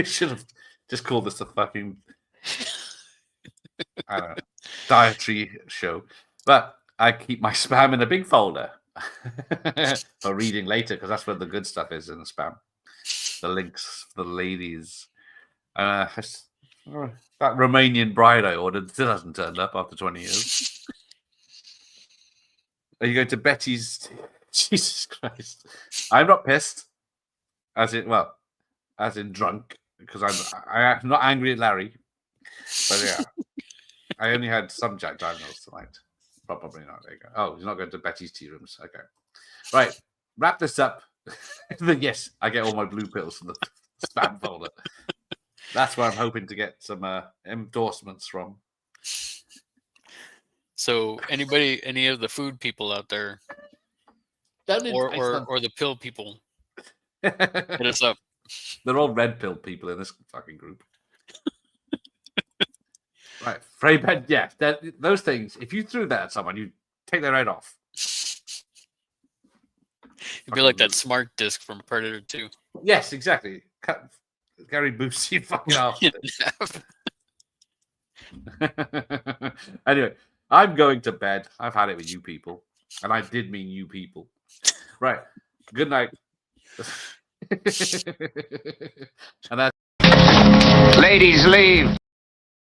should have just called this a fucking I don't know, dietary show. But I keep my spam in a big folder for reading later, because that's where the good stuff is in the spam. The links for the ladies. That Romanian bride I ordered still hasn't turned up after 20 years. Are you going to Betty's? Jesus Christ. I'm not pissed. As in drunk, because I'm not angry at Larry. But yeah, I only had some Jack Daniels tonight. Probably not. There you go. Oh, he's not going to Betty's tea rooms. Okay. Right. Wrap this up. Yes, I get all my blue pills from the spam folder. That's where I'm hoping to get some endorsements from. So, any of the food people out there, or the pill people, hit us up. They're all red pill people in this fucking group. Right, Frey bed. Yeah, those things. If you threw that at someone, you'd take their head off. It'd be like that smart disc from Predator 2. Yes, exactly. Cut Gary Busey fucking off. Anyway, I'm going to bed. I've had it with you people, and I did mean you people. Right. Good night. And that's... Ladies, leave.